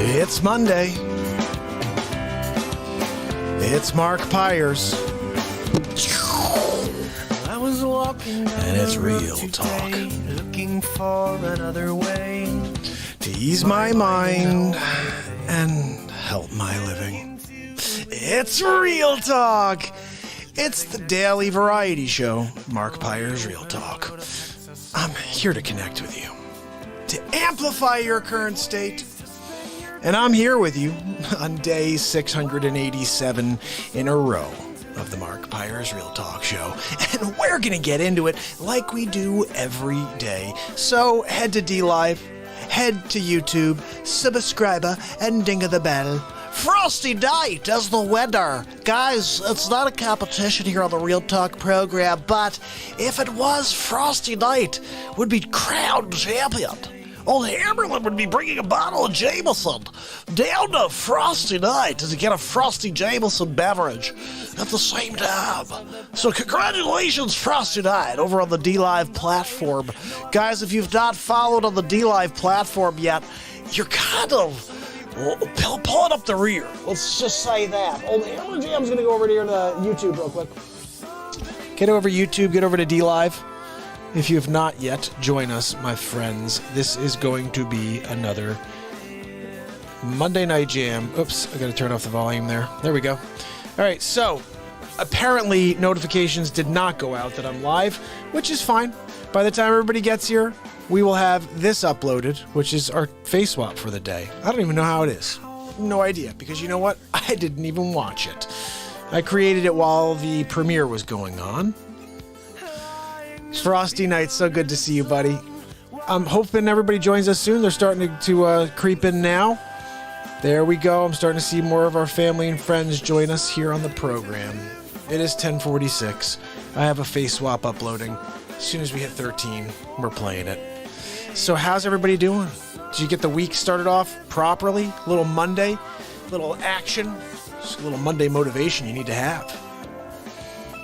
It's Monday. It's MARKPIRES. I was walking and it's real talk. Looking for another way to ease my mind and help my living. It's real talk. It's the daily variety show, MARKPIRES Real Talk. I'm here to connect with you, to amplify your current state. And I'm here with you on day 687 in a row of the MARKPIRES Real Talk show. And we're going to get into it like we do every day. So head to DLive, head to YouTube, subscribe, and ding the bell. Frosty night as the weather. Guys, it's not a competition here on the Real Talk program, but if it was Frosty night, would be crowned champion. Old Hammerlin would be bringing a bottle of Jameson down to Frosty night to get a Frosty Jameson beverage at the same time. So congratulations, Frosty night, over on the DLive platform. Guys, if you've not followed on the DLive platform yet, you're kind of pulling up the rear. Let's just say that. Old Hammer Jam's going to go over here to YouTube real quick. Get over YouTube, get over to DLive. If you have not yet, join us, my friends. This is going to be another Monday Night Jam. Oops, I got to turn off the volume there. There we go. All right, so apparently notifications did not go out that I'm live, which is fine. By the time everybody gets here, we will have this uploaded, which is our face swap for the day. I don't even know how it is. No idea, because you know what? I didn't even watch it. I created it while the premiere was going on. Frosty night, so good to see you, buddy. I'm hoping everybody joins us soon. They're starting to creep in now. There we go. I'm starting to see more of our family and friends join us here on the program. It is 10:46. I have a face swap uploading. As soon as we hit 13, we're playing it. So how's everybody doing? Did you get the week started off properly? Little Monday, little action, just a little Monday motivation you need to have.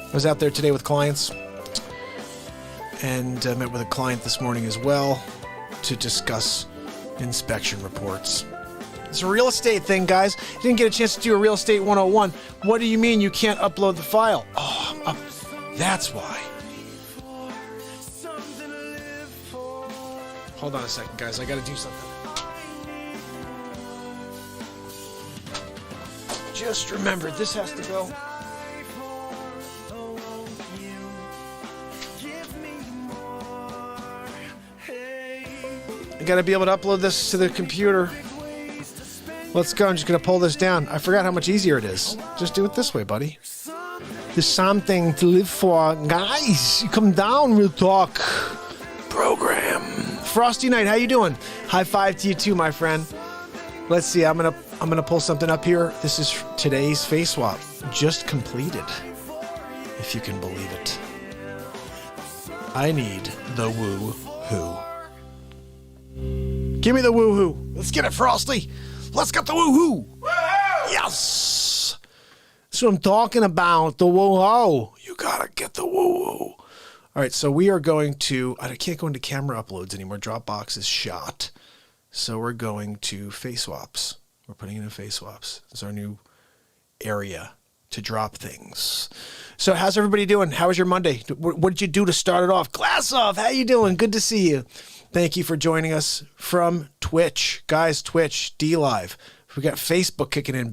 I was out there today with clients and met with a client this morning as well to discuss inspection reports. It's a real estate thing, guys. You didn't get a chance to do a real estate 101. What do you mean you can't upload the file? Oh, that's why. Hold on a second, guys. I got to do something. Just remember, this has to go. I got to be able to upload this to the computer. Let's go. I'm just going to pull this down. I forgot how much easier it is. Just do it this way, buddy. There's something to live for. Guys, you come down, Real Talk program. Frosty night, how you doing? High five to you too, my friend. Let's see, I'm gonna pull something up here. This is today's face swap, just completed, if you can believe it. I need the woo-hoo. Give me the woo-hoo. Let's get it, Frosty. Let's get the woo-hoo. Yes. That's what I'm talking about, the woo-hoo. You gotta get the woo-hoo. All right, so we are going to, I can't go into camera uploads anymore. Dropbox is shot. So we're going to face swaps. We're putting it in face swaps. It's our new area to drop things. So how's everybody doing? How was your Monday? What did you do to start it off? Glass off. How you doing? Good to see you. Thank you for joining us from Twitch. Guys, Twitch, DLive. We got Facebook kicking in.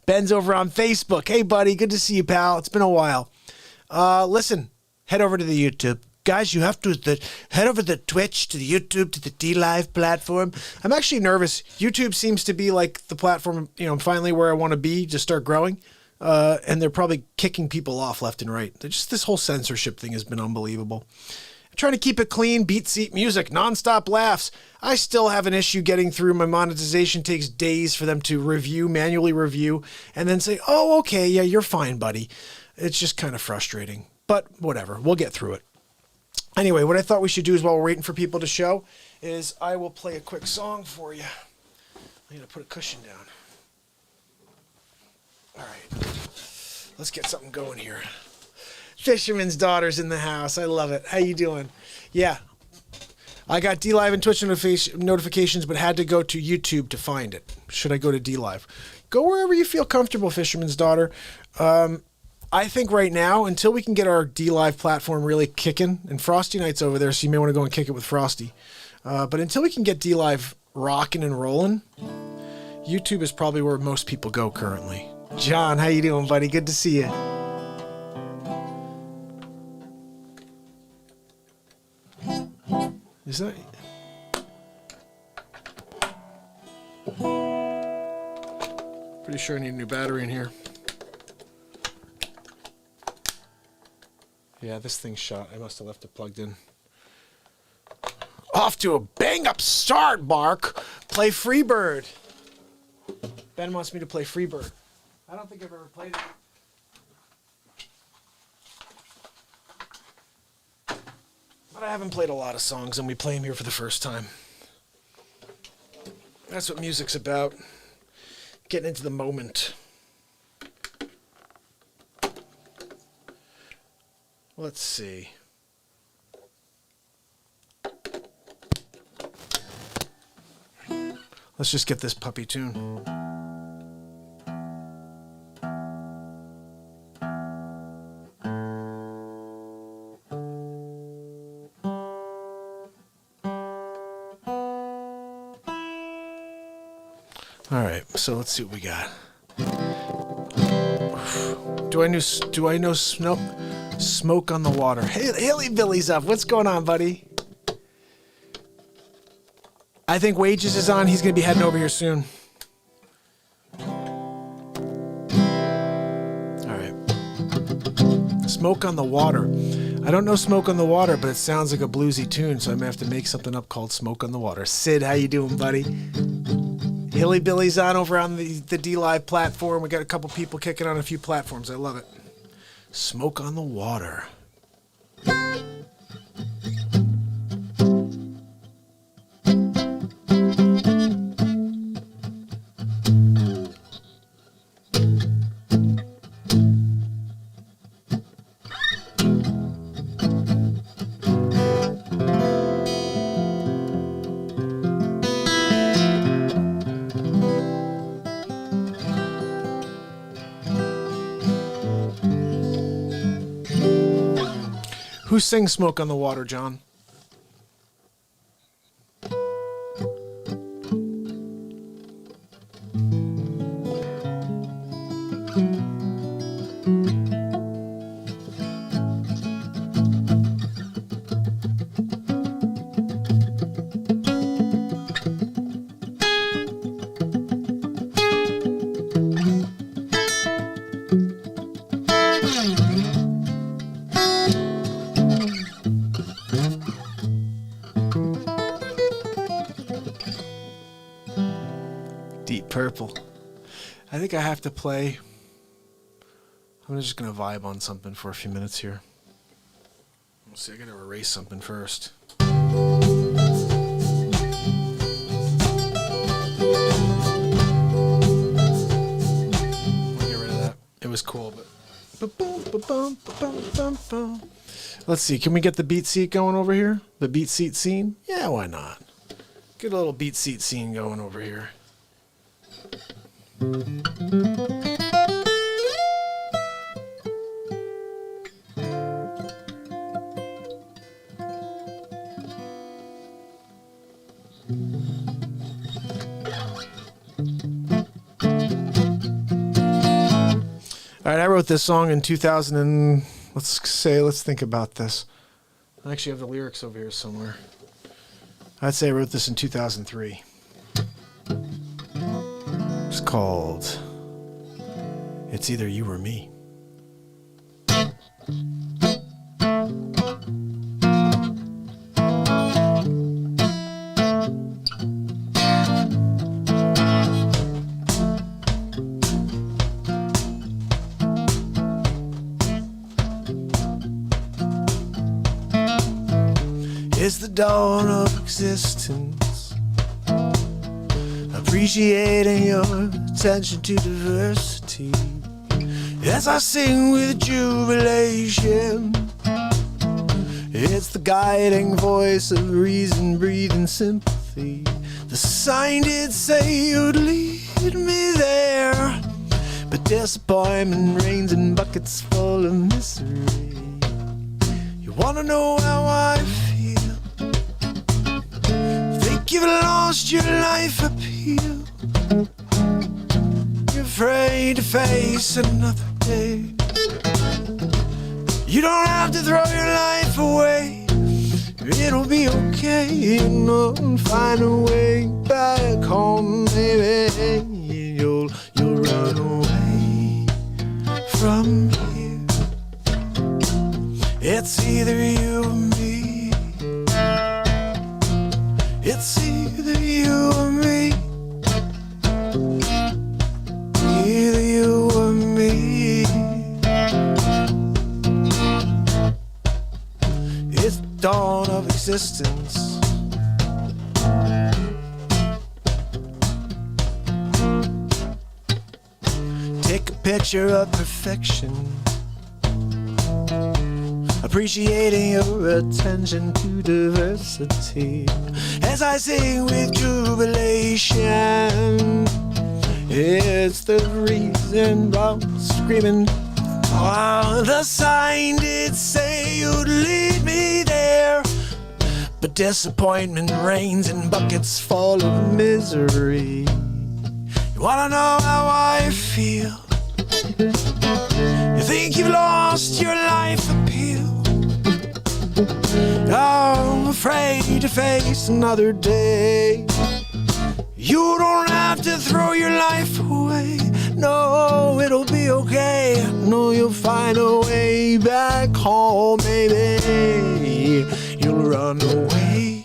Ben's over on Facebook. Hey, buddy. Good to see you, pal. It's been a while. Listen. Head over to the YouTube. Guys, you have to head over to the Twitch, to the YouTube, to the DLive platform. I'm actually nervous. YouTube seems to be like the platform, finally where I want to be to start growing. And they're probably kicking people off left and right. This whole censorship thing has been unbelievable. I'm trying to keep it clean, BeatSeat music, nonstop laughs. I still have an issue getting through. My monetization takes days for them to manually review, and then say, oh, okay, yeah, you're fine, buddy. It's just kind of frustrating. But whatever, we'll get through it. Anyway, what I thought we should do is while we're waiting for people to show is I will play a quick song for you. I'm going to put a cushion down. All right, let's get something going here. Fisherman's daughter's in the house. I love it. How you doing? Yeah, I got DLive and Twitch notifications, but had to go to YouTube to find it. Should I go to DLive? Go wherever you feel comfortable, Fisherman's Daughter. I think right now, until we can get our DLive platform really kicking, and Frosty Night's over there, so you may want to go and kick it with Frosty. But until we can get DLive rocking and rolling, YouTube is probably where most people go currently. John, how you doing, buddy? Good to see you. Is that... Pretty sure I need a new battery in here. Yeah, this thing's shot. I must have left it plugged in. Off to a bang-up start, Mark. Play Freebird. Ben wants me to play Freebird. I don't think I've ever played it. But I haven't played a lot of songs, and we play them here for the first time. That's what music's about. Getting into the moment. Let's see. Let's just get this puppy tune. All right, so let's see what we got. Do I know Smoke on the Water? Hey, Haley Billy's up. What's going on, buddy? I think Wages is on. He's going to be heading over here soon. All right. Smoke on the Water. I don't know Smoke on the Water, but it sounds like a bluesy tune, so I may have to make something up called Smoke on the Water. Sid, how you doing, buddy? Hilly Billy's on over on the DLive platform. We got a couple people kicking on a few platforms. I love it. Smoke on the Water. Who sings Smoke on the Water, John? Deep Purple. I think I have to play. I'm just going to vibe on something for a few minutes here. Let's see, I got to erase something first. I'll get rid of that. It was cool, but... Let's see, can we get the BeatSeat going over here? The BeatSeat scene? Yeah, why not? Get a little BeatSeat scene going over here. All right, I wrote this song in 2000 and let's think about this. I actually have the lyrics over here somewhere. I'd say I wrote this in 2003. It's called It's Either You or Me. It's the dawn of existence, appreciating your attention to diversity. As I sing with jubilation, It's the guiding voice of reason, breathing sympathy. The sign did say you'd lead me there, but disappointment rains in buckets full of misery. You wanna know how I feel? Think you've lost your life appeal. You're afraid to face another day. You don't have to throw your life away. It'll be okay, you know, find a way back home, baby. You'll run away from here. It's either you or me. It's either you or me. Either you or me. It's the dawn of existence. Take a picture of perfection, appreciating your attention to diversity. As I sing with jubilation, it's the reason I'm screaming. Oh, the sign did say you'd lead me there, but disappointment rains in buckets full of misery. You wanna know how I feel? You think you've lost your life appeal. I'm afraid to face another day. You don't have to throw your life away. No, it'll be okay. No, you'll find a way back home, baby. You'll run away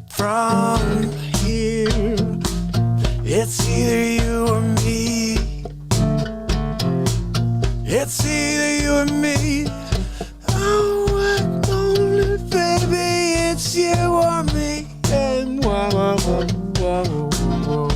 from here. It's either you or me. It's either you or me. Oh, I'm lonely, baby. It's you or me. And whoa, whoa, whoa, whoa, whoa.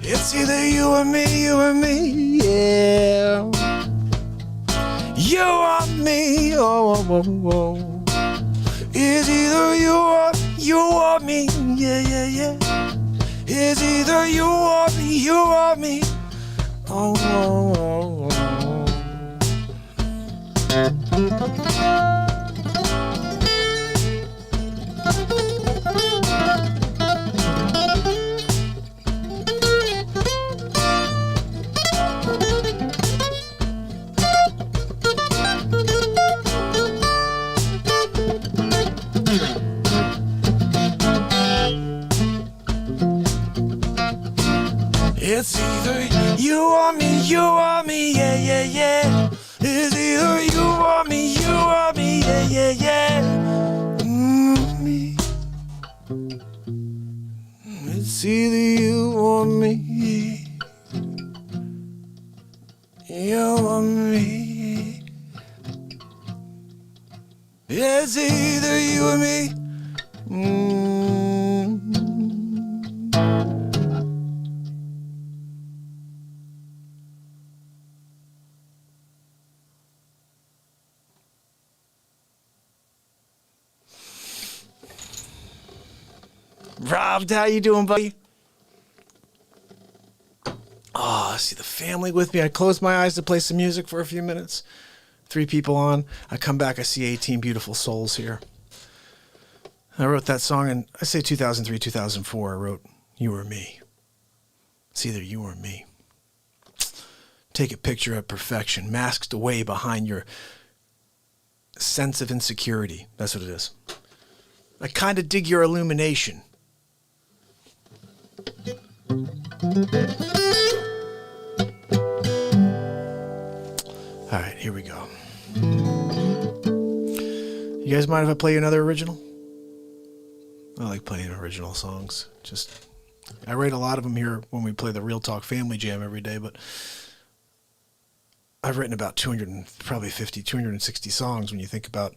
It's either you or me, yeah. You or me, oh, oh, oh, oh. It's either you or me, yeah, yeah, yeah. It's either you or me, oh, oh, oh, oh. You or me, yeah, yeah, yeah. It's either you or me, yeah, yeah, yeah. Me. It's either you or me. You or me. It's either you or me. Rob, how you doing, buddy? Oh, I see the family with me. I close my eyes to play some music for a few minutes. 3 people on. I come back, I see 18 beautiful souls here. I wrote that song in, I say 2003, 2004. I wrote You or Me. It's either you or me. Take a picture of perfection, masked away behind your sense of insecurity. That's what it is. I kind of dig your illumination. All right, here we go. You guys mind if I play another original? I like playing original songs. I write a lot of them here when we play the Real Talk Family Jam every day, but I've written about 260 songs when you think about,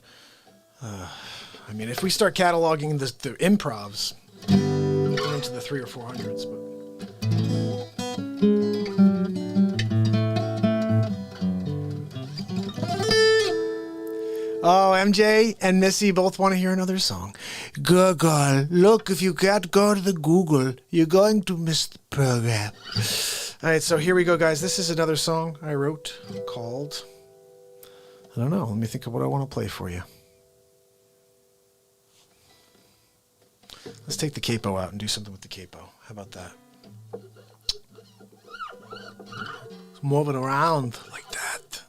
if we start cataloging the improvs, we're into the 300 or 400s, but. Oh, MJ and Missy both want to hear another song. Gaga, look, if you can't go to the Google, you're going to miss the program. All right, so here we go, guys. This is another song I wrote called, I don't know, let me think of what I want to play for you. Let's take the capo out and do something with the capo. How about that? Let's move it around like that.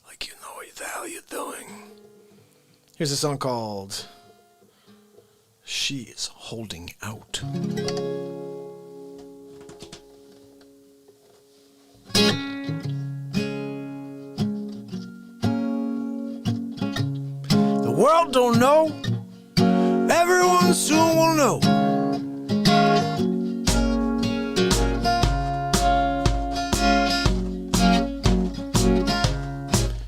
Like you know what the hell you're doing. Here's a song called She Is Holding Out. The world don't know. Everyone soon will know.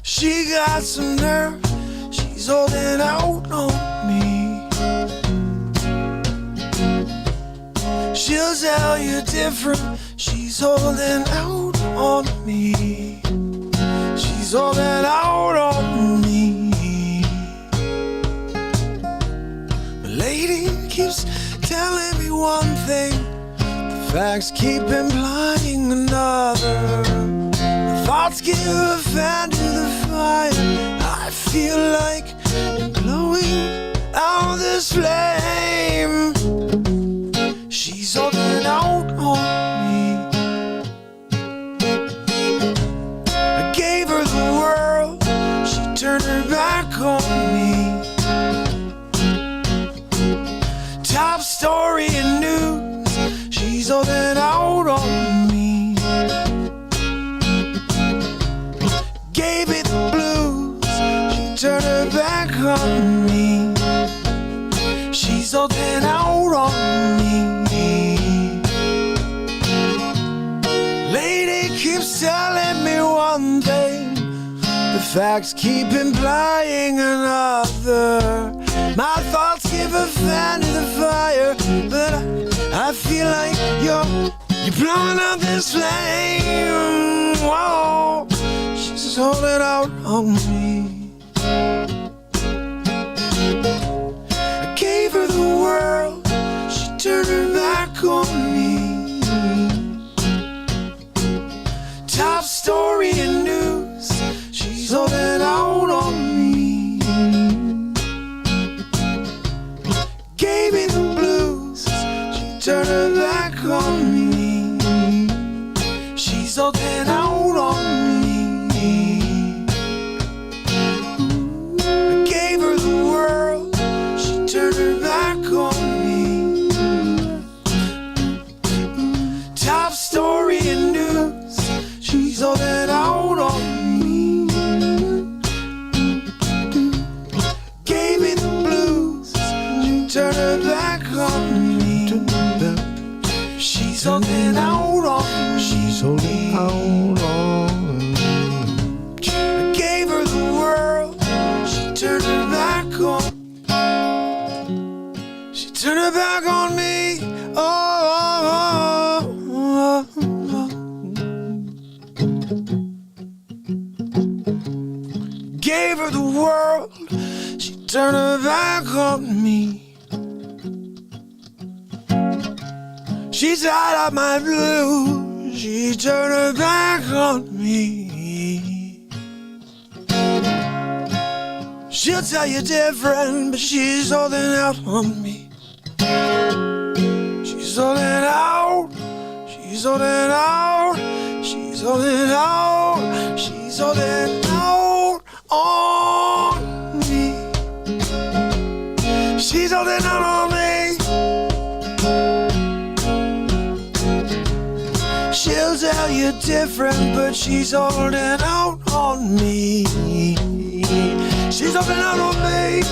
She got some nerve. She's holding out on me. She'll tell you different. She's holding out on me. She's holding out on me. The lady keeps telling me one thing. The facts keep implying another. The thoughts give a fan to the fire. I feel like blowing out this flame. She's holding out on me. I gave her the world. She turned her back on me. Top story in news. She's holding out on me. Gave it the blues. She turned her back on me. She's holding out on me. Lady keeps telling me one thing. The facts keep implying another. My thoughts give a fan to the fire, but I feel like you're blowing out this flame. Whoa, she's holding out on me. I gave her the world, she turned her back on me. Top story in news, she's holding out on me. Gave me the blues, she turned her back on me. She's holding out on me. I gave her the world, she turned her back on me. Top story in news, out on me. I gave her the world, she turned her back on. She turned her back on me. Gave her the world, she turned her back on me. She's tired of my blues, she turned her back on me. She'll tell you different, but she's holding out on me. She's holding out, she's holding out, she's holding out, she's holding out on me. She's holding out on me. She'll tell you different, but she's holding out on me. She's holding out on me.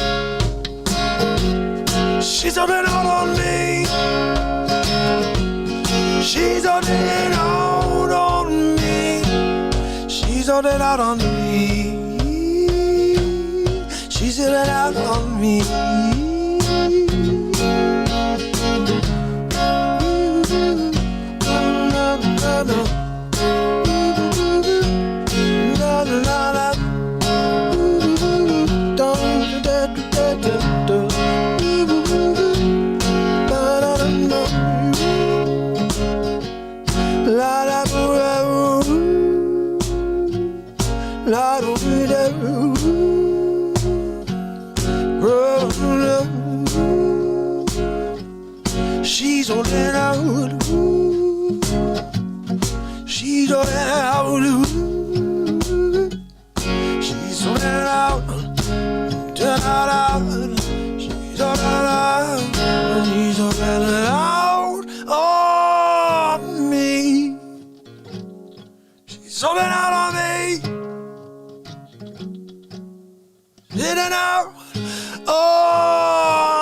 She's holding out on me. She's holding out on me. She's holding out on me. She's holding out on me. She's holding out. She's holding out. She's holding out. She's holding out. She's holding out on me. She's holding out on me. Holding out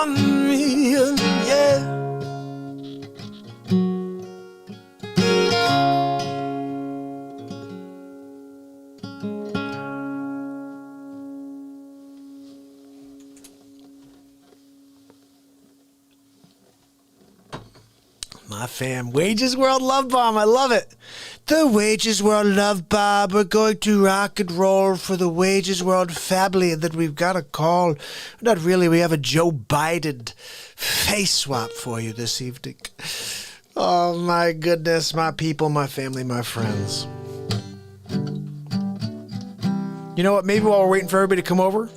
on me. Yeah. My fam, Wages World Love Bomb, I love it. The Wages World Love Bomb, we're going to rock and roll for the Wages World family that we've got a call. Not really, we have a Joe Biden face swap for you this evening. Oh my goodness, my people, my family, my friends. You know what, maybe while we're waiting for everybody to come over,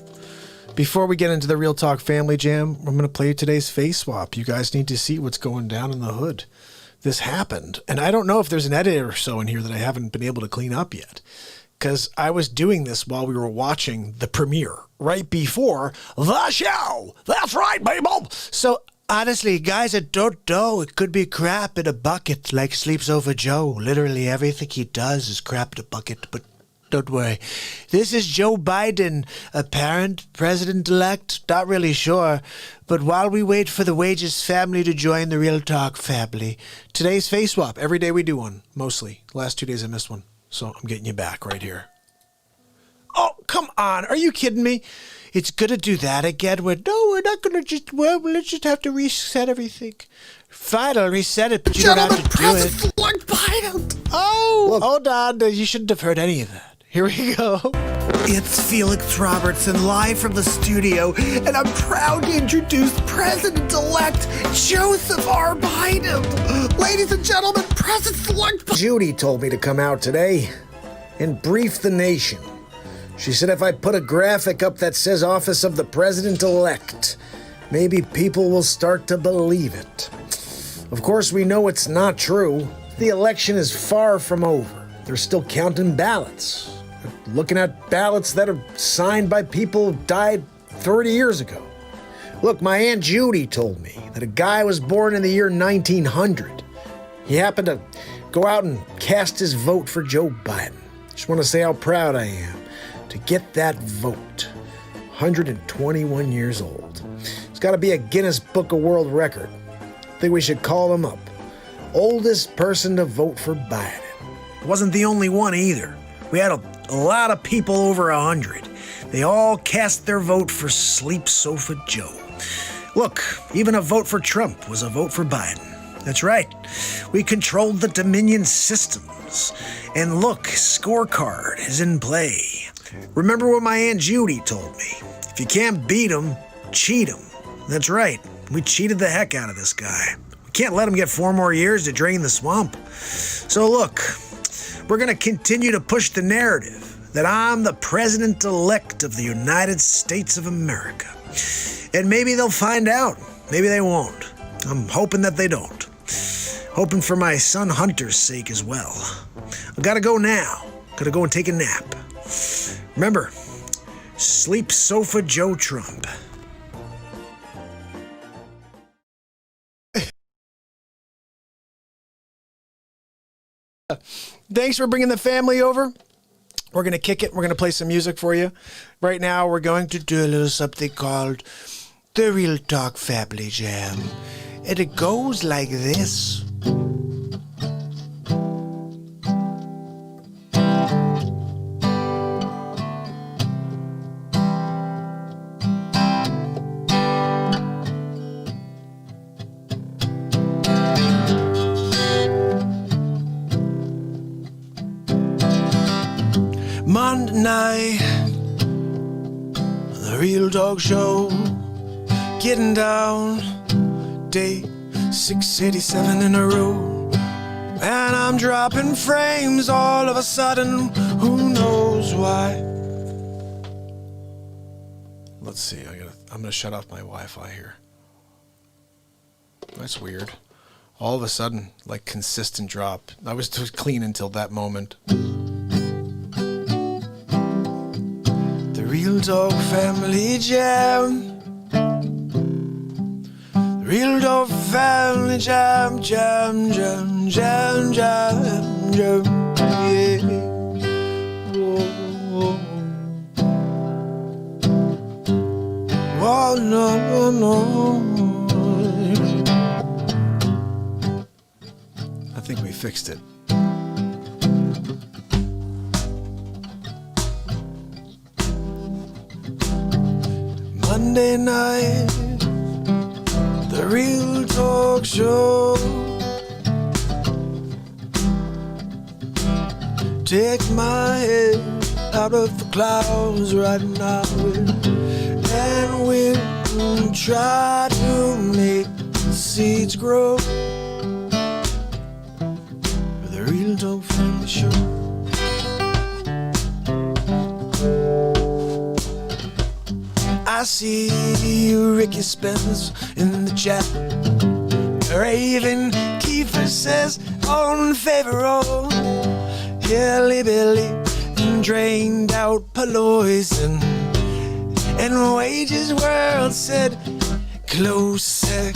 before we get into the Real Talk Family Jam, I'm going to play today's face swap. You guys need to see what's going down in the hood. This happened, and I don't know if there's an edit or so in here that I haven't been able to clean up yet, because I was doing this while we were watching the premiere, right before the show. That's right, people. So, honestly, guys, I don't know. It could be crap in a bucket, like Sleeps Over Joe. Literally everything he does is crap in a bucket, but don't worry. This is Joe Biden, apparent president-elect. Not really sure. But while we wait for the Wages family to join the Real Talk family, today's face swap. Every day we do one, mostly. Last 2 days I missed one. So I'm getting you back right here. Oh, come on. Are you kidding me? It's going to do that again. We're not going to just, let's just have to reset everything. Fine, I'll reset it, but you don't have to do it. Lord Biden. Oh, look. Hold on. You shouldn't have heard any of that. Here we go. It's Felix Robertson live from the studio, and I'm proud to introduce President-elect Joseph R. Biden. Ladies and gentlemen, President-elect Biden. Judy told me to come out today and brief the nation. She said if I put a graphic up that says Office of the President-elect, maybe people will start to believe it. Of course, we know it's not true. The election is far from over. They're still counting ballots. They're looking at ballots that are signed by people who died 30 years ago. Look, my Aunt Judy told me that a guy was born in the year 1900. He happened to go out and cast his vote for Joe Biden. Just want to say how proud I am to get that vote. 121 years old. It's got to be a Guinness Book of World Record. I think we should call him up. Oldest person to vote for Biden. Wasn't the only one either. We had a lot of people over 100. They all cast their vote for Sleep Sofa Joe. Look, even a vote for Trump was a vote for Biden. That's right. We controlled the Dominion systems. And look, scorecard is in play. Remember what my Aunt Judy told me. If you can't beat him, cheat him. That's right. We cheated the heck out of this guy. We can't let him get 4 more years to drain the swamp. So look, we're going to continue to push the narrative that I'm the president-elect of the United States of America. And maybe they'll find out. Maybe they won't. I'm hoping that they don't. Hoping for my son Hunter's sake as well. I gotta go now. Gotta go and take a nap. Remember, Sleep Sofa Joe Trump. Thanks for bringing the family over. We're going to kick it. We're going to play some music for you. Right now, we're going to do a little something called the Real Talk Family Jam. And it goes like this. Monday night, the Real Talk Show, getting down, day 687 in a row, and I'm dropping frames all of a sudden, who knows why. Let's see, I'm gonna shut off my Wi-Fi here. That's weird. All of a sudden, like consistent drop. I was clean until that moment. Real Talk Family Jam. Real Talk Family Jam, jam, jam, jam, jam, jam, yeah. Oh, oh no, no. I think we fixed it. Monday night, the Real Talk Show. Take my head out of the clouds right now, and we'll try to make the seeds grow for the Real Talk Family Show. I see Ricky Spence in the chat. Raven Kiefer says on Favorable, Hilly Billy and drained out poison. And Wages World said Klosek.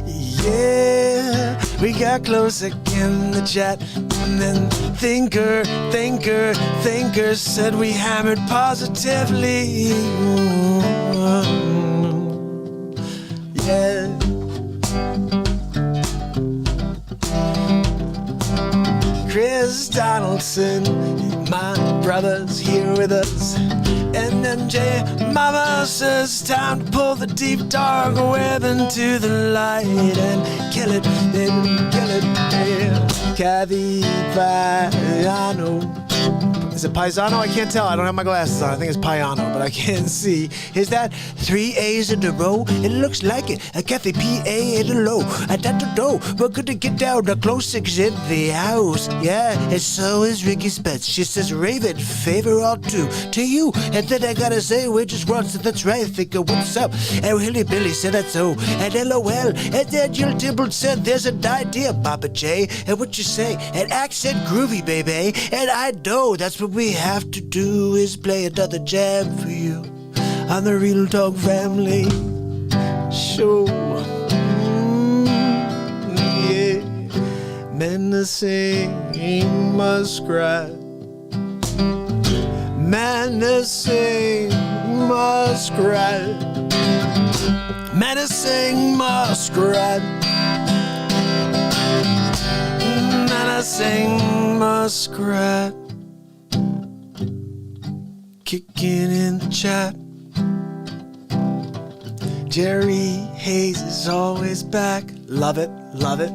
Yeah, we got Klosek in the chat. And then Thinker said we hammered positively. Yeah. Chris Donaldson, my brother's here with us. And MJ Mama says time to pull the deep dark web into the light and kill it, then kill it, yeah. Kathy Paisano. Is it Paisano? I can't tell. I don't have my glasses on. I think it's Paiano, but I can't see. Is that 3 A's in a row? It looks like it. A Kathy P.A. in a low. I don't know. We're gonna get down to close six in the house. Yeah, and so is Ricky Spence. She says, Raven, favor all two to you. And then I gotta say, Wages World said that's right. Thinker, what's up? And Hilly Billy said that's so. And LOL. And then Jill Dibble said, there's an idea, Papa J. And what you say? An accent groovy, baby. And I know that's what we have to do is play another jam for you on the Real Talk Family Show. Yeah, menacing muskrat, menacing muskrat, menacing muskrat. Na, na, passing muskrat, kicking in the chat. Jerry Hayes is always back. Love it, love it.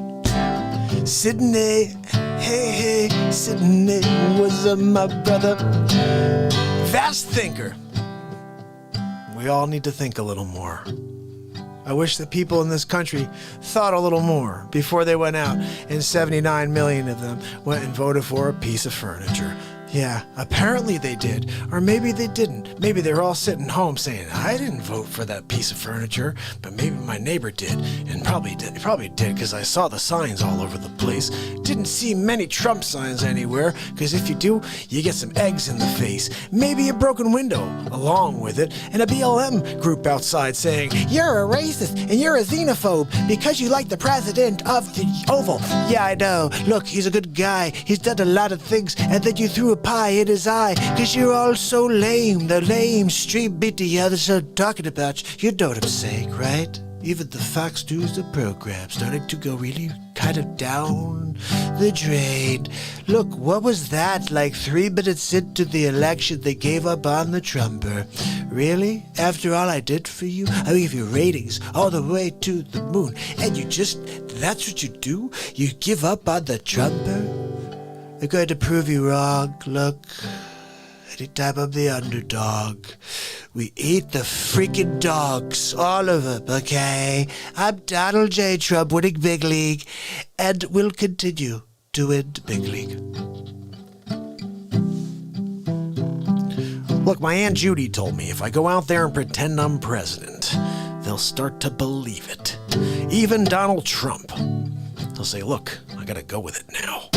Sydney, hey, Sydney, what's up, my brother? Fast thinker. We all need to think a little more. I wish that people in this country thought a little more before they went out, and 79 million of them went and voted for a piece of furniture. Yeah, apparently they did. Or maybe they didn't. Maybe they're all sitting home saying, I didn't vote for that piece of furniture, but maybe my neighbor did. And probably did because I saw the signs all over the place. Didn't see many Trump signs anywhere, because if you do, you get some eggs in the face. Maybe a broken window along with it, and a BLM group outside saying, you're a racist and you're a xenophobe because you like the president of the Oval. Yeah, I know. Look, he's a good guy. He's done a lot of things, and then you threw a pie in his eye, cause you're all so lame. The lame street beat the others are talking about you. You know what I'm saying, right? Even the Fox News, the program started to go really kind of down the drain. Look, what was that? Like 3 minutes into the election, they gave up on the Trumper. Really? After all I did for you? I gave you ratings all the way to the moon. And that's what you do? You give up on the Trumper? I'm going to prove you wrong. Look, anytime I'm the underdog, we eat the freaking dogs, all of them, okay? I'm Donald J. Trump, winning Big League, and will continue to win Big League. Look, my Aunt Judy told me if I go out there and pretend I'm president, they'll start to believe it. Even Donald Trump. They'll say, look, I gotta go with it now.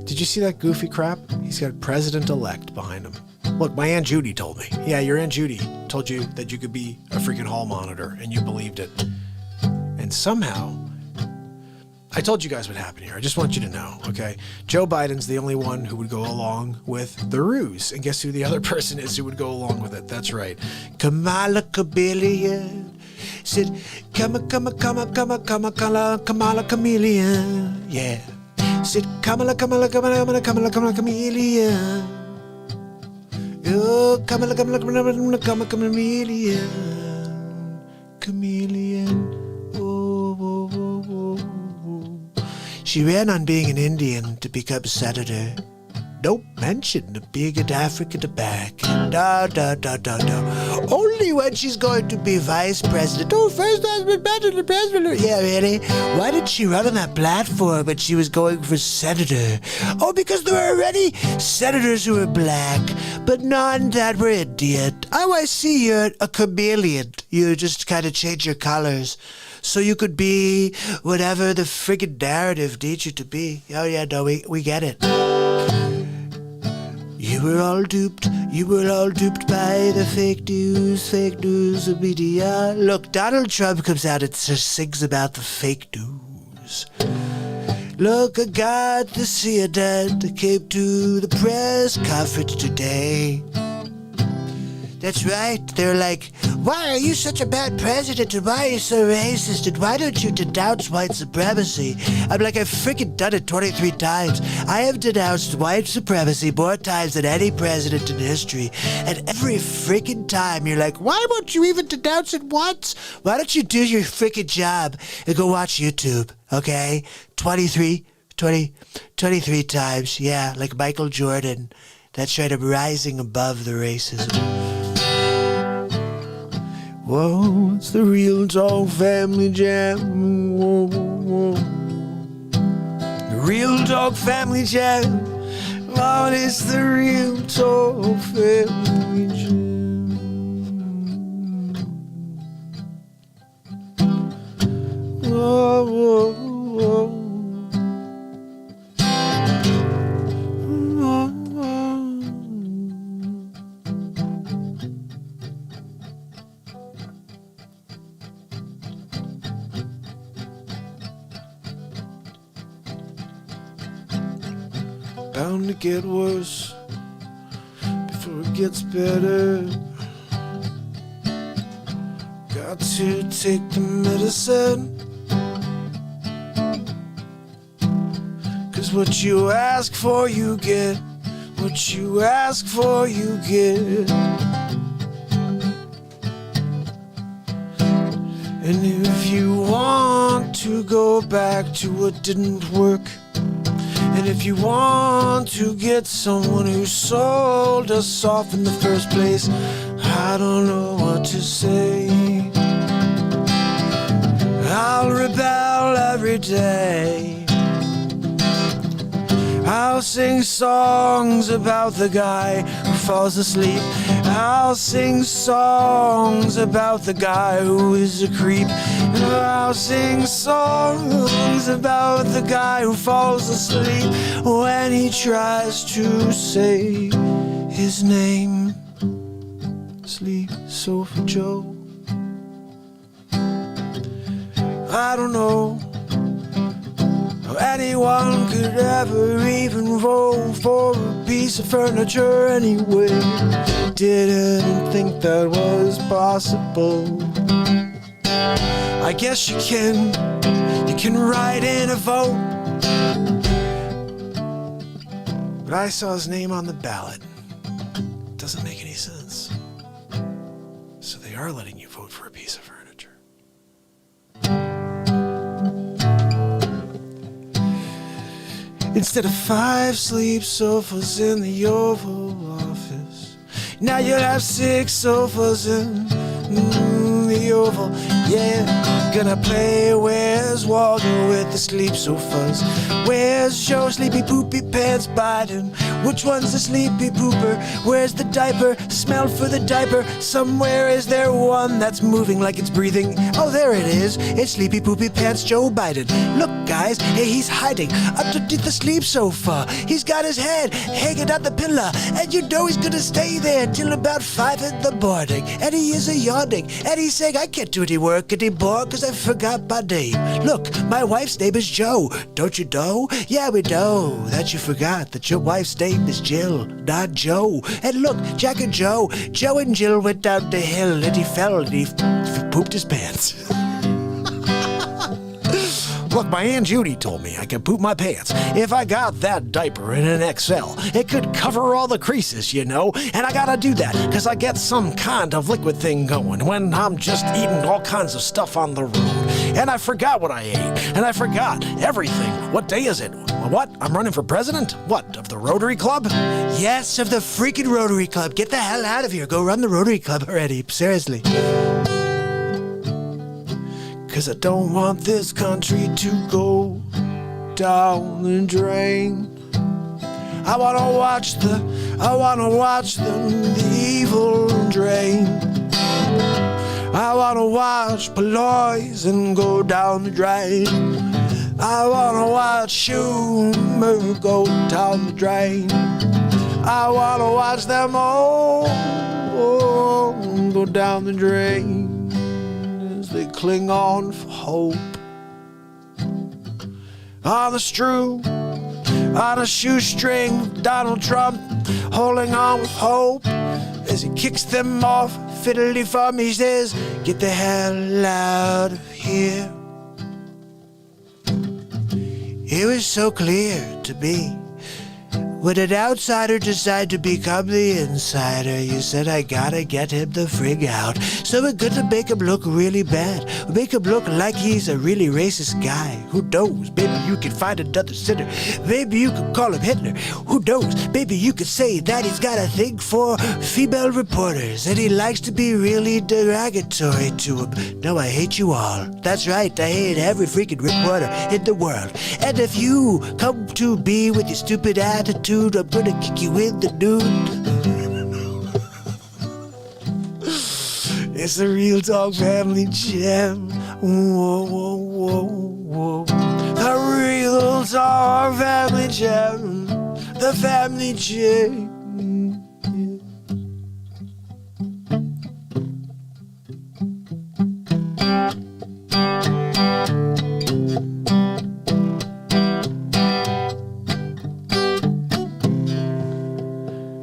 Did you see that goofy crap? He's got president-elect behind him. Look, my Aunt Judy told me. Yeah, your Aunt Judy told you that you could be a freaking hall monitor, and you believed it. And somehow, I told you guys what happened here. I just want you to know, okay? Joe Biden's the only one who would go along with the ruse. And guess who the other person is who would go along with it? That's right. Kamala Chameleon. Said, Kamala Chameleon. Yeah. Said Kamala Chameleon. Oh, Kamala Chameleon. Chameleon. Oh. She ran on being an Indian to become senator. No mention of being an African American. No. Only when she's going to be vice president. Oh, first husband, better than president. Yeah, really? Why did she run on that platform when she was going for senator? Oh, because there were already senators who were black, but none that were Indian. Oh, I see, you're a chameleon. You just kind of change your colors. So you could be whatever the friggin' narrative needs you to be. Oh, yeah, no, we get it. You were all duped by the fake news media. Look, Donald Trump comes out and just sings about the fake news. Look, I got the CNN that came to the press conference today. That's right. They're like, why are you such a bad president, and why are you so racist, and why don't you denounce white supremacy? I'm like, I've freaking done it 23 times. I have denounced white supremacy more times than any president in history. And every freaking time you're like, why won't you even denounce it once? Why don't you do your freaking job and go watch YouTube, okay? 23 times, yeah, like Michael Jordan. That's right, I'm rising above the racism. Whoa, it's the Real Talk Family Jam. Whoa. The Real Talk Family Jam. Oh, it's the Real Talk Family Jam. Whoa. Bound to get worse before it gets better. Got to take the medicine. 'Cause what you ask for, you get. What you ask for, you get. And if you want to go back to what didn't work, and if you want to get someone who sold us off in the first place, I don't know what to say. I'll rebel every day. I'll sing songs about the guy who falls asleep. I'll sing songs about the guy who is a creep. I'll sing songs about the guy who falls asleep when he tries to say his name. Sleep Sofa Joe. I don't know how anyone could ever even vote for a piece of furniture anyway. Didn't think that was possible. I guess you can write in a vote. But I saw his name on the ballot. Doesn't make any sense. So they are letting you vote for a piece of furniture. Instead of 5 sleep sofas in the Oval Office, now you'll have 6 sofas in the Oval. Yeah, gonna play Where's Waldo with the sleep sofas. Where's your sleepy poopy pants Biden? Which one's the sleepy pooper? Where's the diaper? Smell for the diaper. Somewhere is there one that's moving like it's breathing. Oh, there it is. It's sleepy poopy pants Joe Biden. Look, guys, hey, he's hiding underneath the sleep sofa. He's got his head hanging out the pillow, and you know he's gonna stay there till about 5 in the morning. And he is yawning, and he's saying, I can't do any work anymore because I forgot my name. Look, my wife's name is Joe. Don't you know? Yeah, we know that you forgot that your wife's name is Jill, not Joe. And look, Jack and Joe and Jill went down the hill, and he fell and he pooped his pants. Look, my Aunt Judy told me I could poop my pants if I got that diaper in an XL. It could cover all the creases, you know, and I gotta do that because I get some kind of liquid thing going when I'm just eating all kinds of stuff on the road. And I forgot what I ate, and I forgot everything. What day is it? What? I'm running for president? What, of the Rotary Club? Yes, of the freaking Rotary Club. Get the hell out of here. Go run the Rotary Club already. Seriously. 'Cause I don't want this country to go down the drain. I wanna watch the evil drain. I wanna watch poison go down the drain. I wanna watch Schumer go down the drain. I wanna watch them all go down the drain. They cling on for hope. On a shoestring, Donald Trump holding on with hope as he kicks them off. Fiddly-fum, he says, get the hell out of here. It was so clear to me. When an outsider decided to become the insider, you said, I gotta get him the frig out. So we're gonna make him look really bad. Make him look like he's a really racist guy. Who knows? Maybe you can find another sinner. Maybe you could call him Hitler. Who knows? Maybe you could say that he's got a thing for female reporters and he likes to be really derogatory to them. No, I hate you all. That's right, I hate every freaking reporter in the world. And if you come to me with your stupid attitude, I'm gonna kick you in the nude. It's the Real Talk Family Jam. Whoa, whoa, whoa, whoa. The Real Talk Family Jam. The Family Jam.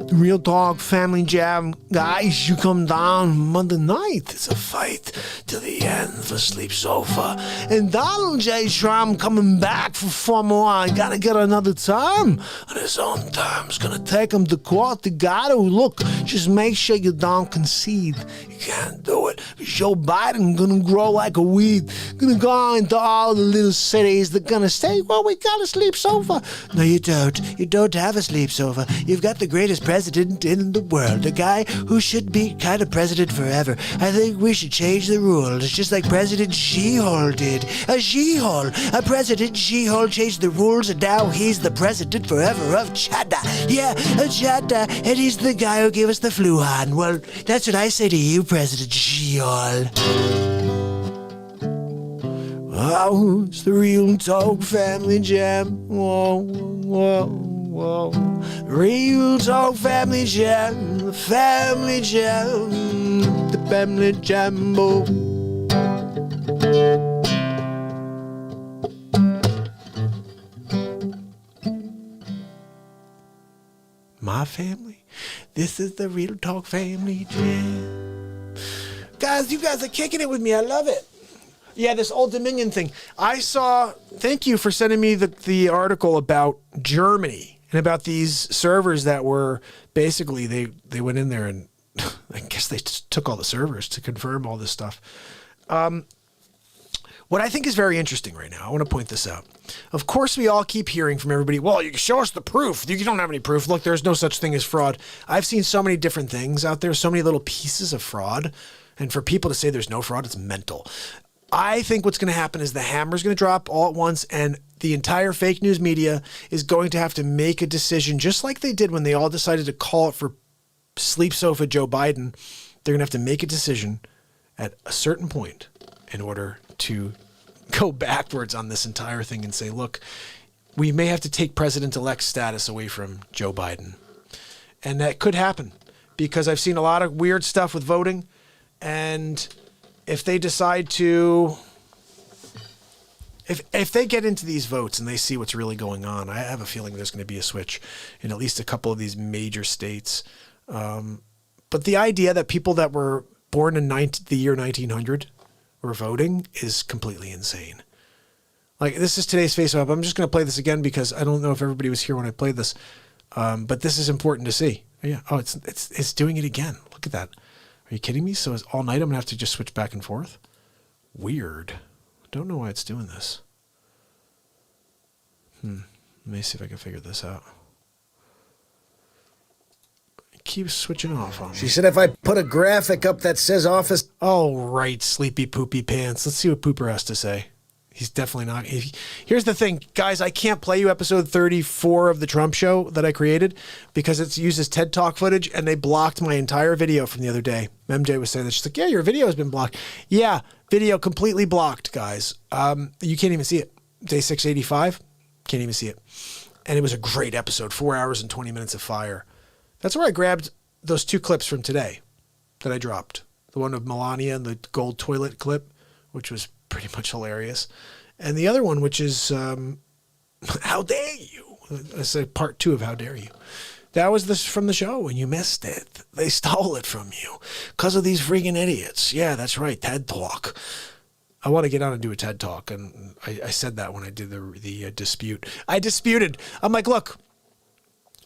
The Real Talk Family Jam. Guys, you come down Monday night. It's a fight till the end for Sleep Sofa. And Donald J. Trump coming back for 4 more. I gotta get another term on his own terms. Gonna take him to court. You gotta look. Just make sure you don't concede. You can't do it. Joe Biden gonna grow like a weed. Gonna go into all the little cities. They're gonna say, well, we got a Sleep Sofa. No, you don't. You don't have a Sleep Sofa. You've got the greatest president in the world, the guy who should be kind of president forever. I think we should change the rules, just like President She-Hole did. A President She-Hole changed the rules, and now he's the president forever of China. Yeah, China, and he's the guy who gave us the flu on. Well, that's what I say to you, President She-Hole. Oh, it's the Real Talk Family Jam. Whoa, whoa, whoa. Real Talk Family Jam. The Family Jam. The Family Jambo. My family. This is the Real Talk Family Jam. Guys, you guys are kicking it with me. I love it. Yeah, this Old Dominion thing. I saw, thank you for sending me the article about Germany and about these servers that were basically, they went in there and I guess they just took all the servers to confirm all this stuff. What I think is very interesting right now, I want to point this out. Of course, we all keep hearing from everybody, well, you can show us the proof. You don't have any proof. Look, there's no such thing as fraud. I've seen so many different things out there, so many little pieces of fraud. And for people to say there's no fraud, it's mental. I think what's going to happen is the hammer's going to drop all at once, and the entire fake news media is going to have to make a decision, just like they did when they all decided to call it for Sleep Sofa Joe Biden. They're going to have to make a decision at a certain point in order to go backwards on this entire thing and say, look, we may have to take president-elect status away from Joe Biden. And that could happen because I've seen a lot of weird stuff with voting, and if they decide to, if they get into these votes and they see what's really going on, I have a feeling there's going to be a switch in at least a couple of these major states. But the idea that people that were born in the year 1900 were voting is completely insane. Like, this is today's Face Up. I'm just going to play this again because I don't know if everybody was here when I played this. But this is important to see. Yeah. Oh, it's doing it again. Look at that. Are you kidding me? So it's all night I'm going to have to just switch back and forth? Weird. Don't know why it's doing this. Let me see if I can figure this out. It keeps switching off on me. She said if I put a graphic up that says office... Oh, right, sleepy poopy pants. Let's see what Pooper has to say. He's definitely not. Here's the thing, guys. I can't play you episode 34 of the Trump Show that I created because it uses TED Talk footage, and they blocked my entire video from the other day. MJ was saying that. She's like, yeah, your video has been blocked. Yeah, video completely blocked, guys. You can't even see it. Day 685, can't even see it. And it was a great episode, 4 hours and 20 minutes of fire. That's where I grabbed those 2 clips from today that I dropped. The one of Melania and the gold toilet clip, which was pretty much hilarious. And the other one, which is, how dare you? I said part 2 of How Dare You. That was this from the show, and you missed it. They stole it from you because of these freaking idiots. Yeah, that's right, TED Talk. I want to get on and do a TED Talk, and I said that when I did the dispute. I disputed. I'm like, look,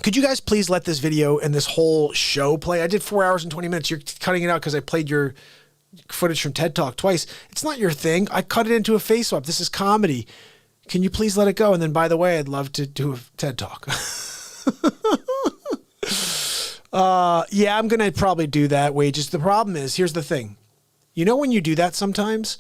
could you guys please let this video and this whole show play? I did 4 hours and 20 minutes. You're cutting it out because I played your footage from TED Talk twice. It's not your thing. I cut it into a face swap. This is comedy. Can you please let it go? And then, by the way, I'd love to do a TED Talk. Yeah, I'm going to probably do that, Wages. The problem is, here's the thing. You know when you do that sometimes,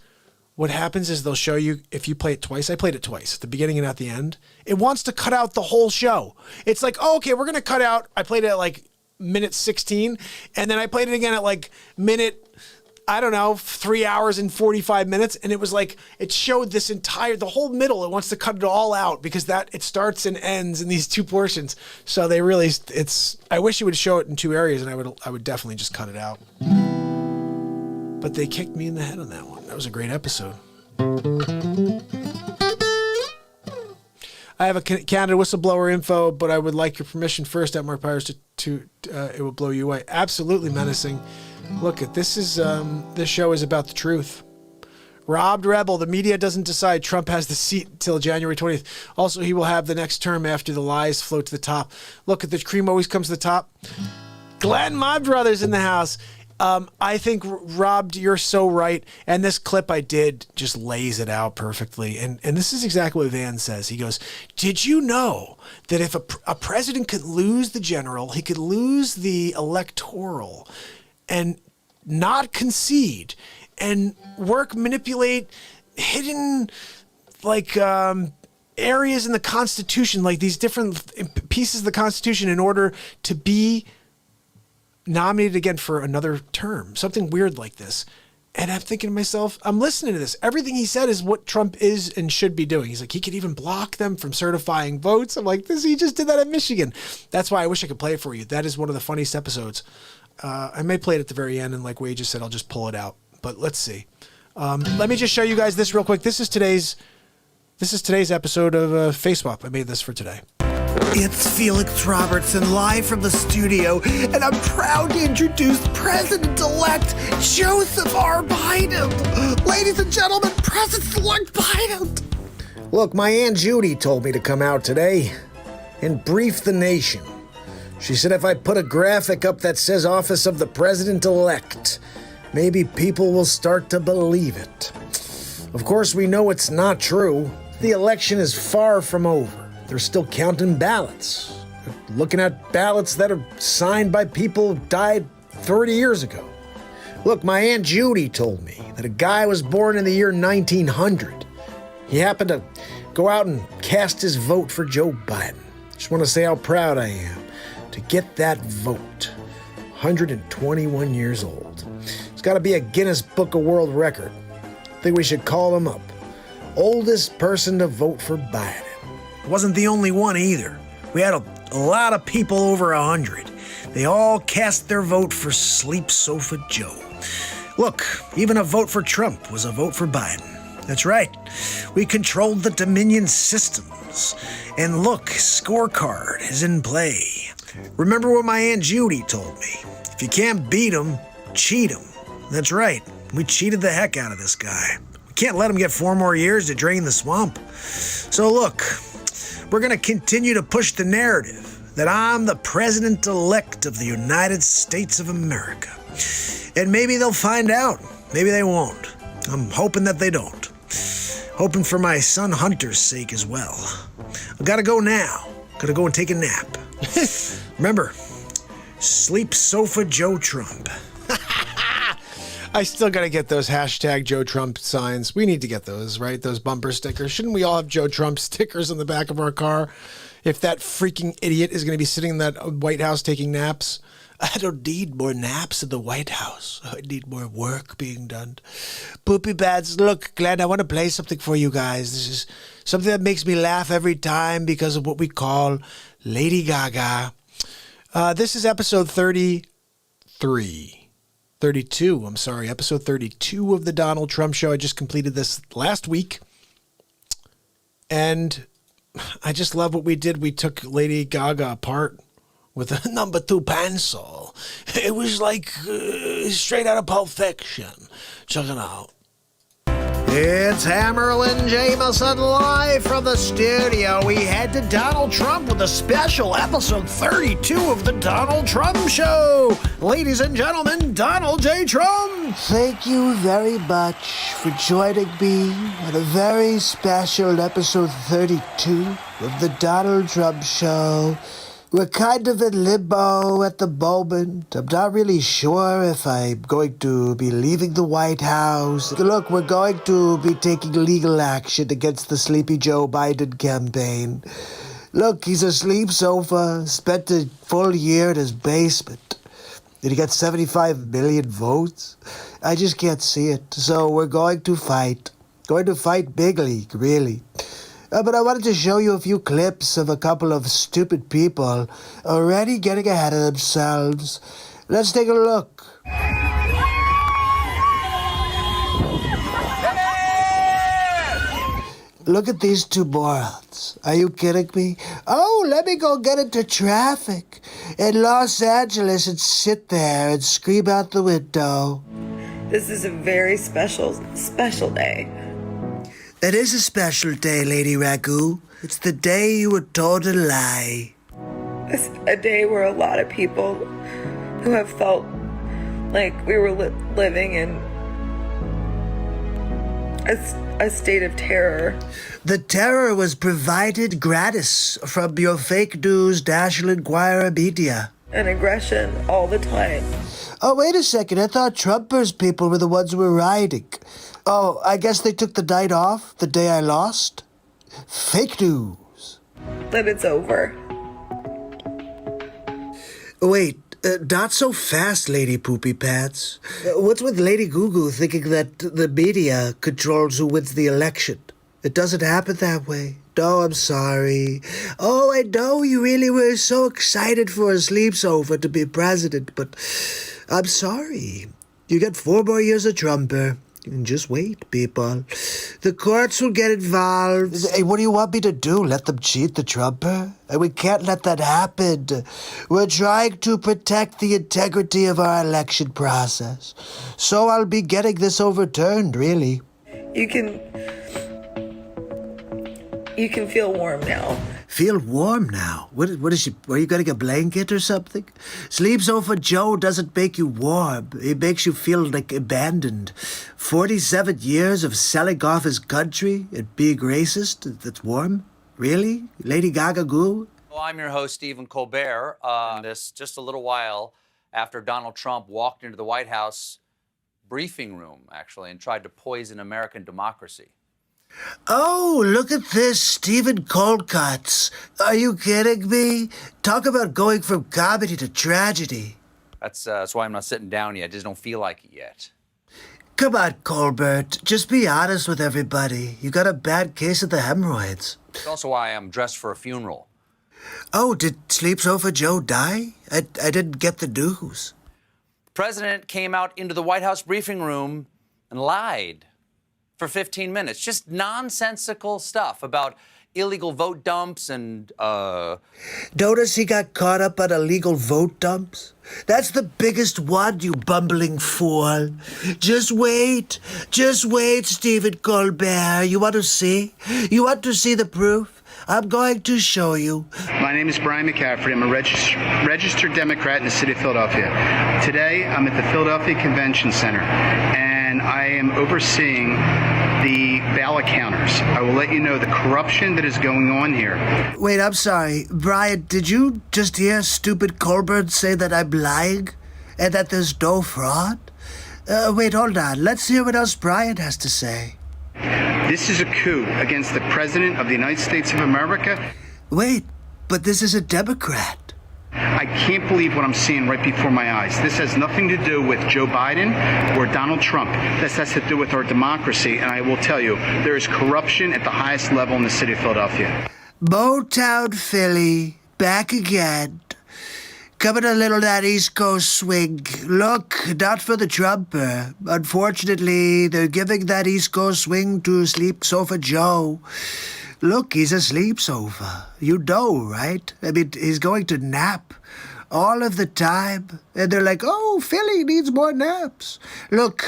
what happens is they'll show you, if you play it twice, I played it twice, at the beginning and at the end, it wants to cut out the whole show. It's like, oh, okay, we're going to cut out, I played it at like minute 16, and then I played it again at like minute, I don't know, 3 hours and 45 minutes. And it was like, it showed this the whole middle. It wants to cut it all out because it starts and ends in these 2 portions. So they really, I wish you would show it in 2 areas, and I would definitely just cut it out. But they kicked me in the head on that one. That was a great episode. I have a Canada whistleblower info, but I would like your permission first at MARKPIRES to it will blow you away. Absolutely menacing. Look, this show is about the truth. Robbed rebel. The media doesn't decide. Trump has the seat till January 20th. Also, he will have the next term after the lies float to the top. Look, the cream always comes to the top. Glenn, my brother's in the house. I think, Rob, you're so right. And this clip I did just lays it out perfectly. And this is exactly what Van says. He goes, did you know that if a president could lose the general, he could lose the electoral and not concede and manipulate hidden, like, areas in the Constitution, like these different pieces of the Constitution in order to be nominated again for another term, something weird like this. And I'm thinking to myself, I'm listening to this. Everything he said is what Trump is and should be doing. He's like, he could even block them from certifying votes. I'm like, he just did that at Michigan. That's why I wish I could play it for you. That is one of the funniest episodes. I may play it at the very end, and like Wade just said, I'll just pull it out. But let's see. Let me just show you guys this real quick. This is today's episode of Face Swap. I made this for today. It's Felix Robertson live from the studio, and I'm proud to introduce President-elect Joseph R. Biden. Ladies and gentlemen, President-elect Biden. Look, my Aunt Judy told me to come out today and brief the nation. She said if I put a graphic up that says Office of the President-elect, maybe people will start to believe it. Of course, we know it's not true. The election is far from over. They're still counting ballots. They're looking at ballots that are signed by people who died 30 years ago. Look, my Aunt Judy told me that a guy was born in the year 1900. He happened to go out and cast his vote for Joe Biden. Just want to say how proud I am to get that vote. 121 years old. It's got to be a Guinness Book of World Record. I think we should call him up. Oldest person to vote for Biden. Wasn't the only one either. We had a lot of people over 100. They all cast their vote for Sleep Sofa Joe. Look, even a vote for Trump was a vote for Biden. That's right. We controlled the Dominion systems. And look, scorecard is in play. Remember what my Aunt Judy told me. If you can't beat him, cheat him. That's right. We cheated the heck out of this guy. We can't let him get 4 more years to drain the swamp. So look, we're going to continue to push the narrative that I'm the president-elect of the United States of America. And maybe they'll find out. Maybe they won't. I'm hoping that they don't. Hoping for my son Hunter's sake as well. I've got to go now. Got to go and take a nap. Remember, Sleep Sofa Joe Trump. I still got to get those hashtag Joe Trump signs. We need to get those, right? Those bumper stickers. Shouldn't we all have Joe Trump stickers on the back of our car? If that freaking idiot is going to be sitting in that White House taking naps. I don't need more naps in the White House. I need more work being done. Poopy Bats, look, Glenn, I want to play something for you guys. This is something that makes me laugh every time because of what we call Lady Gaga. This is episode 32, I'm sorry, episode 32 of the Donald Trump Show. I just completed this last week. And I just love what we did. We took Lady Gaga apart with a number 2 pencil. It was like straight out of Pulp Fiction. Check it out. It's Hammerlin Jameson live from the studio. We head to Donald Trump with a special episode 32 of the Donald Trump Show. Ladies and gentlemen, Donald J. Trump. Thank you very much for joining me on a very special episode 32 of the Donald Trump Show. We're kind of in limbo at the moment. I'm not really sure if I'm going to be leaving the White House. Look, we're going to be taking legal action against the Sleepy Joe Biden campaign. Look, he's a sleep sofa, spent a full year in his basement. Did he get 75 million votes? I just can't see it. So we're going to fight. Going to fight big league, really. But I wanted to show you a few clips of a couple of stupid people already getting ahead of themselves. Let's take a look. Look at these two morons. Are you kidding me? Oh, let me go get into traffic in Los Angeles and sit there and scream out the window. This is a very special day. It is a special day, Lady Ragu. It's the day you were told a lie. It's a day where a lot of people who have felt like we were living in a state of terror. The terror was provided gratis from your fake news National Enquirer media. And aggression all the time. Oh, wait a second. I thought Trumpers people were the ones who were rioting. Oh, I guess they took the night off, the day I lost? Fake news. That it's over. Wait, not so fast, Lady Poopy Pants. What's with Lady Goo Goo thinking that the media controls who wins the election? It doesn't happen that way. No, I'm sorry. Oh, I know you really were so excited for a sleepover to be president, but I'm sorry. You get 4 more years of Trumper. Just wait, people. The courts will get involved. Hey, what do you want me to do? Let them cheat the Trumper? We can't let that happen. We're trying to protect the integrity of our election process. So I'll be getting this overturned, really. You can feel warm now. Feel warm now? What is she? Are you getting a blanket or something? Sleeps over Joe doesn't make you warm. It makes you feel like abandoned. 47 years of selling off his country and being racist? That's warm? Really? Lady Gaga Goo? Well, I'm your host, Stephen Colbert. This just a little while after Donald Trump walked into the White House briefing room, actually, and tried to poison American democracy. Oh, look at this, Stephen Coldcuts. Are you kidding me? Talk about going from comedy to tragedy. That's why I'm not sitting down yet. I just don't feel like it yet. Come on, Colbert. Just be honest with everybody. You got a bad case of the hemorrhoids. It's also why I'm dressed for a funeral. Oh, did Sleep Sofa Joe die? I didn't get the news. The president came out into the White House briefing room and lied for 15 minutes. Just nonsensical stuff about illegal vote dumps and, Notice he got caught up on illegal vote dumps? That's the biggest one, you bumbling fool. Just wait, Stephen Colbert. You want to see? You want to see the proof? I'm going to show you. My name is Brian McCaffrey. I'm a registered Democrat in the city of Philadelphia. Today, I'm at the Philadelphia Convention Center, and I am overseeing the ballot counters. I will let you know the corruption that is going on here. Wait, I'm sorry. Brian, did you just hear stupid Colbert say that I'm lying? And that there's no fraud? Wait, hold on. Let's hear what else Brian has to say. This is a coup against the President of the United States of America. Wait, but this is a Democrat. I can't believe what I'm seeing right before my eyes. This has nothing to do with Joe Biden or Donald Trump. This has to do with our democracy, and I will tell you, there is corruption at the highest level in the city of Philadelphia. Motown Philly, back again. Coming a little that East Coast swing. Look, not for the Trumper. Unfortunately, they're giving that East Coast swing to Sleep Sofa Joe. Look, he's a sleep sofa. You know, right? I mean, he's going to nap all of the time. And they're like, oh, Philly needs more naps. Look,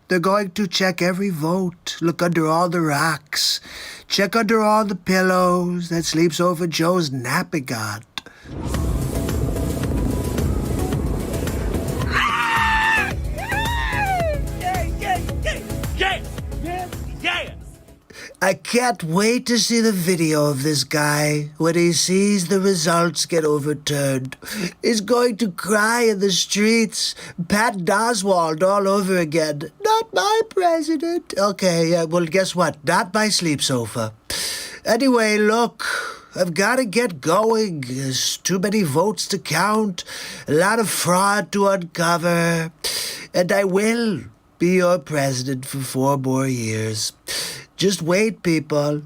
they're going to check every vote. Look under all the rocks. Check under all the pillows that Sleep Sofa Joe's napping on. I can't wait to see the video of this guy when he sees the results get overturned. He's going to cry in the streets, Pat Oswald all over again. Not my president. Okay, well, guess what? Not my sleep sofa. Anyway, look, I've got to get going. There's too many votes to count, a lot of fraud to uncover, and I will be your president for 4 more years. Just wait, people.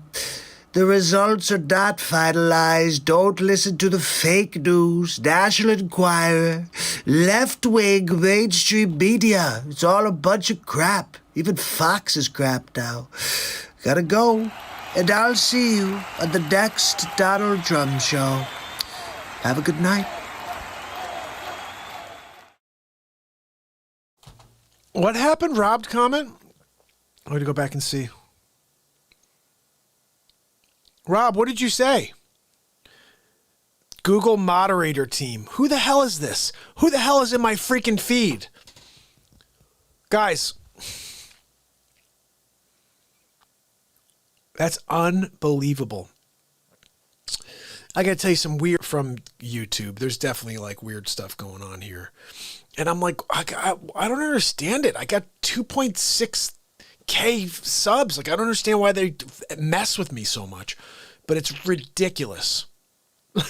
The results are not finalized. Don't listen to the fake news, National Enquirer, left-wing mainstream media. It's all a bunch of crap. Even Fox is crap now. Gotta go. And I'll see you on the next Donald Trump show. Have a good night. What happened? Robbed comment? I'm going to go back and see. Rob, what did you say? Google moderator team. Who the hell is this? Who the hell is in my freaking feed? Guys, that's unbelievable. I got to tell you some weird from YouTube. There's definitely like weird stuff going on here. And I'm like, I don't understand it. I got 2.6K subs. Like, I don't understand why they mess with me so much, but it's ridiculous.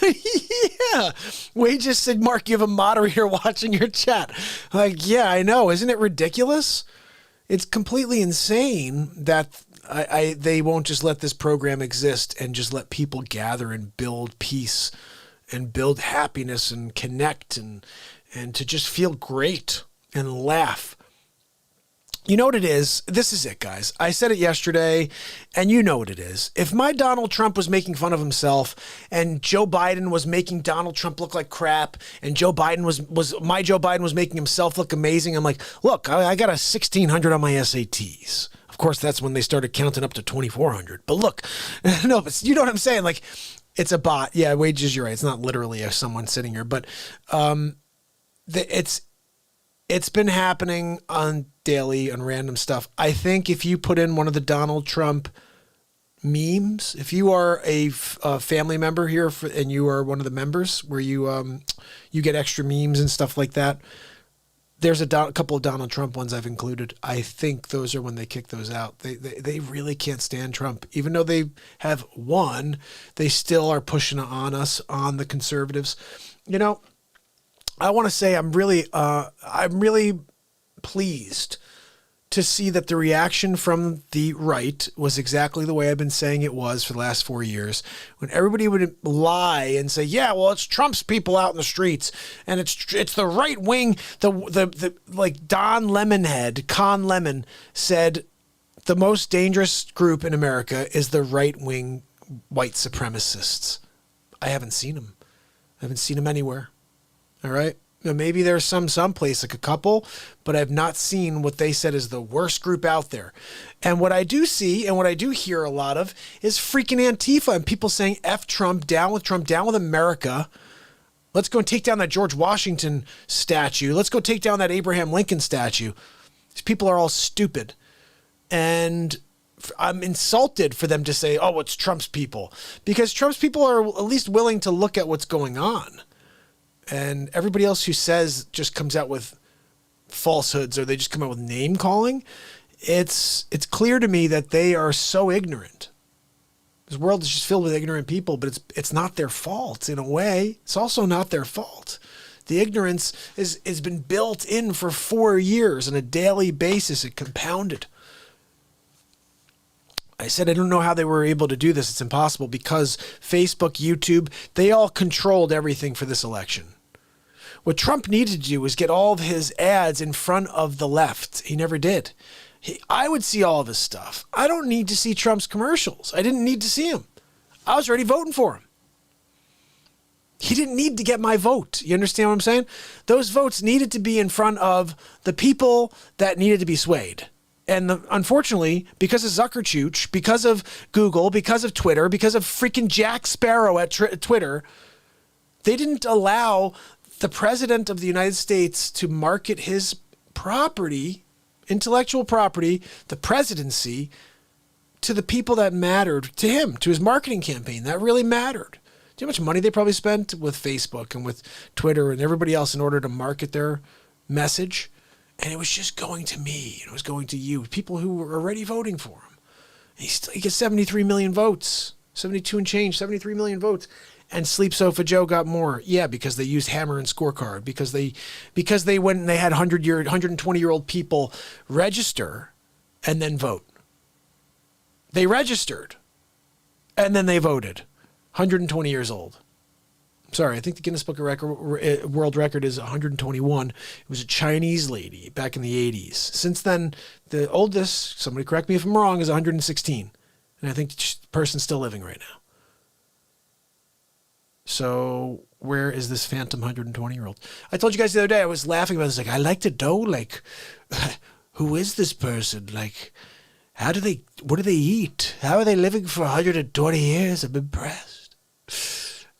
Yeah. Wade just said, Mark, you have a moderator watching your chat. Like, yeah, I know. Isn't it ridiculous? It's completely insane that they won't just let this program exist and just let people gather and build peace and build happiness and connect and to just feel great and laugh. You know what it is? This is it, guys. I said it yesterday, and you know what it is. If my Donald Trump was making fun of himself, and Joe Biden was making Donald Trump look like crap, and Joe Biden was making himself look amazing, I'm like, look, I got a 1,600 on my SATs. Of course, that's when they started counting up to 2,400. But look, no, but you know what I'm saying? Like, it's a bot. Yeah, Wages, you're right. It's not literally someone sitting here, but it's been happening on daily and random stuff. I think if you put in one of the Donald Trump memes, if you are a family member here and you are one of the members where you get extra memes and stuff like that, there's a couple of Donald Trump ones I've included. I think those are when they kick those out. They really can't stand Trump. Even though they have won, they still are pushing on us, on the conservatives. You know, I want to say I'm really pleased to see that the reaction from the right was exactly the way I've been saying it was for the last 4 years. When everybody would lie and say, yeah, well, it's Trump's people out in the streets and it's the right wing, the like Con Lemon said the most dangerous group in America is the right wing white supremacists. I haven't seen them. I haven't seen them anywhere. All right. Now, maybe there's someplace, like a couple, but I've not seen what they said is the worst group out there. And what I do see and what I do hear a lot of is freaking Antifa and people saying F Trump, down with America. Let's go and take down that George Washington statue. Let's go take down that Abraham Lincoln statue. These people are all stupid. And I'm insulted for them to say, oh, it's Trump's people. Because Trump's people are at least willing to look at what's going on. And everybody else who says just comes out with falsehoods or they just come out with name calling. It's clear to me that they are so ignorant. This world is just filled with ignorant people, but it's not their fault in a way. It's also not their fault. The ignorance has been built in for 4 years on a daily basis. It compounded. I said I don't know how they were able to do this. It's impossible because Facebook, YouTube, they all controlled everything for this election. What Trump needed to do was get all of his ads in front of the left. He never did. I would see all of his stuff. I don't need to see Trump's commercials. I didn't need to see him. I was already voting for him. He didn't need to get my vote. You understand what I'm saying? Those votes needed to be in front of the people that needed to be swayed. And unfortunately, because of Zuckerchooch, because of Google, because of Twitter, because of freaking Jack Sparrow at Twitter, they didn't allow the president of the United States to market his property, intellectual property, the presidency, to the people that mattered to him, to his marketing campaign. That really mattered. Do you know how much money they probably spent with Facebook and with Twitter and everybody else in order to market their message? And it was just going to me. It was going to you, people who were already voting for him. He gets 73 million votes, 72 and change, 73 million votes. And Sleep Sofa Joe got more. Yeah, because they used Hammer and Scorecard. Because they went and they had 120-year-old people register and then vote. They registered and then they voted. 120 years old. Sorry, I think the Guinness Book of World Record is 121. It was a Chinese lady back in the 80s. Since then, the oldest, somebody correct me if I'm wrong, is 116. And I think the person's still living right now. So where is this phantom 120-year-old? I told you guys the other day, I was laughing about this. Like, I like to know, like, who is this person? Like, what do they eat? How are they living for 120 years? I'm impressed.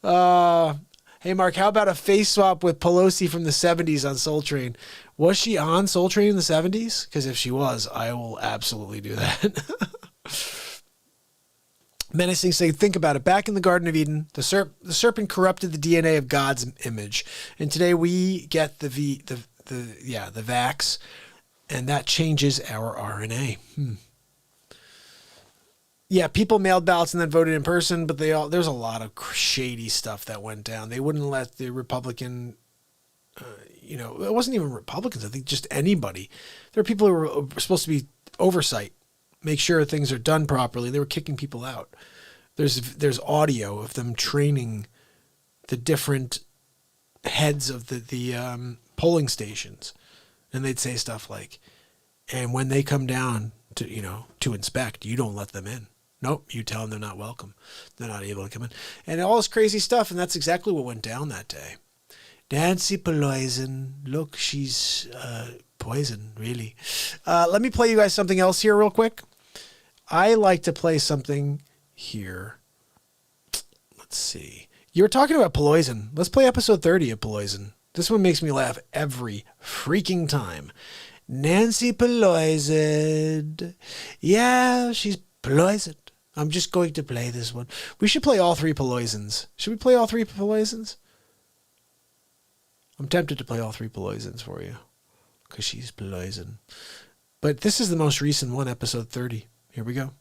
Hey, Mark, how about a face swap with Pelosi from the 70s on Soul Train? Was she on Soul Train in the 70s? Because if she was, I will absolutely do that. Menacing saying, think about it. Back in the Garden of Eden, the serpent corrupted the DNA of God's image. And today we get the vax, and that changes our RNA. Yeah, people mailed ballots and then voted in person, but there's a lot of shady stuff that went down. They wouldn't let the Republican, it wasn't even Republicans. I think just anybody. There are people who were supposed to be oversight, make sure things are done properly. They were kicking people out. There's audio of them training the different heads of the polling stations, and they'd say stuff like, "And when they come down to inspect, you don't let them in. Nope, you tell them they're not welcome. They're not able to come in." And all this crazy stuff, and that's exactly what went down that day. Nancy Pelosi, look, she's poison, really. Let me play you guys something else here real quick. I like to play something here. Let's see. You were talking about Pelosi. Let's play episode 30 of Pelosi. This one makes me laugh every freaking time. Nancy Pelosi. Yeah, she's Pelosi. I'm just going to play this one. We should play all three Pelosi's. Should we play all three Pelosi's? I'm tempted to play all three Pelosi's for you, because she's Pelosi. But this is the most recent one, episode 30. Here we go.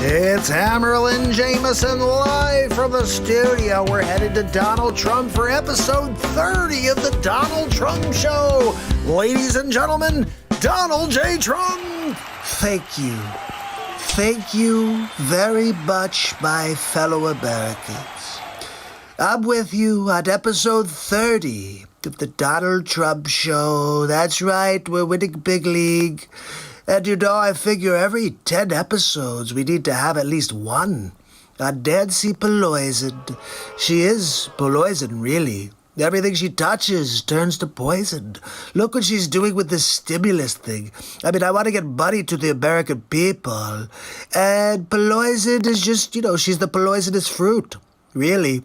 It's Hammerlin Jameson live from the studio. We're headed to Donald Trump for episode 30 of the Donald Trump Show. Ladies and gentlemen, Donald J. Trump. Thank you. Thank you very much, my fellow Americans. I'm with you on episode 30 of the Donald Trump Show. That's right, we're winning big league. And I figure every 10 episodes we need to have at least one on Nancy Pelosi. She is poison, really. Everything she touches turns to poison. Look what she's doing with this stimulus thing. I mean, I want to get money to the American people. And Pelosi is just, she's the poisonous fruit. Really.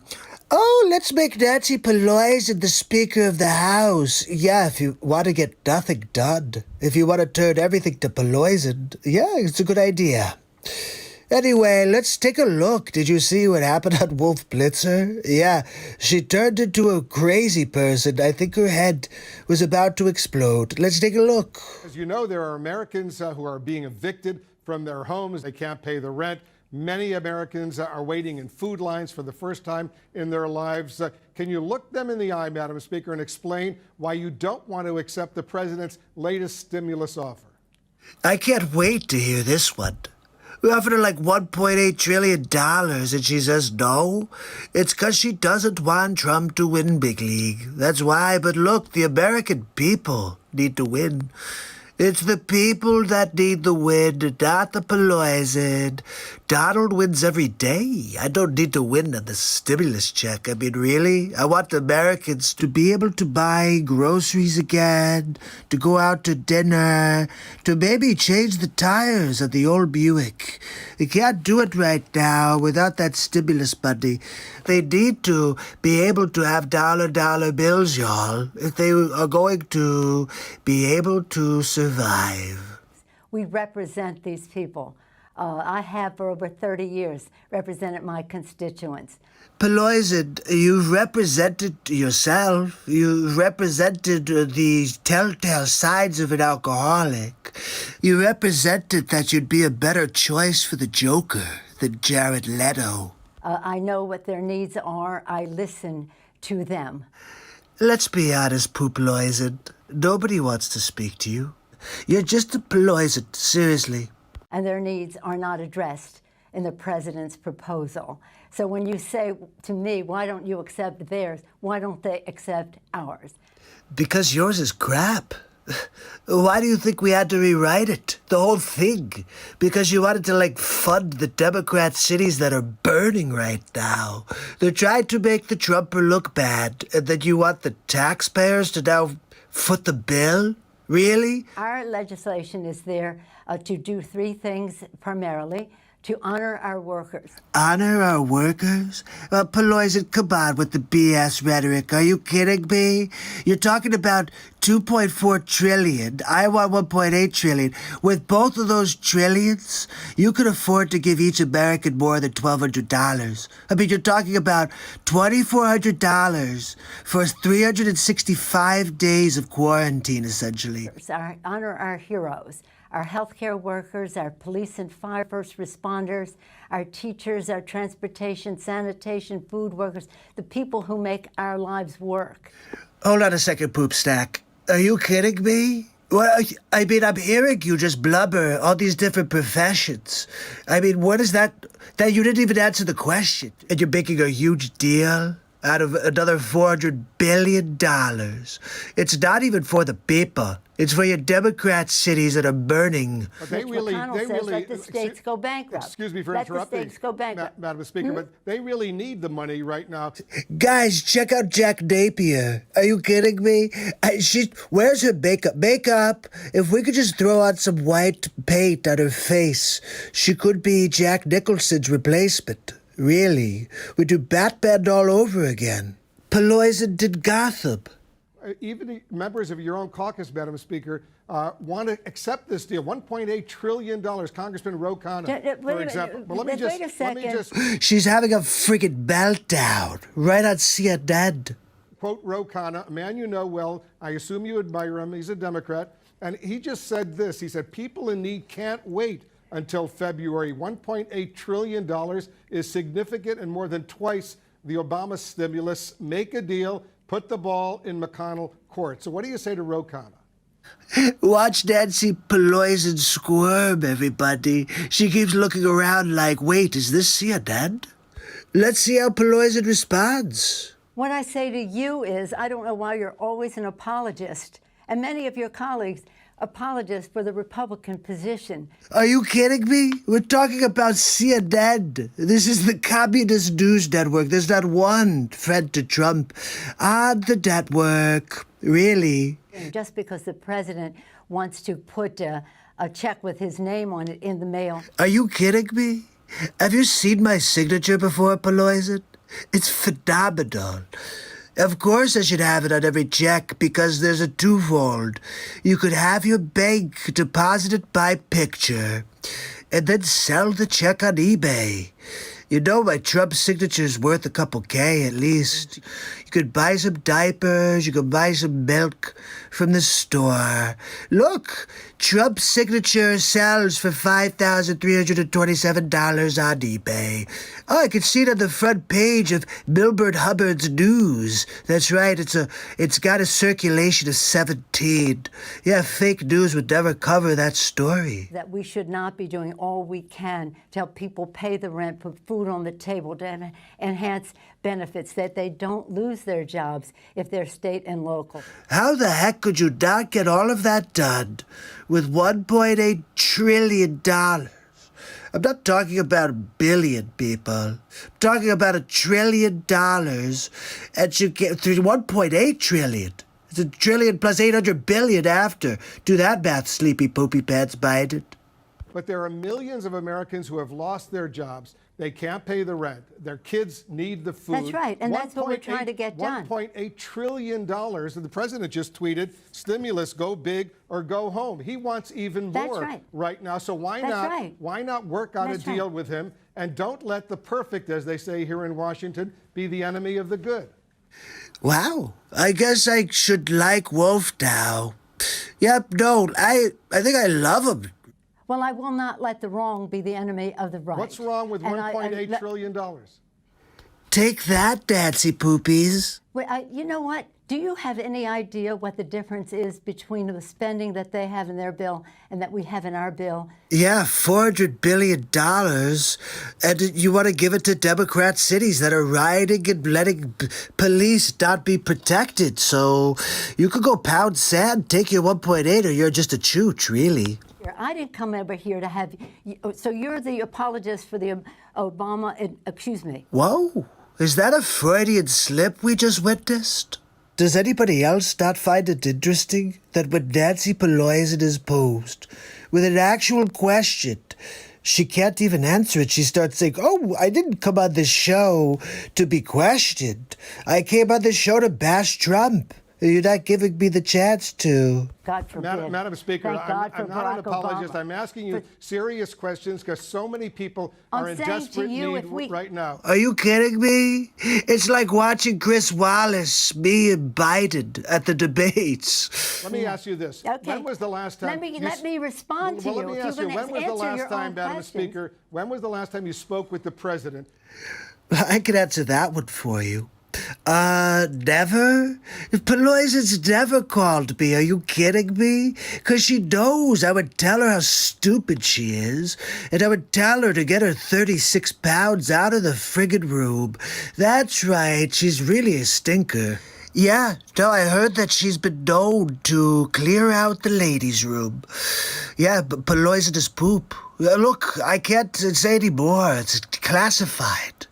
Oh, let's make Nancy Pelosi the Speaker of the House. Yeah, if you want to get nothing done. If you want to turn everything to Pelosi. Yeah, it's a good idea. Anyway, let's take a look. Did you see what happened on Wolf Blitzer? Yeah, she turned into a crazy person. I think her head was about to explode. Let's take a look. As you know, there are Americans who are being evicted from their homes. They can't pay the rent. Many Americans are waiting in food lines for the first time in their lives. Can you look them in the eye, Madam Speaker, and explain why you don't want to accept the president's latest stimulus offer? I can't wait to hear this one. We offered her like $1.8 trillion, and she says no. It's because she doesn't want Trump to win big league. That's why. But look, the American people need to win. It's the people that need the win, not the Pelosi. Donald wins every day. I don't need to win on the stimulus check. I mean, really? I want the Americans to be able to buy groceries again, to go out to dinner, to maybe change the tires of the old Buick. They can't do it right now without that stimulus money. They need to be able to have dollar bills, y'all, if they are going to be able to survive. We represent these people. I have for over 30 years represented my constituents. Pelosi, you've represented yourself. You've represented the telltale signs of an alcoholic. You represented that you'd be a better choice for the Joker than Jared Leto. I know what their needs are. I listen to them. Let's be honest, Pelosi. Nobody wants to speak to you. You're just a Pelosi, seriously. And their needs are not addressed in the president's proposal. So when you say to me, why don't you accept theirs? Why don't they accept ours? Because yours is crap. Why do you think we had to rewrite it? The whole thing? Because you wanted to, fund the Democrat cities that are burning right now. They're trying to make the Trumper look bad, and then you want the taxpayers to now foot the bill? Really? Our legislation is there to do three things primarily: to honor our workers. Honor our workers? Pelosi, come on with the BS rhetoric. Are you kidding me? You're talking about 2.4 trillion. I want 1.8 trillion. With both of those trillions, you could afford to give each American more than $1,200. I mean, you're talking about $2,400 for 365 days of quarantine, essentially. Honor our heroes. Our healthcare workers, our police and fire first responders, our teachers, our transportation, sanitation, food workers, the people who make our lives work. Hold on a second, Poop Stack. Are you kidding me? Well, I mean, I'm hearing you just blubber all these different professions. I mean, what is that? That you didn't even answer the question. And you're making a huge deal out of another $400 billion. It's not even for the people. It's for your Democrat cities that are burning. McConnell says let the states go bankrupt. Excuse me for let interrupting. Let the states go bankrupt. Madam Speaker, but they really need the money right now. Guys, check out Jack Napier. Are you kidding me? Where's her makeup? Makeup? If we could just throw on some white paint on her face, she could be Jack Nicholson's replacement. Really. We do Batman all over again. Pelosi did Gotham. Even the members of your own caucus, Madam Speaker, want to accept this deal. $1.8 trillion. Congressman Ro Khanna, for example. But wait a second. She's having a freaking meltdown right on CNN. Quote Ro Khanna, a man you know well. I assume you admire him. He's a Democrat. And he just said this. He said, people in need can't wait until February. $1.8 trillion is significant and more than twice the Obama stimulus. Make a deal. Put the ball in McConnell court. So what do you say to Ro Khanna? Watch Nancy Pelosi squirm, everybody. She keeps looking around like, wait, is this CNN? Let's see how Pelosi responds. What I say to you is, I don't know why you're always an apologist. And many of your colleagues apologists for the Republican position. Are you kidding me? We're talking about CNN. This is the communist news network. There's not one friend to Trump on the network. Really? Just because the president wants to put a check with his name on it in the mail. Are you kidding me? Have you seen my signature before, Pelosi? It's phenomenal. Of course I should have it on every check because there's a twofold. You could have your bank deposit it by picture and then sell the check on eBay. You know my Trump signature's worth a couple K at least. You could buy some diapers, you could buy some milk from the store. Look, Trump's signature sells for $5,327 on eBay. Oh, I can see it on the front page of Milbert Hubbard's News. That's right, it's got a circulation of 17. Yeah, fake news would never cover that story. That we should not be doing all we can to help people pay the rent, put food on the table, to enhance benefits, that they don't lose their jobs if they're state and local. How the heck could you not get all of that done with $1.8 trillion? I'm not talking about a billion, people. I'm talking about $1 trillion, and you get through 1.8 trillion. It's a trillion plus 800 billion after. Do that math, sleepy poopy pants Biden. But there are millions of Americans who have lost their jobs. They can't pay the rent. Their kids need the food. That's right, and that's what we're trying to get done. $1.8 trillion, and the president just tweeted, stimulus, go big or go home. He wants even more right now, so why not work out a deal with him, and don't let the perfect, as they say here in Washington, be the enemy of the good. Wow, I guess I should like Wolf now. Yep, no, I think I love him. Well, I will not let the wrong be the enemy of the right. What's wrong with $1.8 trillion? Take that, Datsy Poopies. Wait, you know what? Do you have any idea what the difference is between the spending that they have in their bill and that we have in our bill? Yeah, $400 billion. And you want to give it to Democrat cities that are rioting and letting police not be protected. So you could go pound sand, take your 1.8, or you're just a chooch, really. I didn't come over here to have you. So you're the apologist for the Obama, excuse me. Whoa, is that a Freudian slip we just witnessed? Does anybody else not find it interesting that when Nancy Pelosi is posed with an actual question, she can't even answer it? She starts saying, oh, I didn't come on this show to be questioned. I came on this show to bash Trump. You're not giving me the chance to. God forbid. Madam Speaker, I'm not an apologist. Obama. I'm asking you serious questions because so many people are in desperate need right now. Are you kidding me? It's like watching Chris Wallace, me and Biden at the debates. Let me ask you this. Okay. When was the last time... Let me respond to you. Well, let me ask you, when was the last time, Madam questions. Speaker, when was the last time you spoke with the president? I could answer that one for you. Never? Pelosi's never called me. Are you kidding me? 'Cause she knows I would tell her how stupid she is, and I would tell her to get her 36 pounds out of the friggin' room. That's right, she's really a stinker. Yeah, no, I heard that she's been known to clear out the ladies' room. Yeah, but poisonous poop. Look, I can't say any more. It's classified.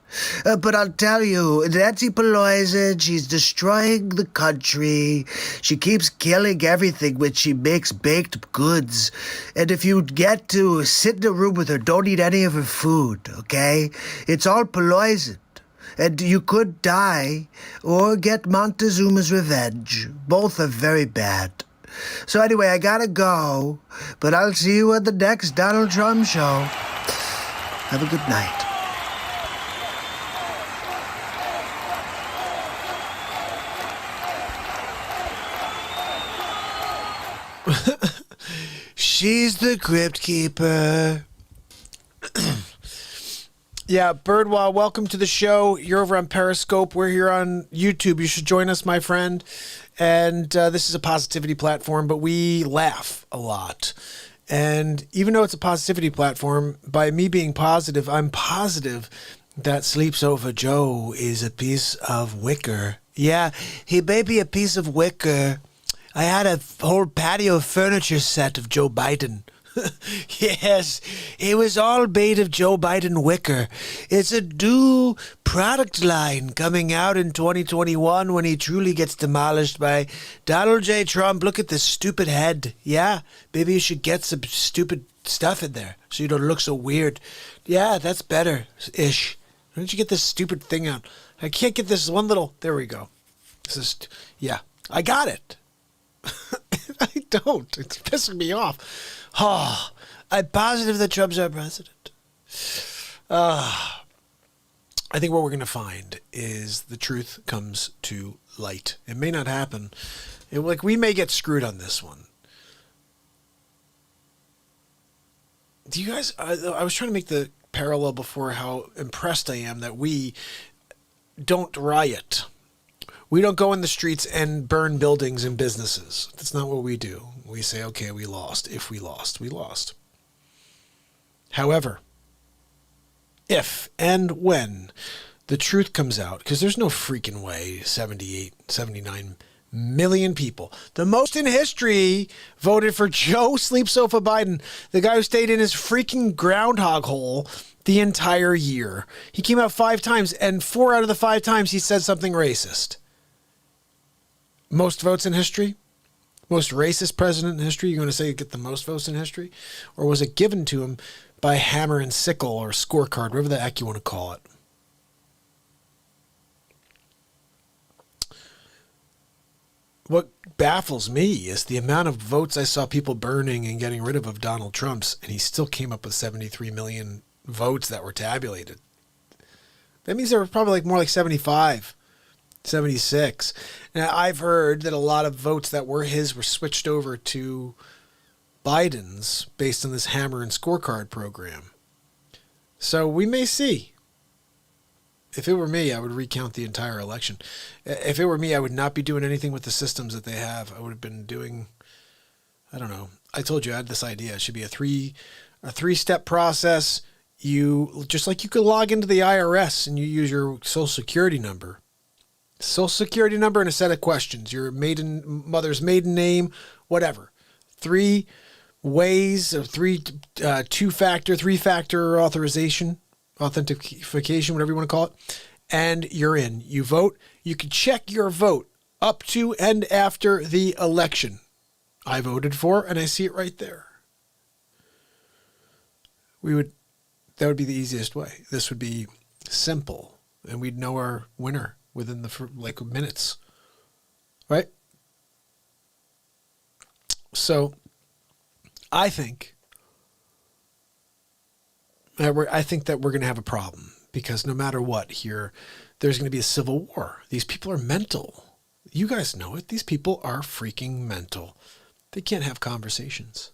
But I'll tell you, Nancy Pelosi, she's destroying the country. She keeps killing everything when she makes baked goods. And if you get to sit in a room with her, don't eat any of her food, okay? It's all poisoned. And you could die or get Montezuma's revenge. Both are very bad. So anyway, I gotta go, but I'll see you at the next Donald Trump show. Have a good night. She's the crypt keeper. Yeah, Birdwell, welcome to the show. You're over on Periscope. We're here on YouTube. You should join us, my friend. And this is a positivity platform, but we laugh a lot. And even though it's a positivity platform, by me being positive, I'm positive that Sleeps Over Joe is a piece of wicker. Yeah, he may be a piece of wicker. I had a whole patio furniture set of Joe Biden. Yes, it was all made of Joe Biden wicker. It's a new product line coming out in 2021 when he truly gets demolished by Donald J. Trump. Look at this stupid head. Yeah, maybe you should get some stupid stuff in there so you don't look so weird. Yeah, that's better-ish. Why don't you get this stupid thing out? I can't get this one little... There we go. This is... Yeah, I got it. I don't. It's pissing me off. Oh, I'm positive that Trump's our president. I think what we're going to find is the truth comes to light. It may not happen. We may get screwed on this one. Do you guys... I was trying to make the parallel before how impressed I am that we don't riot. We don't go in the streets and burn buildings and businesses. That's not what we do. We say, okay, we lost. If we lost, we lost. However, if and when the truth comes out, because there's no freaking way 78, 79 million people, the most in history, voted for Joe Sleep Sofa Biden, the guy who stayed in his freaking groundhog hole the entire year. He came out 5 times, and 4 out of the 5 times he said something racist. Most votes in history? Most racist president in history? You're going to say get the most votes in history? Or was it given to him by hammer and sickle or scorecard, whatever the heck you want to call it? What baffles me is the amount of votes I saw people burning and getting rid of Donald Trump's, and he still came up with 73 million votes that were tabulated. That means there were probably more like 75. 76. Now, I've heard that a lot of votes that were his were switched over to Biden's based on this hammer and scorecard program. So we may see. If it were me, I would recount the entire election. If it were me, I would not be doing anything with the systems that they have. I would have been doing, I don't know. I told you I had this idea. It should be a three-step process. You just like you could log into the IRS and you use your social security number. Social security number and a set of questions. Your mother's maiden name, whatever. 3 ways of three-factor authentication, whatever you want to call it, and you're in. You vote. You can check your vote up to and after the election. I voted for, and I see it right there. That would be the easiest way. This would be simple, and we'd know our winner within the minutes, right? So, I think that we're going to have a problem because no matter what here, there's going to be a civil war. These people are mental. You guys know it. These people are freaking mental. They can't have conversations.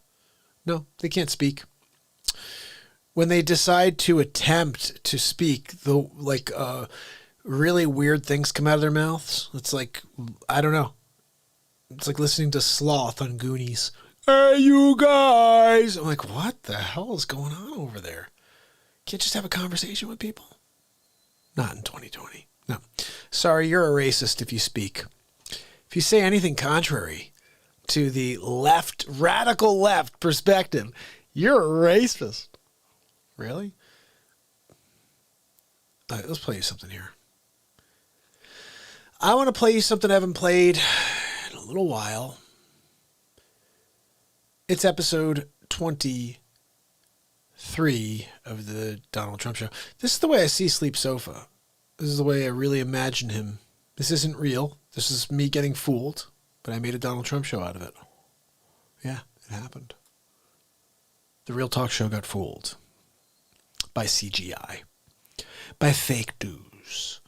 No, they can't speak. When they decide to attempt to speak, really weird things come out of their mouths. It's like, I don't know. It's like listening to Sloth on Goonies. Hey, you guys. I'm like, what the hell is going on over there? Can't just have a conversation with people? Not in 2020. No. Sorry, you're a racist if you speak. If you say anything contrary to the left, radical left perspective, you're a racist. Really? All right, let's play you something here. I want to play you something I haven't played in a little while. It's episode 23 of the Donald Trump show. This is the way I see Sleep Sofa. This is the way I really imagine him. This isn't real. This is me getting fooled, but I made a Donald Trump show out of it. Yeah, it happened. The real talk show got fooled by CGI, by fake news,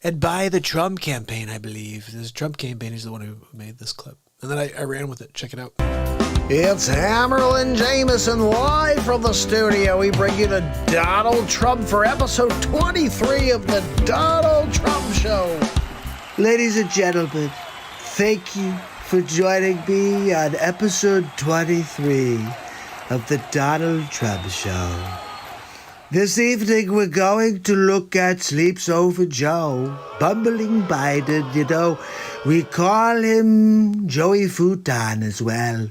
and by the Trump campaign, I believe. This Trump campaign is the one who made this clip. And then I ran with it. Check it out. It's Hammerlin Jameson live from the studio. We bring you the Donald Trump for episode 23 of the Donald Trump Show. Ladies and gentlemen, thank you for joining me on episode 23 of the Donald Trump Show. This evening, we're going to look at Sleeps Over Joe, bumbling Biden. You know, we call him Joey Futon as well.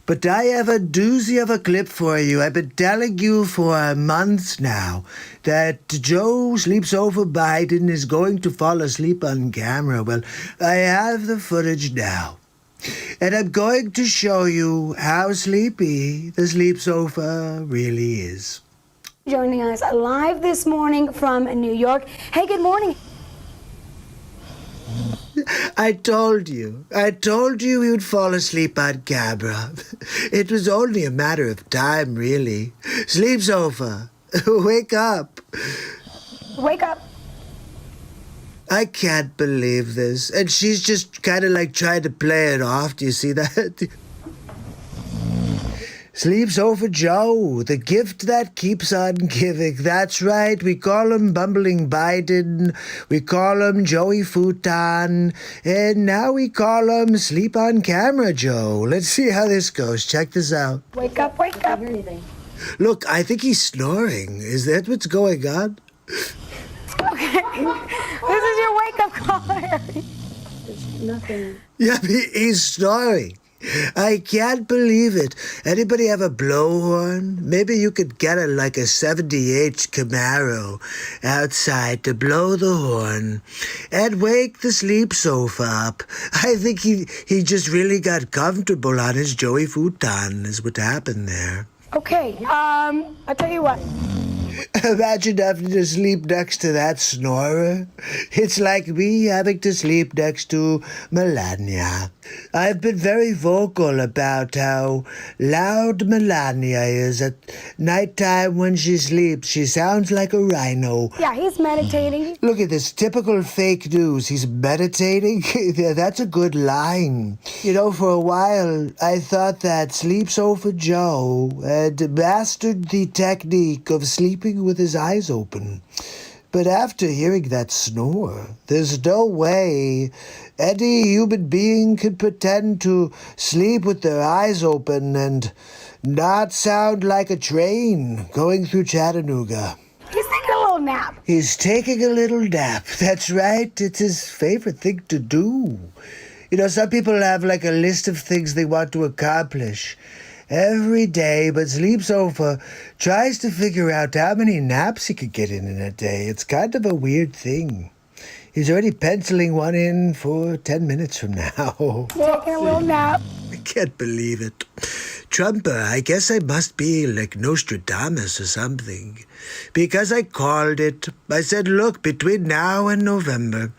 But I have a doozy of a clip for you. I've been telling you for months now that Joe Sleeps Over Biden is going to fall asleep on camera. Well, I have the footage now. And I'm going to show you how sleepy the Sleep Sofa really is. Joining us live this morning from New York. Hey, good morning. I told you he would fall asleep on camera. It was only a matter of time, really. Sleep Sofa, wake up. Wake up. I can't believe this. And she's just kind of like trying to play it off. Do you see that? Sleeps Over Joe, the gift that keeps on giving. That's right, we call him Bumbling Biden, we call him Joey Futon, and now we call him Sleep on Camera Joe. Let's see how this goes. Check this out. Wake up, wake up. Look, I think he's snoring. Is that what's going on? Okay, this is your wake-up call. There's nothing. Yeah, he's snoring. I can't believe it. Anybody have a blowhorn? Maybe you could get a 78 Camaro outside to blow the horn and wake the Sleep Sofa up. I think he just really got comfortable on his Joey Futon is what happened there. Okay, I'll tell you what. Imagine having to sleep next to that snorer. It's like me having to sleep next to Melania. I've been very vocal about how loud Melania is at nighttime when she sleeps. She sounds like a rhino. Yeah, he's meditating. Look at this typical fake news. He's meditating. That's a good line. You know, for a while, I thought that Sleeps Over Joe had mastered the technique of sleeping with his eyes open. But after hearing that snore, there's no way any human being could pretend to sleep with their eyes open and not sound like a train going through Chattanooga. He's taking a little nap. He's taking a little nap. That's right. It's his favorite thing to do. You know, some people have like a list of things they want to accomplish every day, but Sleep Sofa tries to figure out how many naps he could get in a day. It's kind of a weird thing. He's already penciling one in for 10 minutes from now. Taking a little nap. I can't believe it. Trumper, I guess I must be like Nostradamus or something. Because I called it. I said, look, between now and November,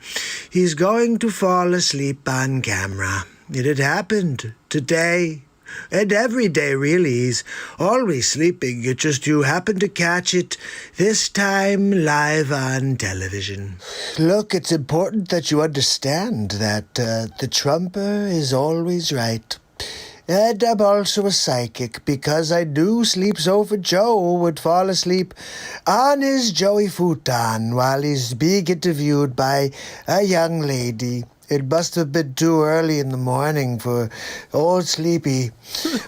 he's going to fall asleep on camera. It had happened today. And every day, really, he's always sleeping. It just you happen to catch it this time live on television. Look, it's important that you understand that the Trumper is always right. And I'm also a psychic because I knew Sleep Sofa Joe would fall asleep on his Joey futon while he's being interviewed by a young lady. It must have been too early in the morning for old Sleepy.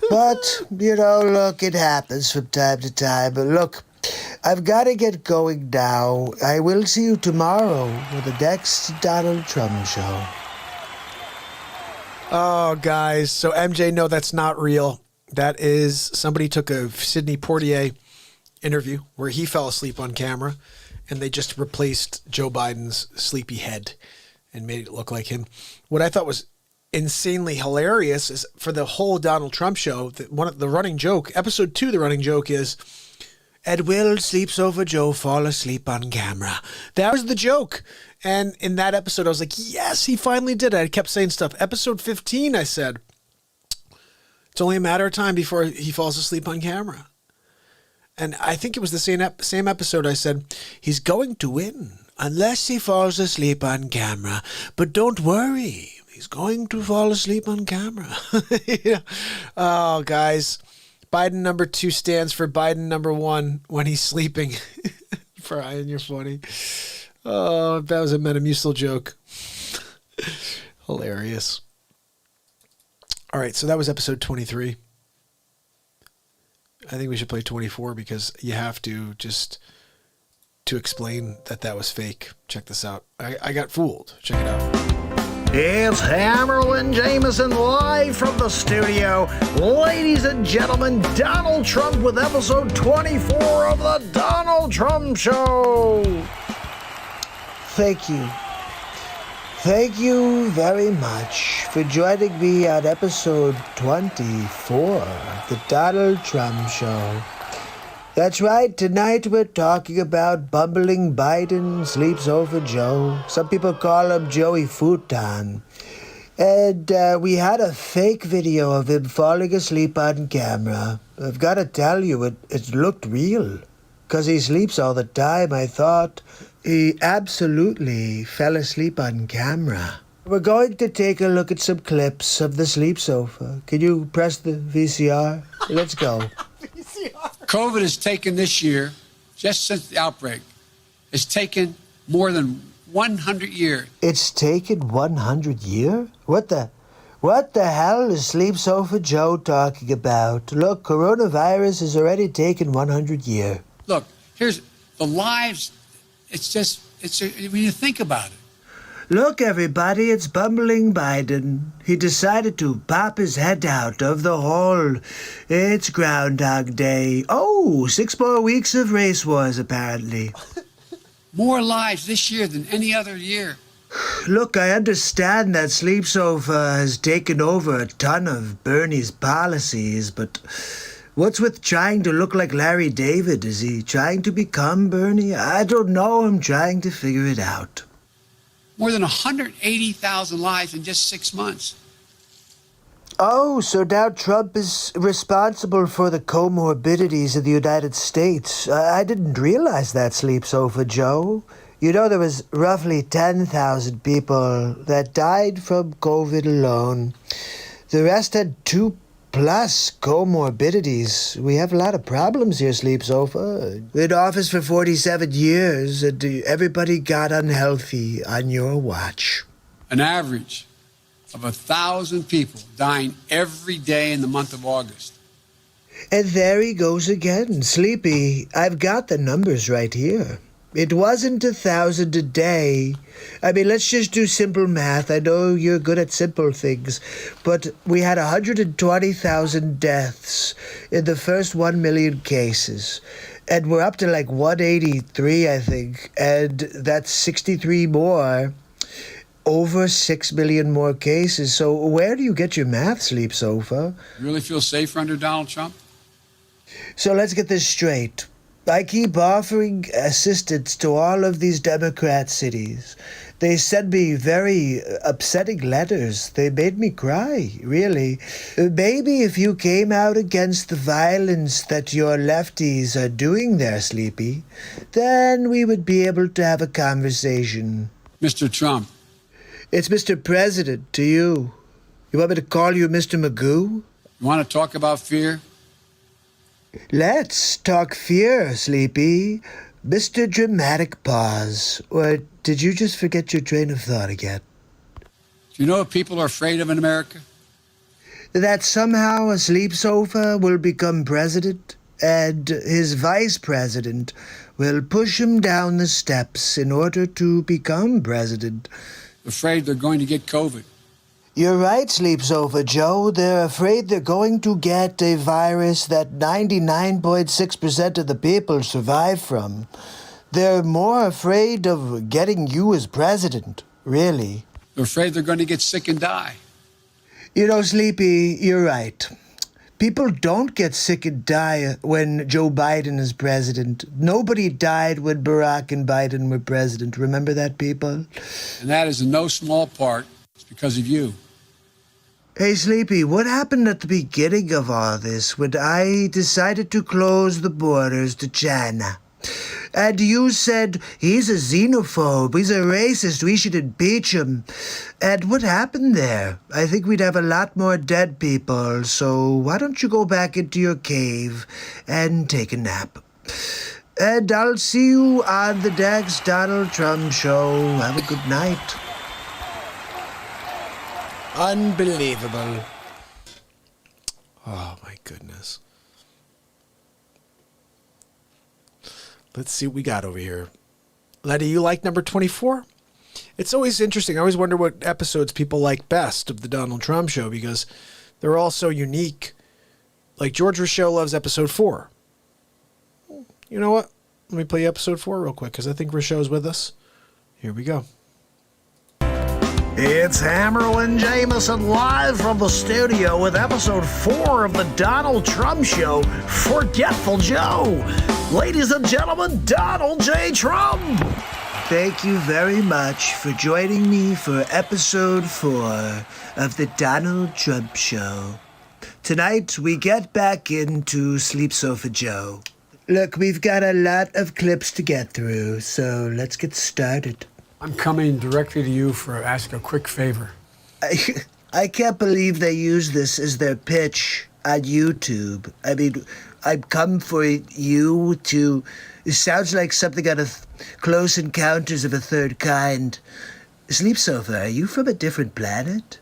But, you know, look, it happens from time to time. But look, I've got to get going now. I will see you tomorrow with the next Donald Trump show. Oh, guys. So, MJ, no, that's not real. That is, somebody took a Sidney Poitier interview where he fell asleep on camera, and they just replaced Joe Biden's sleepy head and made it look like him. What I thought was insanely hilarious is for the whole Donald Trump show, the running joke, episode 2, the running joke is, Ed will Sleep Sofa Joe fall asleep on camera. That was the joke. And in that episode, I was like, yes, he finally did it. I kept saying stuff. Episode 15, I said, it's only a matter of time before he falls asleep on camera. And I think it was the same episode I said, he's going to win unless he falls asleep on camera. But don't worry, he's going to fall asleep on camera. Yeah. Oh, guys. Biden number 2 stands for Biden number 1 when he's sleeping. Brian, you're funny. Oh, that was a Metamucil joke. Hilarious. All right, so that was episode 23. I think we should play 24 because you have to just to explain that was fake. Check this out. I got fooled. Check it out. It's Hammerlin Jameson live from the studio. Ladies and gentlemen, Donald Trump with episode 24 of the Donald Trump Show. Thank you. Thank you very much for joining me on episode 24 of the Donald Trump Show. That's right, tonight we're talking about bumbling Biden, Sleeps Over Joe. Some people call him Joey Futon. And we had a fake video of him falling asleep on camera. I've got to tell you, it looked real. Because he sleeps all the time, I thought he absolutely fell asleep on camera. We're going to take a look at some clips of the Sleep Sofa. Can you press the VCR? Let's go. COVID has taken this year, just since the outbreak, it's taken more than 100 years. It's taken 100 years? What the hell is Sleep Sofa Joe talking about? Look, coronavirus has already taken 100 years. Look, here's the lives. When you think about it. Look, everybody, it's bumbling Biden. He decided to pop his head out of the hole. It's Groundhog Day. Oh, 6 more weeks of race wars, apparently. More lives this year than any other year. Look, I understand that Sleep Sofa has taken over a ton of Bernie's policies, but what's with trying to look like Larry David? Is he trying to become Bernie? I don't know. I'm trying to figure it out. More than 180,000 lives in just 6 months. Oh, so now Trump is responsible for the comorbidities of the United States. I didn't realize that, Sleep Sofa Joe. You know, there was roughly 10,000 people that died from COVID alone. The rest had 2 plus comorbidities. We have a lot of problems here, Sleep Sofa. In office for 47 years, and everybody got unhealthy on your watch. An average of 1,000 people dying every day in the month of August. And there he goes again. Sleepy, I've got the numbers right here. It wasn't 1,000 a day. I mean, let's just do simple math. I know you're good at simple things, but we had 120,000 deaths in the first 1 million cases. And we're up to like 183, I think, and that's 63 more. Over 6 million more cases. So where do you get your math, Sleep Sofa? You really feel safer under Donald Trump? So let's get this straight. I keep offering assistance to all of these Democrat cities. They send me very upsetting letters. They made me cry, really. Maybe if you came out against the violence that your lefties are doing there, Sleepy, then we would be able to have a conversation. Mr. Trump. It's Mr. President to you. You want me to call you Mr. Magoo? You want to talk about fear? Let's talk fear, Sleepy. Mr. Dramatic Pause. Or did you just forget your train of thought again? Do you know what people are afraid of in America? That somehow a Sleep Sofa will become president, and his vice president will push him down the steps in order to become president. Afraid they're going to get COVID. You're right, Sleep Sofa Joe. They're afraid they're going to get a virus that 99.6% of the people survive from. They're more afraid of getting you as president, really. They're afraid they're going to get sick and die. You know, Sleepy, you're right. People don't get sick and die when Joe Biden is president. Nobody died when Barack and Biden were president. Remember that, people? And that is in no small part because of you. Hey, Sleepy, what happened at the beginning of all this when I decided to close the borders to China? And you said, he's a xenophobe, he's a racist, we should impeach him. And what happened there? I think we'd have a lot more dead people, so why don't you go back into your cave and take a nap? And I'll see you on the next Donald Trump show. Have a good night. Unbelievable. Oh, my goodness. Let's see what we got over here. Letty, you like number 24? It's always interesting. I always wonder what episodes people like best of the Donald Trump show because they're all so unique. Like George Rochelle loves episode 4. You know what? Let me play episode 4 real quick because I think Rochelle's with us. Here we go. It's Hammerlin Jameson live from the studio with episode 4 of the Donald Trump Show, Forgetful Joe. Ladies and gentlemen, Donald J. Trump. Thank you very much for joining me for episode 4 of the Donald Trump Show. Tonight, we get back into Sleep Sofa Joe. Look, we've got a lot of clips to get through, so let's get started. I'm coming directly to you for asking a quick favor. I can't believe they use this as their pitch on YouTube. I mean, I've come for you to... It sounds like something out of Close Encounters of a Third Kind. Sleep Sofa, are you from a different planet?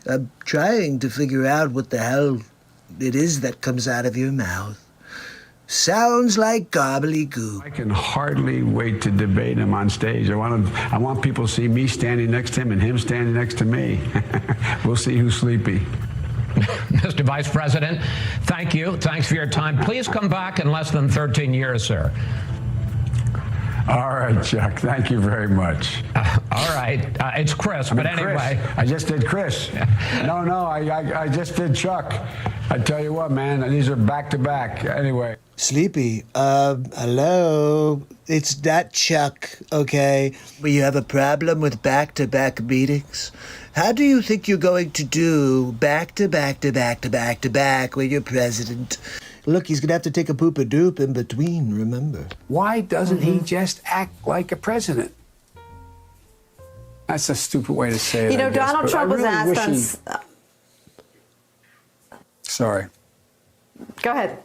I'm trying to figure out what the hell it is that comes out of your mouth. Sounds like gobbledygook. I can hardly wait to debate him on stage. I want people to see me standing next to him and him standing next to me. We'll see who's sleepy. Mr. Vice President, thank you. Thanks for your time. Please come back in less than 13 years, sir. All right, Chuck. Thank you very much. All right. It's Chris, but anyway. Chris. I just did Chris. No, I just did Chuck. I tell you what, man, these are back-to-back. Anyway. Sleepy, hello? It's not Chuck, okay? But you have a problem with back-to-back meetings? How do you think you're going to do back-to-back-to-back-to-back-to-back when you're president? Look, he's going to have to take a poop-a-doop in between, remember? Why doesn't he just act like a president? That's a stupid way to say it. You know, I guess, Donald Trump was asked on... Sorry. Go ahead.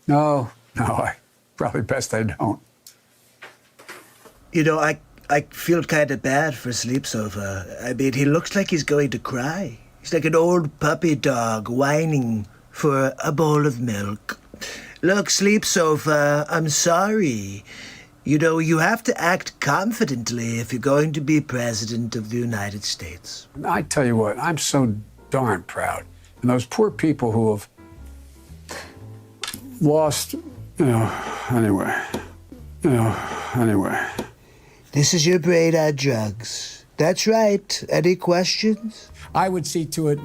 No, I probably best I don't. You know, I feel kind of bad for Sleep Sofa. I mean, he looks like he's going to cry. He's like an old puppy dog whining for a bowl of milk. Look, Sleep Sofa, I'm sorry. You know, you have to act confidently if you're going to be president of the United States. I tell you what, I'm so darn proud. And those poor people who have lost, anyway. This is your brain on drugs. That's right. Any questions? I would see to it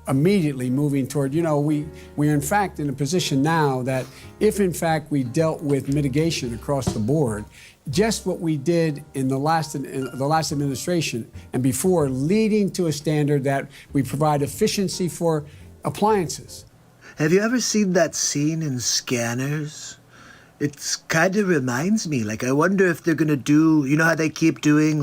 immediately moving toward, we're in fact in a position now that if in fact we dealt with mitigation across the board, just what we did in the last administration and before, leading to a standard that we provide efficiency for appliances. Have you ever seen that scene in Scanners? It kind of reminds me, I wonder if they're going to do, you know how they keep doing,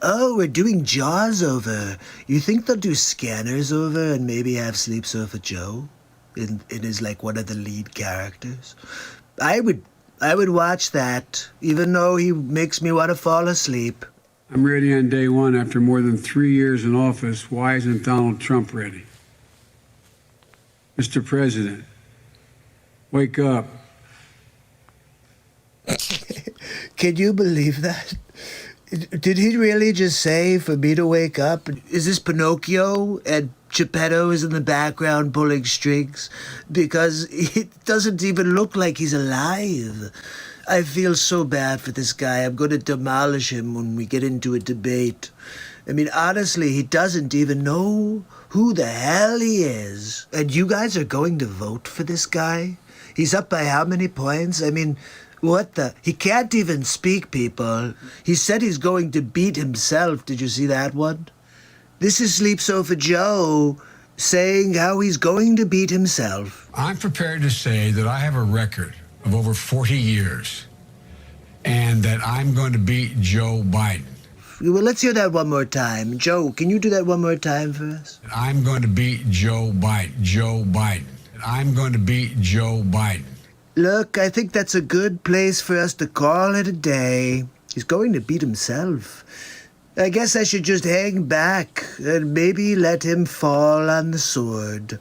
oh, we're doing Jaws over. You think they'll do Scanners over and maybe have Sleep Sofa Joe in his, one of the lead characters? I would watch that, even though he makes me want to fall asleep. I'm ready on day one after more than 3 years in office. Why isn't Donald Trump ready? Mr. President, wake up. Can you believe that? Did he really just say for me to wake up? Is this Pinocchio and Geppetto is in the background pulling strings? Because it doesn't even look like he's alive. I feel so bad for this guy. I'm going to demolish him when we get into a debate. I mean, honestly, he doesn't even know who the hell he is. And you guys are going to vote for this guy? He's up by how many points? I mean, what the? He can't even speak, people. He said he's going to beat himself. Did you see that one? This is Sleep Sofa Joe saying how he's going to beat himself. I'm prepared to say that I have a record of over 40 years and that I'm going to beat Joe Biden. Well, let's hear that one more time. Joe, can you do that one more time for us? I'm going to beat Joe Biden. I'm going to beat Joe Biden. Look, I think that's a good place for us to call it a day. He's going to beat himself. I guess I should just hang back and maybe let him fall on the sword.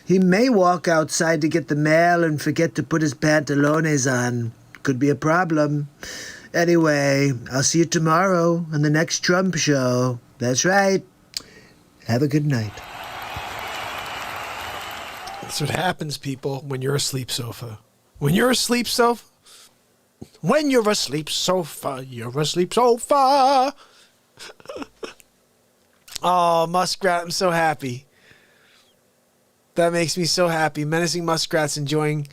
He may walk outside to get the mail and forget to put his pantalones on. Could be a problem. Anyway, I'll see you tomorrow on the next Trump show. That's right. Have a good night. That's what happens, people, when you're a Sleep Sofa. When you're a Sleep Sofa. When you're a Sleep Sofa, you're a Sleep Sofa. Oh, Muskrat, I'm so happy. That makes me so happy. Menacing Muskrat's enjoying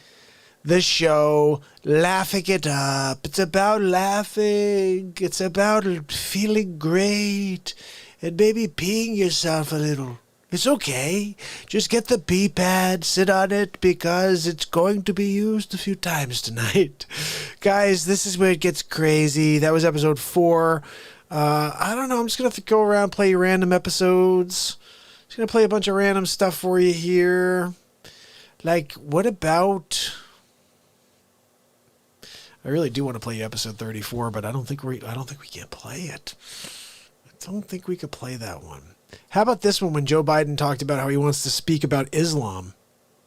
the show, laughing it up. It's about laughing. It's about feeling great and maybe peeing yourself a little. It's okay. Just get the pee pad, sit on it, because it's going to be used a few times tonight. Guys, this is where it gets crazy. That was episode 4. I don't know. I'm just going to have to go around, play random episodes. Just going to play a bunch of random stuff for you here. What about... I really do want to play episode 34, but I don't think we can play it. I don't think we could play that one. How about this one when Joe Biden talked about how he wants to speak about Islam?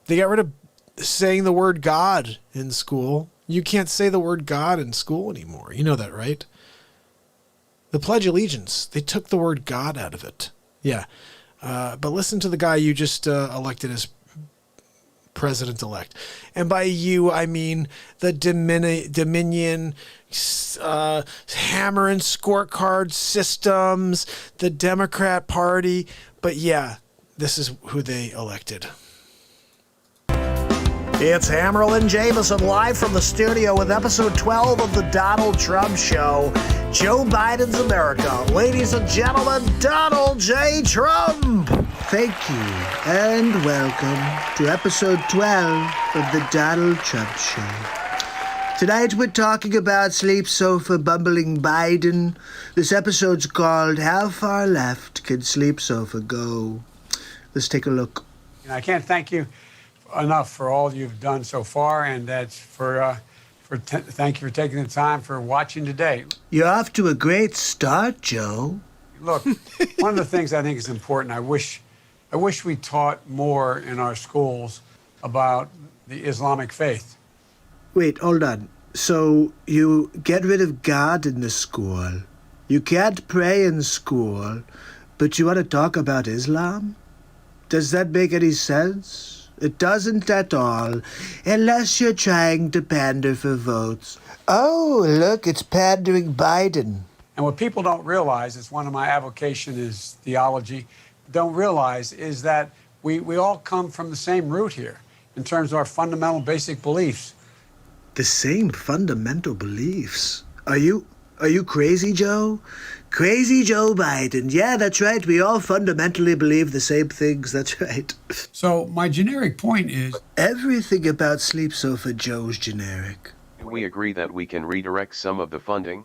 They got rid of saying the word God in school. You can't say the word God in school anymore. You know that, right? The Pledge of Allegiance, they took the word God out of it. Yeah. But listen to the guy you just elected as president-elect. And by you, I mean the Dominion hammer and scorecard systems, the Democrat Party. But yeah, this is who they elected. It's Hammerl and Jameson live from the studio with episode 12 of the Donald Trump Show. Joe Biden's America. Ladies and gentlemen, Donald J. Trump. Thank you, and welcome to episode 12 of the Donald Trump Show. Tonight we're talking about Sleep Sofa bumbling Biden. This episode's called How Far Left Can Sleep Sofa Go? Let's take a look. And I can't thank you enough for all you've done so far, and that's thank you for taking the time for watching today. You're off to a great start, Joe. Look, one of the things I think is important, I wish we taught more in our schools about the Islamic faith. Wait, hold on. So you get rid of God in the school. You can't pray in school, but you want to talk about Islam? Does that make any sense? It doesn't at all, unless you're trying to pander for votes. Oh, look, it's pandering Biden. And what people don't realize, it's one of my avocation is theology, don't realize is that we all come from the same root here in terms of our fundamental basic beliefs. The same fundamental beliefs? Are you crazy, Joe? Crazy Joe Biden. Yeah, that's right. We all fundamentally believe the same things. That's right. So my generic point is... Everything about Sleep Sofa Joe's generic. Do we agree that we can redirect some of the funding?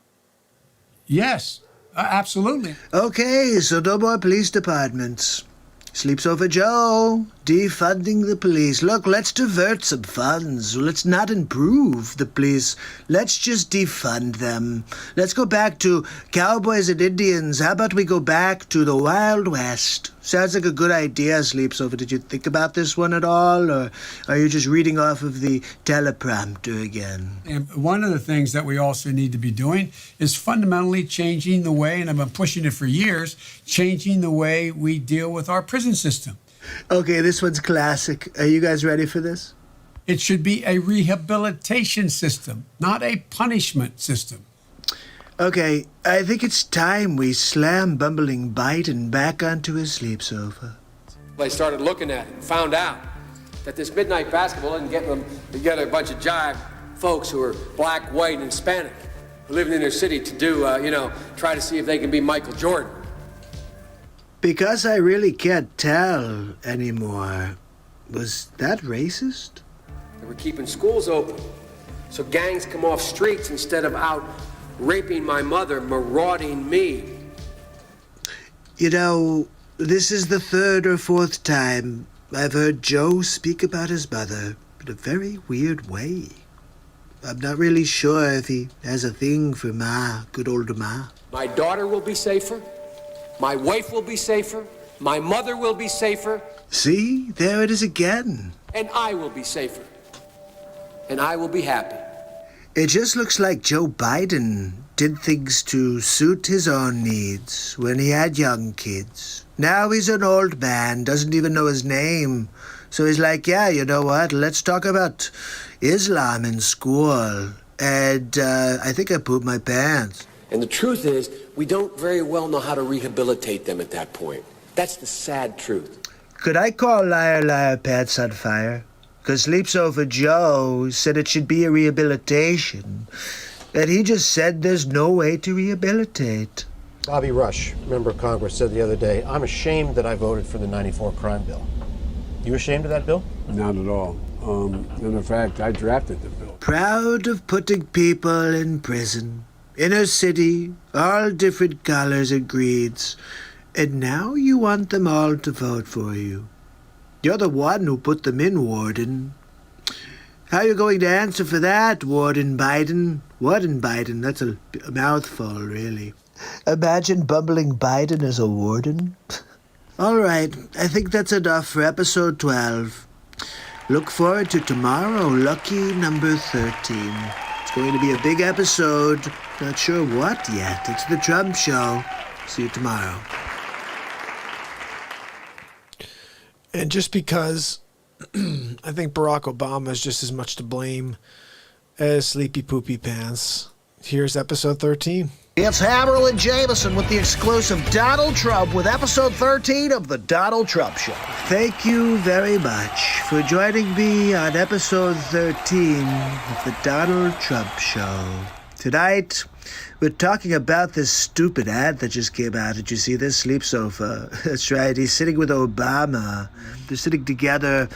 Yes, absolutely. Okay, so no more police departments. Sleep Sofa Joe, defunding the police. Look, let's divert some funds. Let's not improve the police. Let's just defund them. Let's go back to cowboys and Indians. How about we go back to the Wild West? Sounds like a good idea, Sleep Sofa. Did you think about this one at all, or are you just reading off of the teleprompter again? And one of the things that we also need to be doing is fundamentally changing the way, and I've been pushing it for years, changing the way we deal with our prison system. Okay, this one's classic. Are you guys ready for this? It should be a rehabilitation system, not a punishment system. Okay, I think it's time we slam bumbling Biden back onto his sleep sofa. They started looking at it and found out that this midnight basketball didn't get them together a bunch of jive folks who are black, white, and Hispanic who live in their city to do, try to see if they can be Michael Jordan. Because I really can't tell anymore. Was that racist? They were keeping schools open so gangs come off streets instead of out raping my mother, marauding me. You know, this is the third or fourth time I've heard Joe speak about his mother in a very weird way. I'm not really sure if he has a thing for Ma, good old Ma. My daughter will be safer. My wife will be safer. My mother will be safer. See, there it is again. And I will be safer. And I will be happy. It just looks like Joe Biden did things to suit his own needs when he had young kids. Now he's an old man, doesn't even know his name. So he's like, yeah, you know what? Let's talk about Islam in school. And I think I pooped my pants. And the truth is, we don't very well know how to rehabilitate them at that point. That's the sad truth. Could I call Liar Liar Pants on Fire? Because Sleep Sofa Joe said it should be a rehabilitation. And he just said there's no way to rehabilitate. Bobby Rush, member of Congress, said the other day, I'm ashamed that I voted for the 94 crime bill. You ashamed of that bill? Not at all. In fact, I drafted the bill. Proud of putting people in prison. Inner city, all different colors and creeds. And now you want them all to vote for you. You're the one who put them in, Warden. How are you going to answer for that, Warden Biden? Warden Biden, that's a mouthful, really. Imagine bumbling Biden as a warden. All right, I think that's enough for episode 12. Look forward to tomorrow, lucky number 13. It's going to be a big episode. Not sure what yet. It's the Trump Show. See you tomorrow. And just because I think Barack Obama is just as much to blame as Sleepy Poopy Pants, here's episode 13. It's Hammerl and Jameson with the exclusive Donald Trump with episode 13 of the Donald Trump Show. Thank you very much for joining me on episode 13 of the Donald Trump Show. Tonight, we're talking about this stupid ad that just came out. Did you see this? Sleep Sofa. That's right. He's sitting with Obama. They're sitting together.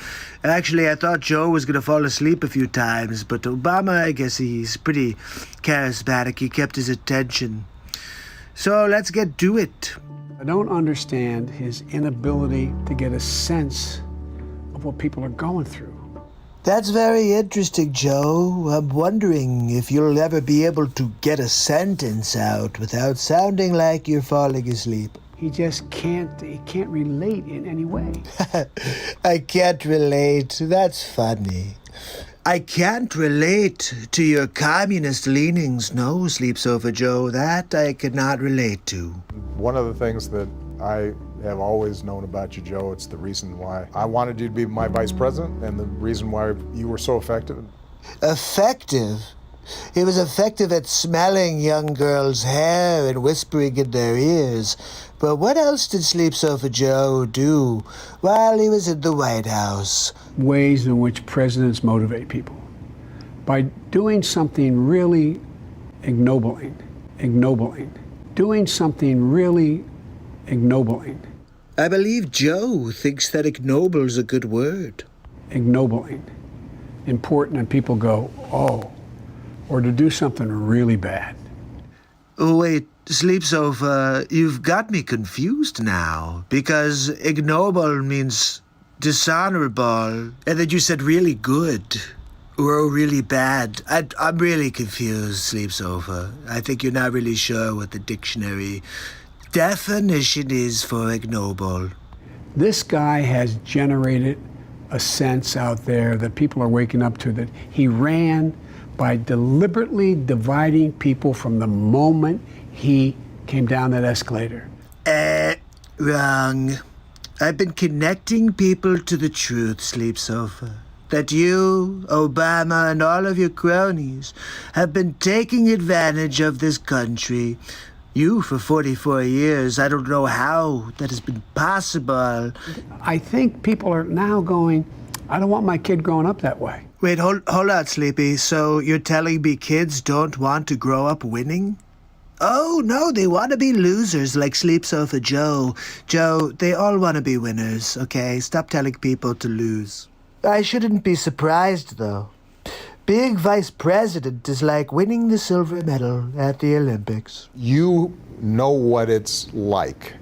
Actually, I thought Joe was going to fall asleep a few times, but Obama, I guess he's pretty charismatic. He kept his attention. So let's get to it. I don't understand his inability to get a sense of what people are going through. That's very interesting, Joe. I'm wondering if you'll ever be able to get a sentence out without sounding like you're falling asleep. He just can't relate in any way. I can't relate. That's funny. I can't relate to your communist leanings, no, Sleep Sofa Joe. That I cannot relate to. One of the things that I have always known about you, Joe, it's the reason why I wanted you to be my vice president and the reason why you were so effective. Effective? He was effective at smelling young girls' hair and whispering in their ears. But what else did Sleep Sofa Joe do while he was in the White House? Ways in which presidents motivate people. By doing something really ignobling. Doing something really ignobling. I believe Joe thinks that ignoble's a good word. Ignobling. Important, and people go, oh. Or to do something really bad. Oh, wait, Sleep Sofa, you've got me confused now. Because ignoble means dishonorable, and then you said really good. Or really bad. I'm really confused, Sleep Sofa. I think you're not really sure what the dictionary definition is for ignoble. This guy has generated a sense out there that people are waking up to, that he ran by deliberately dividing people from the moment he came down that escalator. Wrong. I've been connecting people to the truth, Sleep Sofa. That you, Obama, and all of your cronies have been taking advantage of this country. You for 44 years. I don't know how that has been possible. I think people are now going, I don't want my kid growing up that way. Wait, hold on, Sleepy. So you're telling me kids don't want to grow up winning? Oh, no, they want to be losers like Sleep Sofa Joe. Joe, they all want to be winners, okay? Stop telling people to lose. I shouldn't be surprised, though. Being vice president is like winning the silver medal at the Olympics. You know what it's like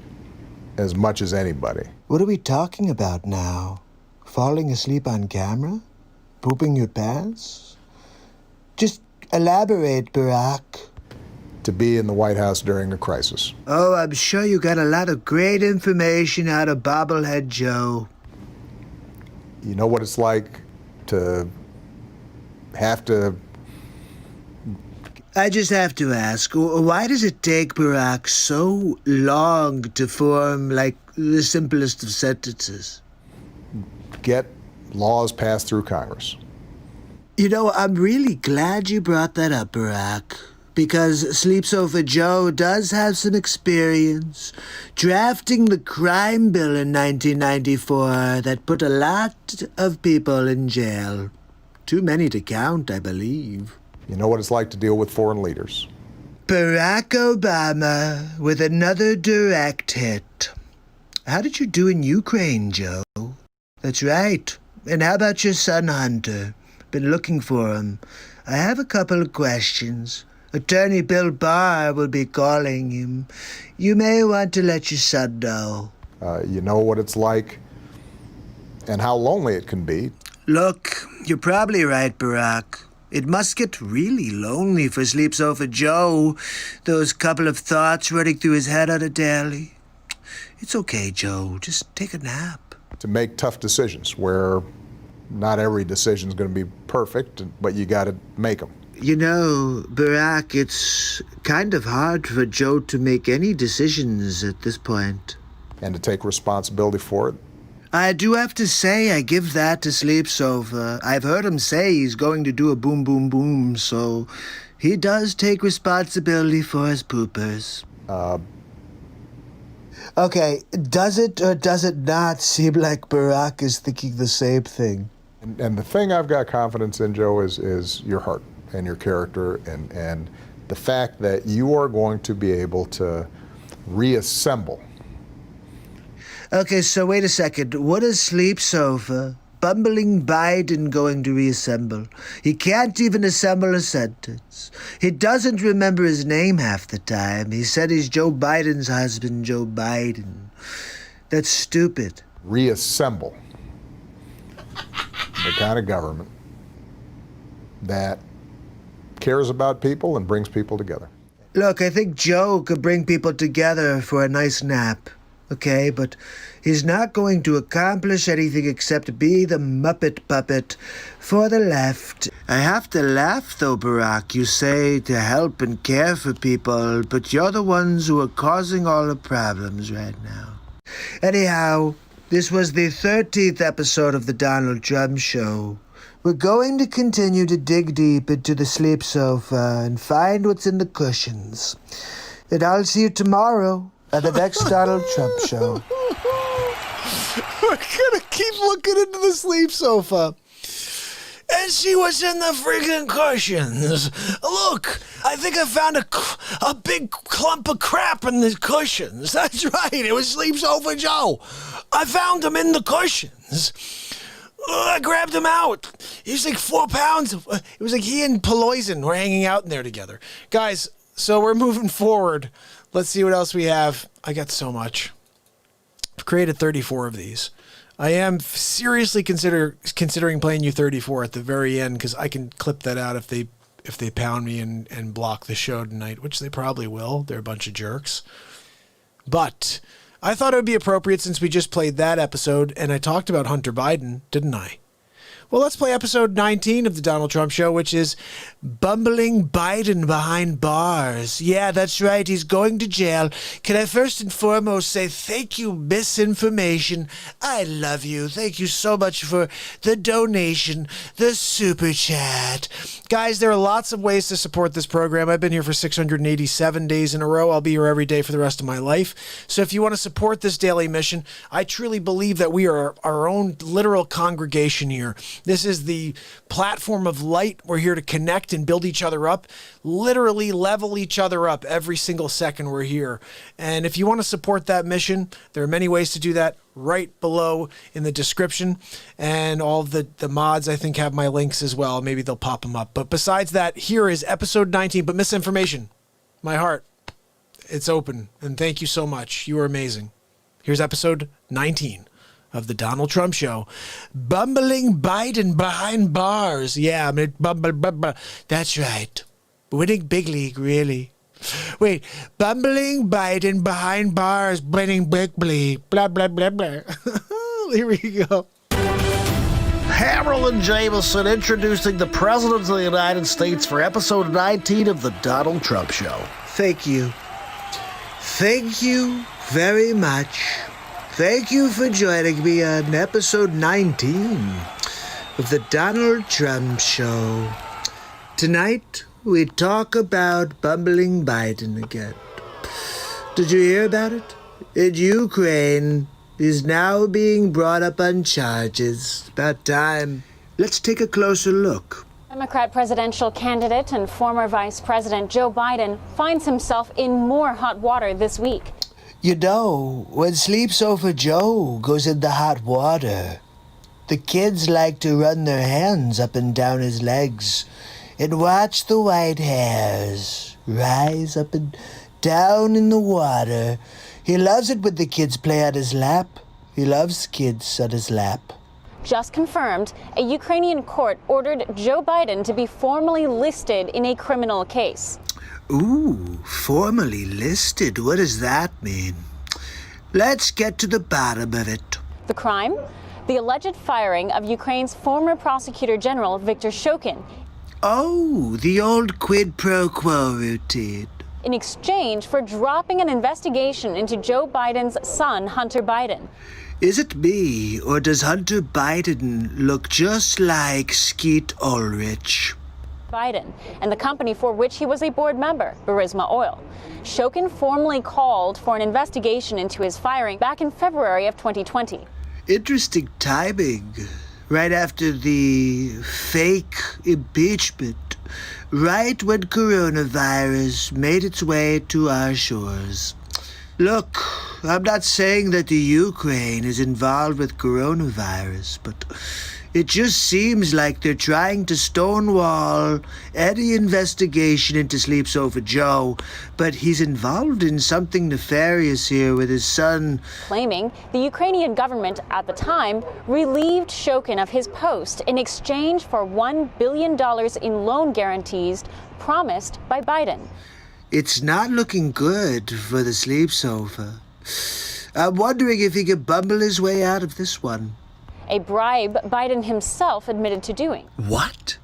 as much as anybody. What are we talking about now? Falling asleep on camera? Pooping your pants? Just elaborate, Barack. To be in the White House during a crisis. Oh, I'm sure you got a lot of great information out of Bobblehead Joe. You know what it's like to have to... I just have to ask, why does it take Barack so long to form, like, the simplest of sentences? Get laws passed through Congress. You know, I'm really glad you brought that up, Barack, because Sleep Sofa Joe does have some experience drafting the crime bill in 1994 that put a lot of people in jail. Too many to count, I believe. You know what it's like to deal with foreign leaders. Barack Obama with another direct hit. How did you do in Ukraine, Joe? That's right. And how about your son, Hunter? Been looking for him. I have a couple of questions. Attorney Bill Barr will be calling him. You may want to let your son know. You know what it's like and how lonely it can be. Look, you're probably right, Barack. It must get really lonely for Sleep Sofa Joe, those couple of thoughts running through his head on a daily. It's okay, Joe. Just take a nap. To make tough decisions where not every decision is going to be perfect, but you got to make them. You know, Barack, it's kind of hard for Joe to make any decisions at this point. And to take responsibility for it. I do have to say I give that to Sleep Sofa. I've heard him say he's going to do a boom, boom, boom, so he does take responsibility for his poopers. Okay, does it or does it not seem like Barack is thinking the same thing? And the thing I've got confidence in, Joe, is your heart and your character and the fact that you are going to be able to reassemble. Okay, so wait a second. What is Sleep Sofa, bumbling Biden, going to reassemble? He can't even assemble a sentence. He doesn't remember his name half the time. He said he's Joe Biden's husband, Joe Biden. That's stupid. Reassemble. the kind of government that cares about people and brings people together. Look, I think Joe could bring people together for a nice nap, okay? But he's not going to accomplish anything except be the Muppet puppet for the left. I have to laugh, though, Barack. You say to help and care for people, but you're the ones who are causing all the problems right now. Anyhow, this was the 13th episode of the Donald Trump Show. We're going to continue to dig deep into the sleep sofa and find what's in the cushions. And I'll see you tomorrow at the next Donald Trump Show. We're gonna keep looking into the sleep sofa and see what's in the freaking cushions. Look, I think I found a big clump of crap in the cushions. That's right, it was Sleep Sofa Joe. I found him in the cushions. I grabbed him out. He was like 4 pounds. It was like he and Peloizen were hanging out in there together. Guys, so we're moving forward. Let's see what else we have. I got so much. I've created 34 of these. I am seriously considering playing you 34 at the very end because I can clip that out if they pound me and block the show tonight, which they probably will. They're a bunch of jerks. But I thought it would be appropriate since we just played that episode and I talked about Hunter Biden, didn't I? Well, let's play episode 19 of the Donald Trump Show, which is Bumbling Biden Behind Bars. Yeah, that's right. He's going to jail. Can I first and foremost say thank you, Misinformation. I love you. Thank you so much for the donation, the super chat. Guys, there are lots of ways to support this program. I've been here for 687 days in a row. I'll be here every day for the rest of my life. So if you want to support this daily mission, I truly believe that we are our own literal congregation here. This is the platform of light. We're here to connect and build each other up, literally level each other up every single second we're here. And if you want to support that mission, there are many ways to do that right below in the description. And all of the mods, I think, have my links as well. Maybe they'll pop them up. But besides that, here is episode 19. But Misinformation, my heart, it's open. And thank you so much. You are amazing. Here's episode 19. Of the Donald Trump Show. Bumbling Biden behind bars. Yeah, I mean, that's right. Winning big league, really. Wait, bumbling Biden behind bars, winning big league. Blah, blah, blah, blah. Here we go. Harold and Jameson introducing the President of the United States for episode 19 of the Donald Trump Show. Thank you. Thank you very much. Thank you for joining me on episode 19 of the Donald Trump Show. Tonight, we talk about bumbling Biden again. Did you hear about it? In Ukraine, he's now being brought up on charges. About time. Let's take a closer look. Democrat presidential candidate and former Vice President Joe Biden finds himself in more hot water this week. You know, when Sleep Sofa Joe goes in the hot water, the kids like to run their hands up and down his legs and watch the white hairs rise up and down in the water. He loves it when the kids play on his lap. He loves kids on his lap. Just confirmed, a Ukrainian court ordered Joe Biden to be formally listed in a criminal case. Ooh, formally listed. What does that mean? Let's get to the bottom of it. The crime? The alleged firing of Ukraine's former prosecutor general, Viktor Shokin. Oh, the old quid pro quo routine. In exchange for dropping an investigation into Joe Biden's son, Hunter Biden. Is it me, or does Hunter Biden look just like Skeet Ulrich? Biden and the company for which he was a board member, Burisma Oil. Shokin formally called for an investigation into his firing back in February of 2020. Interesting timing. Right after the fake impeachment. Right when coronavirus made its way to our shores. Look, I'm not saying that the Ukraine is involved with coronavirus, but It just seems like they're trying to stonewall any investigation into Sleep Sofa Joe, but he's involved in something nefarious here with his son. Claiming the Ukrainian government at the time relieved Shokin of his post in exchange for $1 billion in loan guarantees promised by Biden. It's not looking good for the Sleep Sofa. I'm wondering if he could bumble his way out of this one. A bribe Biden himself admitted to doing. What?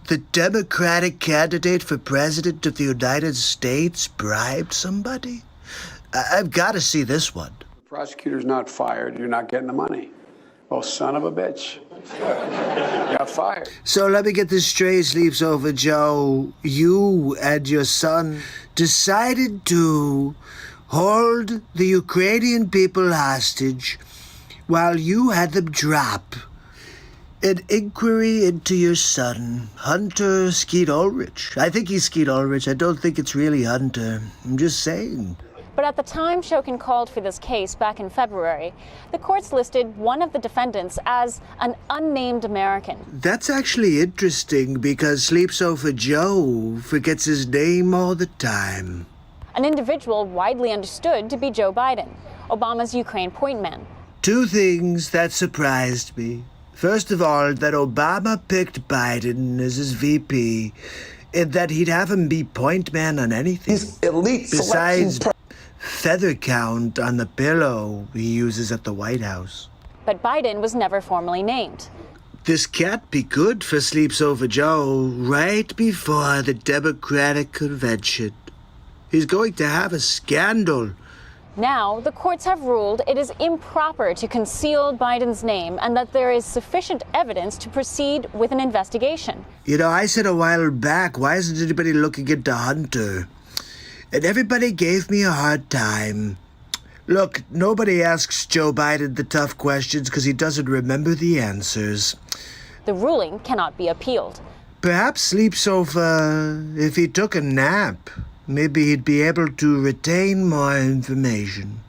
The Democratic candidate for president of the United States bribed somebody? I've got to see this one. The prosecutor's not fired. You're not getting the money. Oh, son of a bitch. Got fired. So let me get this straight, Sleep Sofa Joe. You and your son decided to hold the Ukrainian people hostage while you had them drop an inquiry into your son, Hunter Skeet Ulrich. I think he's Skeet Ulrich. I don't think it's really Hunter. I'm just saying. But at the time Shokin called for this case back in February, the courts listed one of the defendants as an unnamed American. That's actually interesting because Sleep Sofa Joe forgets his name all the time. An individual widely understood to be Joe Biden, Obama's Ukraine point man. Two things that surprised me. First of all, that Obama picked Biden as his VP, and that he'd have him be point man on anything. He's elite. Besides feather count on the pillow he uses at the White House. But Biden was never formally named. This can't be good for Sleep Sofa Joe right before the Democratic convention. He's going to have a scandal. Now, the courts have ruled it is improper to conceal Biden's name and that there is sufficient evidence to proceed with an investigation. You know, I said a while back, why isn't anybody looking into Hunter? And everybody gave me a hard time. Look, nobody asks Joe Biden the tough questions because he doesn't remember the answers. The ruling cannot be appealed. Perhaps Sleep Sofa, if he took a nap, maybe he'd be able to retain more information.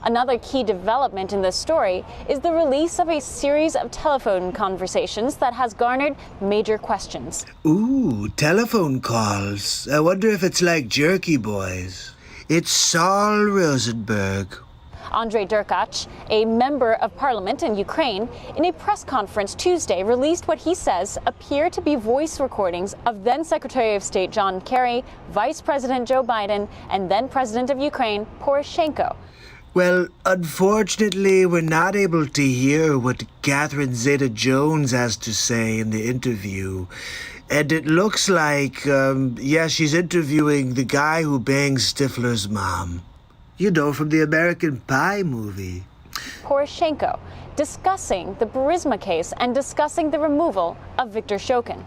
Another key development in this story is the release of a series of telephone conversations that has garnered major questions. Ooh, telephone calls. I wonder if it's like Jerky Boys. It's Saul Rosenberg. Andrei Derkach, a member of parliament in Ukraine, in a press conference Tuesday released what he says appear to be voice recordings of then Secretary of State John Kerry, Vice President Joe Biden, and then President of Ukraine Poroshenko. Well, unfortunately, we're not able to hear what Catherine Zeta-Jones has to say in the interview. And it looks like, she's interviewing the guy who bangs Stifler's mom. You know, from the American Pie movie. Poroshenko, discussing the Burisma case and discussing the removal of Viktor Shokin.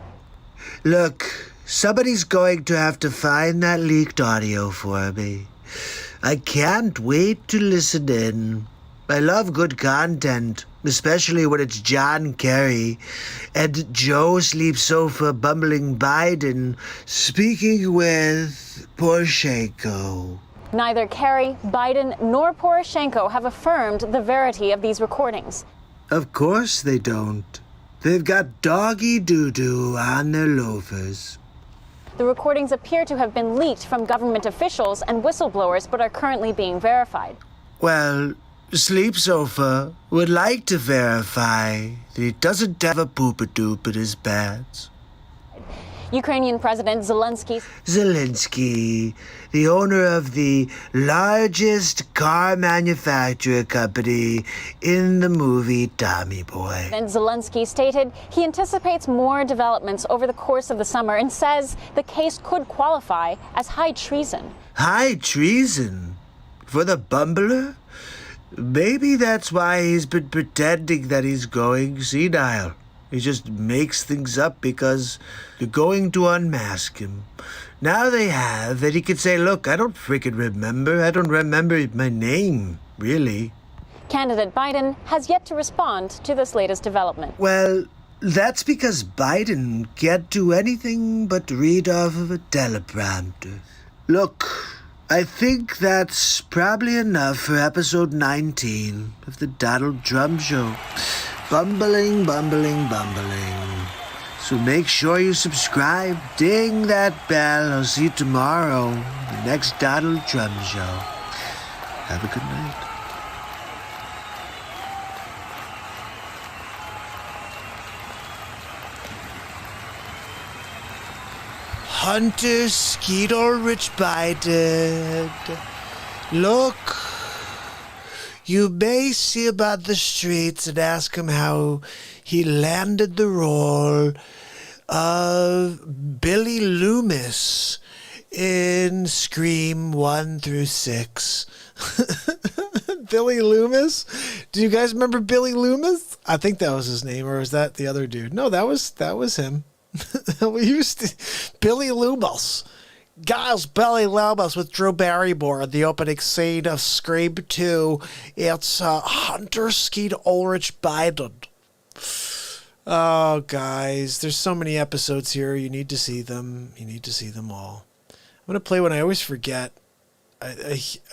Look, somebody's going to have to find that leaked audio for me. I can't wait to listen in. I love good content, especially when it's John Kerry and Joe Sleep Sofa bumbling Biden speaking with Poroshenko. Neither Kerry, Biden, nor Poroshenko have affirmed the verity of these recordings. Of course they don't. They've got doggy doo-doo on their loafers. The recordings appear to have been leaked from government officials and whistleblowers, but are currently being verified. Well, Sleep Sofa would like to verify that he doesn't have a poopadoop in his pants. Ukrainian President Zelensky, the owner of the largest car manufacturer company in the movie Tommy Boy. and Zelensky stated he anticipates more developments over the course of the summer and says the case could qualify as high treason. High treason? For the bumbler? Maybe that's why he's been pretending that he's going senile. He just makes things up because they're going to unmask him. Now they have, and he can say, look, I don't freaking remember. I don't remember my name, really. Candidate Biden has yet to respond to this latest development. Well, that's because Biden can't do anything but read off of a teleprompter. Look, I think that's probably enough for episode 19 of the Donald Trump Show. bumbling. So make sure you subscribe, ding that bell. I'll see you tomorrow, the next Donald Trump show. Have a good night. Hunter Skeet Ulrich Biden. Look, you may see about the streets and ask him how he landed the role of Billy Loomis in Scream 1 through 6. Billy Loomis? Do you guys remember Billy Loomis? I think that was his name, or was that the other dude? No, that was him. Billy Loomis. Guys, Billy Loomis with Drew Barrymore in the opening scene of Scream 2. It's Hunter Skeet Ulrich Biden. Oh, guys, there's so many episodes here. You need to see them. You need to see them all. I'm going to play one I always forget.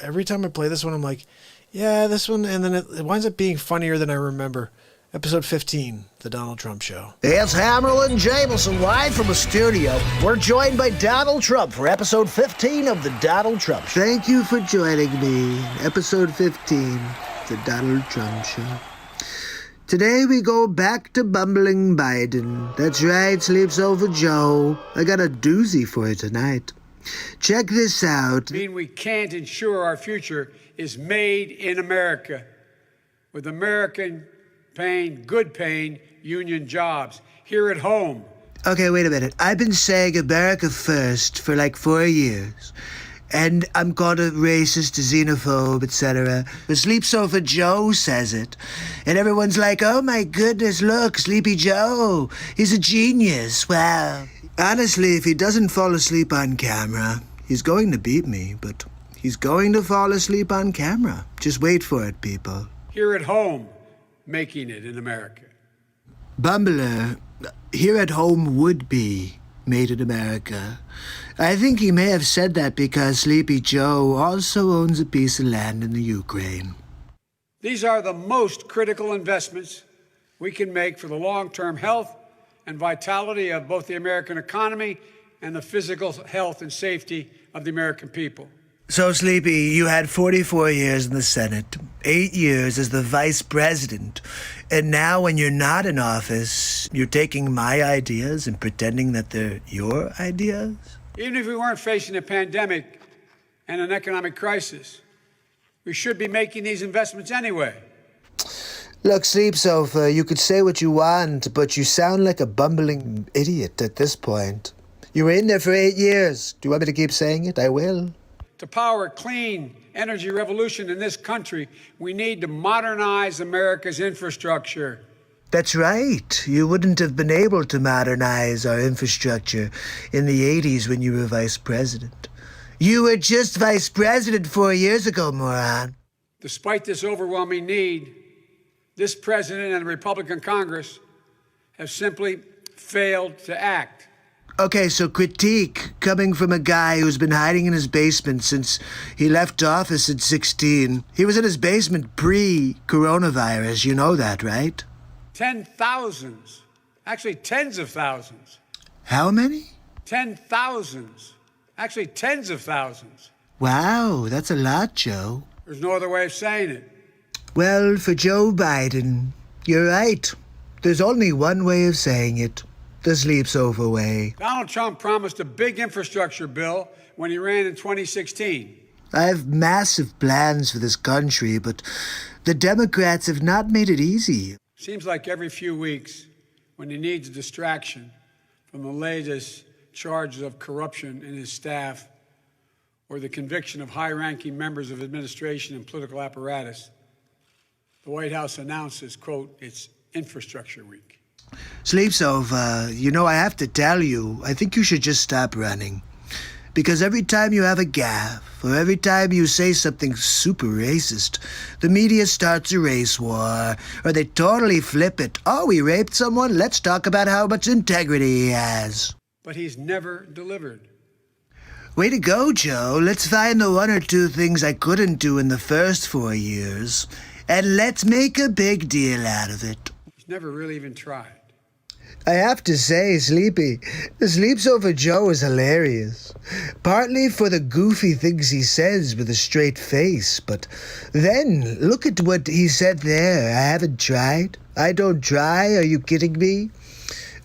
Every time I play this one, I'm like, yeah, this one. And then it winds up being funnier than I remember. Episode 15, The Donald Trump Show. It's Hammerlin and Jameson live from the studio. We're joined by Donald Trump for episode 15 of The Donald Trump Show. Thank you for joining me. Episode 15, The Donald Trump Show. Today we go back to bumbling Biden. That's right, Sleeps Over Joe. I got a doozy for you tonight. Check this out. I mean, we can't ensure our future is made in America with American good paying union jobs here at home. Okay, wait a minute. I've been saying America first for like 4 years. And I'm called a racist, a xenophobe, etc. But Sleep Sofa Joe says it. And everyone's like, oh my goodness, look, Sleepy Joe. He's a genius. Wow. Honestly, if he doesn't fall asleep on camera, he's going to beat me. But he's going to fall asleep on camera. Just wait for it, people. Here at home, making it in America. Bumbler, here at home would be made in America. I think he may have said that because Sleepy Joe also owns a piece of land in the Ukraine. These are the most critical investments we can make for the long-term health and vitality of both the American economy and the physical health and safety of the American people. So, Sleepy, you had 44 years in the Senate, 8 years as the vice president, and now when you're not in office, you're taking my ideas and pretending that they're your ideas? Even if we weren't facing a pandemic and an economic crisis, we should be making these investments anyway. Look, Sleep Sofa, you could say what you want, but you sound like a bumbling idiot at this point. You were in there for 8 years. Do you want me to keep saying it? I will. To power a clean energy revolution in this country, we need to modernize America's infrastructure. That's right. You wouldn't have been able to modernize our infrastructure in the 80s when you were vice president. You were just vice president 4 years ago, moron. Despite this overwhelming need, this president and the Republican Congress have simply failed to act. Okay, so critique coming from a guy who's been hiding in his basement since he left office at 16. He was in his basement pre-coronavirus. You know that, right? 10,000s. Actually, tens of thousands. How many? 10,000s. Actually, tens of thousands. Wow, that's a lot, Joe. There's no other way of saying it. Well, for Joe Biden, you're right. There's only one way of saying it. The Sleep Sofa way. Donald Trump promised a big infrastructure bill when he ran in 2016. I have massive plans for this country, but the Democrats have not made it easy. Seems like every few weeks, when he needs a distraction from the latest charges of corruption in his staff or the conviction of high-ranking members of administration and political apparatus, the White House announces, quote, it's Infrastructure Week. Sleep Sofa, you know, I have to tell you, I think you should just stop running. Because every time you have a gaffe, or every time you say something super racist, the media starts a race war, or they totally flip it. Oh, he raped someone? Let's talk about how much integrity he has. But he's never delivered. Way to go, Joe. Let's find the 1 or 2 things I couldn't do in the first 4 years, and let's make a big deal out of it. He's never really even tried. I have to say, Sleepy, the Sleeps Over Joe is hilarious. Partly for the goofy things he says with a straight face, but then look at what he said there. I haven't tried. I don't try. Are you kidding me?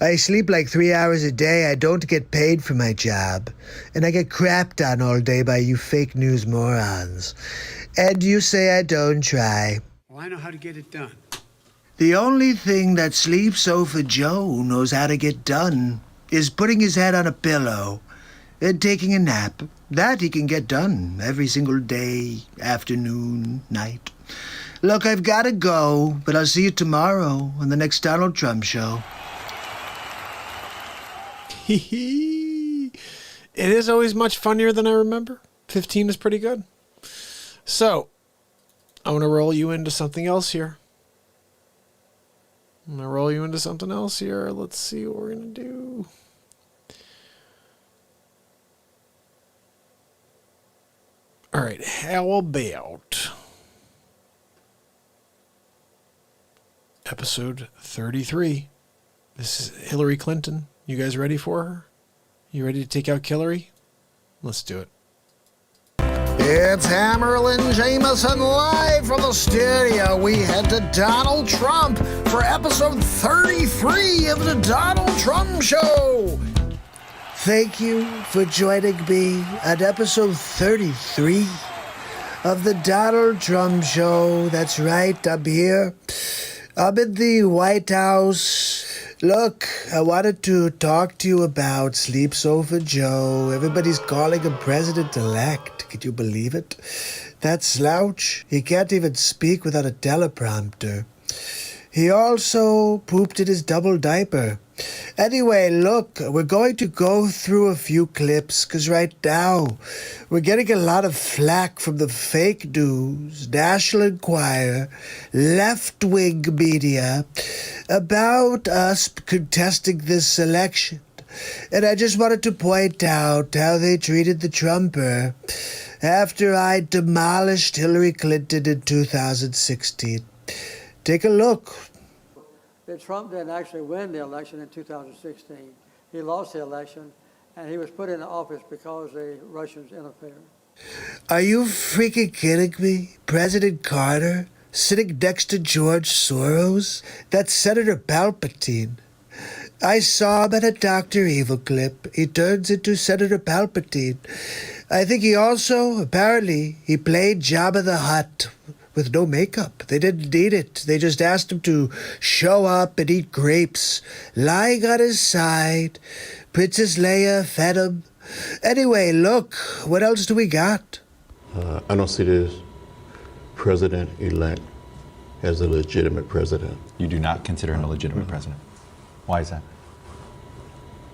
I sleep like 3 hours a day. I don't get paid for my job. And I get crapped on all day by you fake news morons. And you say I don't try. Well, I know how to get it done. The only thing that Sleep Sofa Joe knows how to get done is putting his head on a pillow and taking a nap. That he can get done every single day, afternoon, night. Look, I've got to go, but I'll see you tomorrow on the next Donald Trump show. It is always much funnier than I remember. 15 is pretty good. So, I want to roll you into something else here. Let's see what we're going to do. All right, how about episode 33? This is Hillary Clinton. You guys ready for her? You ready to take out Hillary? Let's do it. It's Hammerlin Jameson live from the studio. We head to Donald Trump for episode 33 of the Donald Trump Show. Thank you for joining me on episode 33 of the Donald Trump Show. That's right, I'm here. I'm in the White House. Look, I wanted to talk to you about Sleep Sofa Joe. Everybody's calling him president-elect. Can you believe it? That slouch, he can't even speak without a teleprompter. He also pooped in his double diaper. Anyway, look, we're going to go through a few clips, because right now we're getting a lot of flack from the fake news, National Enquirer, left-wing media about us contesting this election. And I just wanted to point out how they treated the Trumper after I demolished Hillary Clinton in 2016. Take a look. That Trump didn't actually win the election in 2016. He lost the election, and he was put into office because the Russians interfered. Are you freaking kidding me? President Carter sitting next to George Soros? That's Senator Palpatine. I saw him at a Dr. Evil clip. He turns into Senator Palpatine. I think he also, apparently, he played Jabba the Hutt with no makeup. They didn't need it. They just asked him to show up and eat grapes, lying on his side. Princess Leia fed him. Anyway, look, what else do we got? I don't see this president-elect as a legitimate president. You do not consider him a legitimate president. Why is that?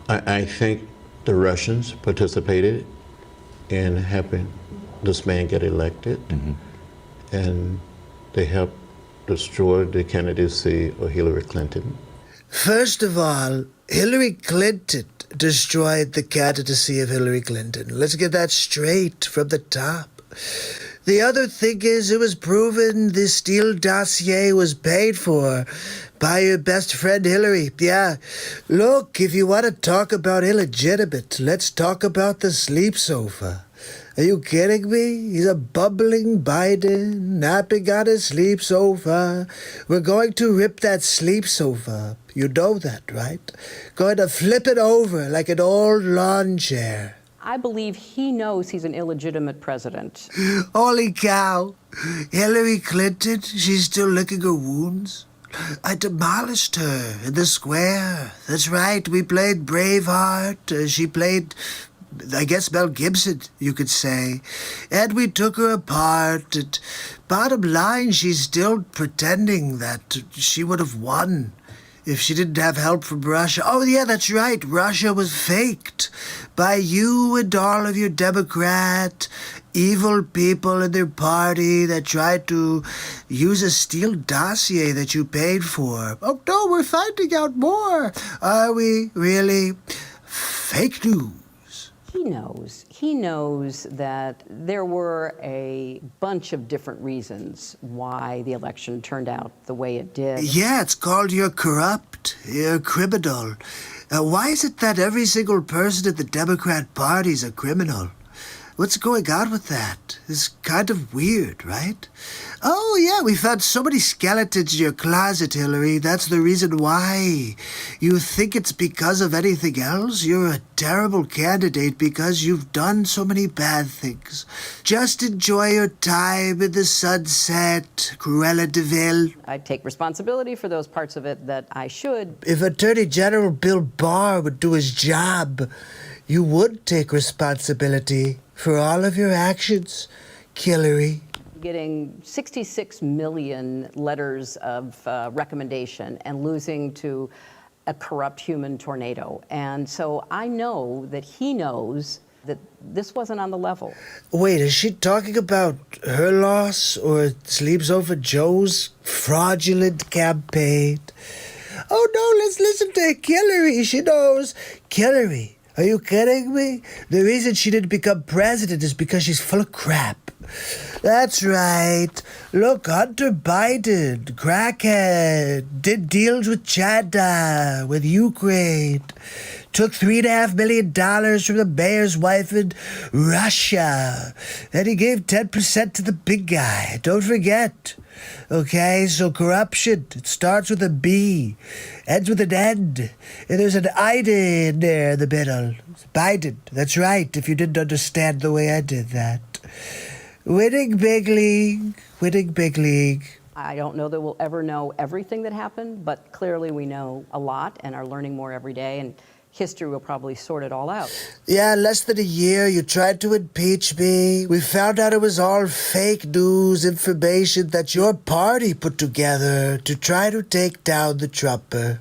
I think the Russians participated in helping this man get elected. Mm-hmm. And they helped destroy the candidacy of Hillary Clinton. First of all, Hillary Clinton destroyed the candidacy of Hillary Clinton. Let's get that straight from the top. The other thing is, it was proven the Steele dossier was paid for by your best friend Hillary. Yeah. Look, if you want to talk about illegitimate, let's talk about the sleep sofa. Are you kidding me? He's a bubbling Biden, napping on his sleep sofa. We're going to rip that sleep sofa up. You know that, right? Going to flip it over like an old lawn chair. I believe he knows he's an illegitimate president. Holy cow. Hillary Clinton, she's still licking her wounds. I demolished her in the square. That's right, we played Braveheart. She played, I guess, Mel Gibson, you could say. And we took her apart. And bottom line, she's still pretending that she would have won if she didn't have help from Russia. Oh, yeah, that's right. Russia was faked by you and all of your Democrat evil people in their party that tried to use a Steele dossier that you paid for. Oh, no, we're finding out more. Are we really? Fake news. He knows that there were a bunch of different reasons why the election turned out the way it did. Yeah, it's called you're corrupt, you're criminal. Why is it that every single person in the Democrat Party is a criminal? What's going on with that? It's kind of weird, right? Oh, yeah, we found so many skeletons in your closet, Hillary. That's the reason why. You think it's because of anything else? You're a terrible candidate because you've done so many bad things. Just enjoy your time in the sunset, Cruella de Vil. I take responsibility for those parts of it that I should. If Attorney General Bill Barr would do his job, you would take responsibility for all of your actions, Hillary. Getting 66 million letters of recommendation and losing to a corrupt human tornado. And so I know that he knows that this wasn't on the level. Wait, is she talking about her loss or Sleeps Over Joe's fraudulent campaign? Oh no, let's listen to Hillary. She knows. Hillary, are you kidding me? The reason she didn't become president is because she's full of crap. That's right. Look, Hunter Biden, crackhead, did deals with China, with Ukraine, took $3.5 million from the mayor's wife in Russia, and he gave 10% to the big guy. Don't forget. Okay, so corruption, it starts with a B, ends with an N, and there's an Ida in there in the middle. Biden, that's right, if you didn't understand the way I did that. Winning big league, winning big league. I don't know that we'll ever know everything that happened, but clearly we know a lot and are learning more every day, and history will probably sort it all out. Yeah, less than a year, you tried to impeach me. We found out it was all fake news information that your party put together to try to take down the Trumper.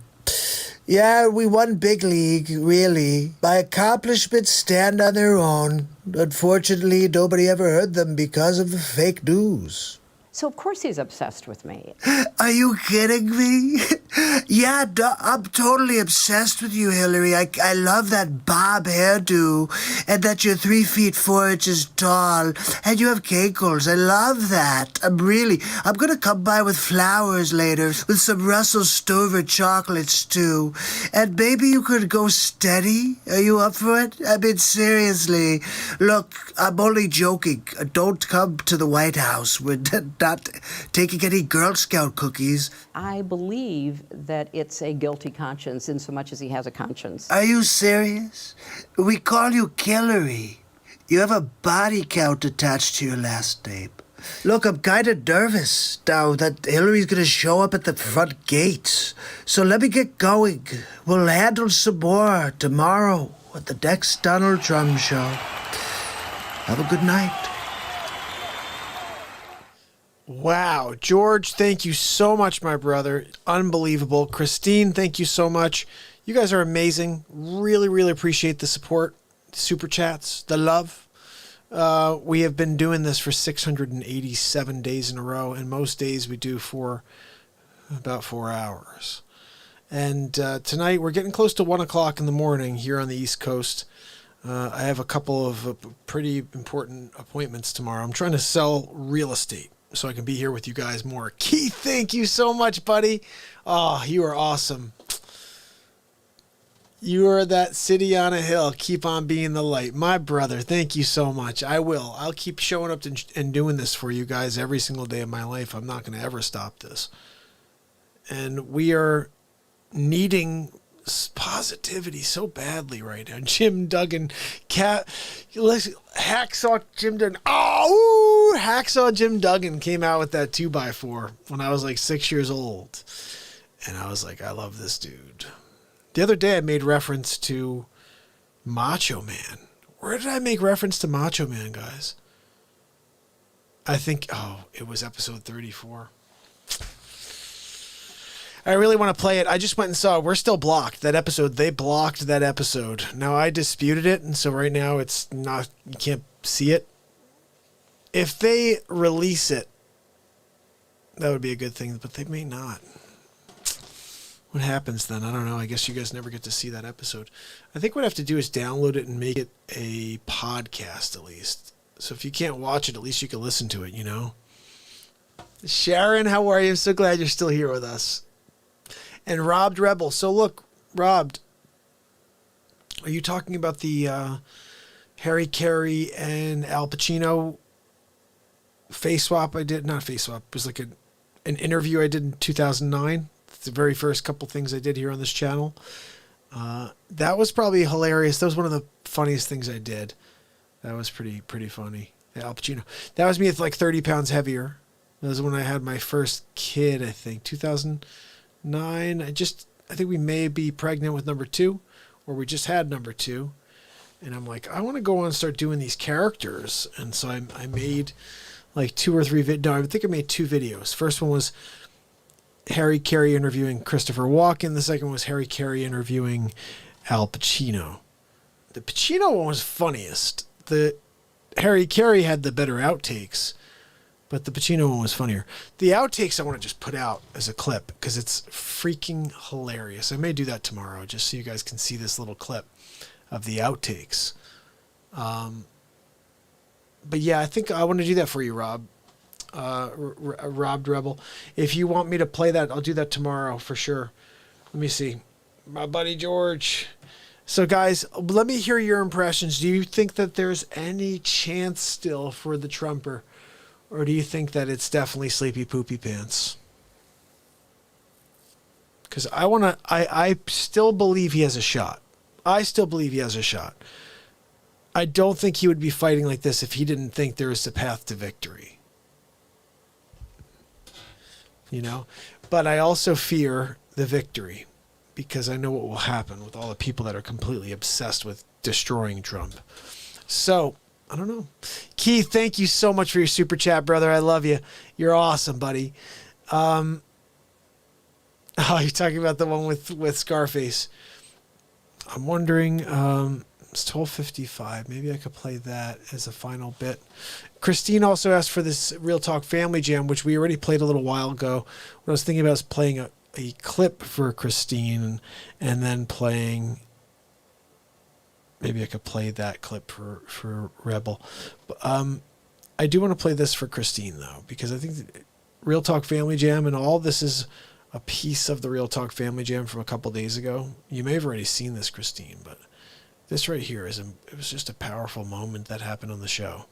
Yeah, we won big league, really. My accomplishments stand on their own. Unfortunately, nobody ever heard them because of the fake news. So of course he's obsessed with me. Are you kidding me? Yeah, I'm totally obsessed with you, Hillary. I love that bob hairdo and that you're 3 feet 4 inches tall and you have cankles. I love that. I'm going to come by with flowers later with some Russell Stover chocolates too. And maybe you could go steady. Are you up for it? I mean, seriously. Look, I'm only joking. Don't come to the White House. We're not taking any Girl Scout cookies. I believe that it's a guilty conscience in so much as he has a conscience. Are you serious? We call you Hillary. You have a body count attached to your last name. Look, I'm kind of nervous now that Hillary's going to show up at the front gate. So let me get going. We'll handle some more tomorrow at the next Donald Trump show. Have a good night. Wow, George, thank you so much, my brother. Unbelievable. Christine, thank you so much. You guys are amazing. Really, really appreciate the support, super chats, the love. We have been doing this for 687 days in a row, and most days we do for about 4 hours. And tonight we're getting close to 1 o'clock in the morning here on the East Coast. I have a couple of pretty important appointments tomorrow. I'm trying to sell real estate so I can be here with you guys more. Keith, thank you so much, buddy. Oh, you are awesome. You are that city on a hill. Keep on being the light. My brother, thank you so much. I will. I'll keep showing up and doing this for you guys every single day of my life. I'm not going to ever stop this. And we are needing positivity so badly right now. Jim Duggan, Hacksaw Jim Duggan. Oh, Hacksaw Jim Duggan came out with that 2x4 when I was like 6 years old. And I was like, I love this dude. The other day I made reference to Macho Man. Where did I make reference to Macho Man, guys? I think, it was episode 34. I really want to play it. I just went and saw, we're still blocked. That episode, they blocked that episode. Now I disputed it, and so right now it's not, you can't see it. If they release it, that would be a good thing, but they may not. What happens then? I don't know. I guess you guys never get to see that episode. I think what I have to do is download it and make it a podcast at least. So if you can't watch it, at least you can listen to it, you know? Sharon, how are you? I'm so glad you're still here with us. And Robbed Rebel. So look, Robbed, are you talking about the Harry Carey and Al Pacino face swap I did? Not face swap. It was like an interview I did in 2009. It's the very first couple things I did here on this channel. That was probably hilarious. That was one of the funniest things I did. That was pretty funny. Al Pacino. That was me at like 30 pounds heavier. That was when I had my first kid, I think, 2009. I think we may be pregnant with number 2, or we just had number 2. And I'm like, I want to go on and start doing these characters. And so I made like 2 or 3 videos. No, I think I made 2 videos. First one was Harry Carey interviewing Christopher Walken. The second was Harry Carey interviewing Al Pacino. The Pacino one was funniest. The Harry Carey had the better outtakes, but the Pacino one was funnier. The outtakes I want to just put out as a clip because it's freaking hilarious. I may do that tomorrow just so you guys can see this little clip of the outtakes. But yeah, I think I want to do that for you, Rob. Robbed Rebel. If you want me to play that, I'll do that tomorrow for sure. Let me see. My buddy George. So guys, let me hear your impressions. Do you think that there's any chance still for the Trumper? Or do you think that it's definitely Sleepy Poopy Pants? Because I still believe he has a shot. I still believe he has a shot. I don't think he would be fighting like this if he didn't think there is a path to victory. You know? But I also fear the victory because I know what will happen with all the people that are completely obsessed with destroying Trump. So, I don't know. Keith, thank you so much for your super chat, brother. I love you. You're awesome, buddy. Oh, you're talking about the one with Scarface. I'm wondering, it's 12:55. Maybe I could play that as a final bit. Christine also asked for this Real Talk Family Jam, which we already played a little while ago. What I was thinking about is playing a clip for Christine and then playing... Maybe I could play that clip for Rebel. But, I do want to play this for Christine, though, because I think Real Talk Family Jam and all this is a piece of the Real Talk Family Jam from a couple days ago. You may have already seen this, Christine, but this right here it was just a powerful moment that happened on the show.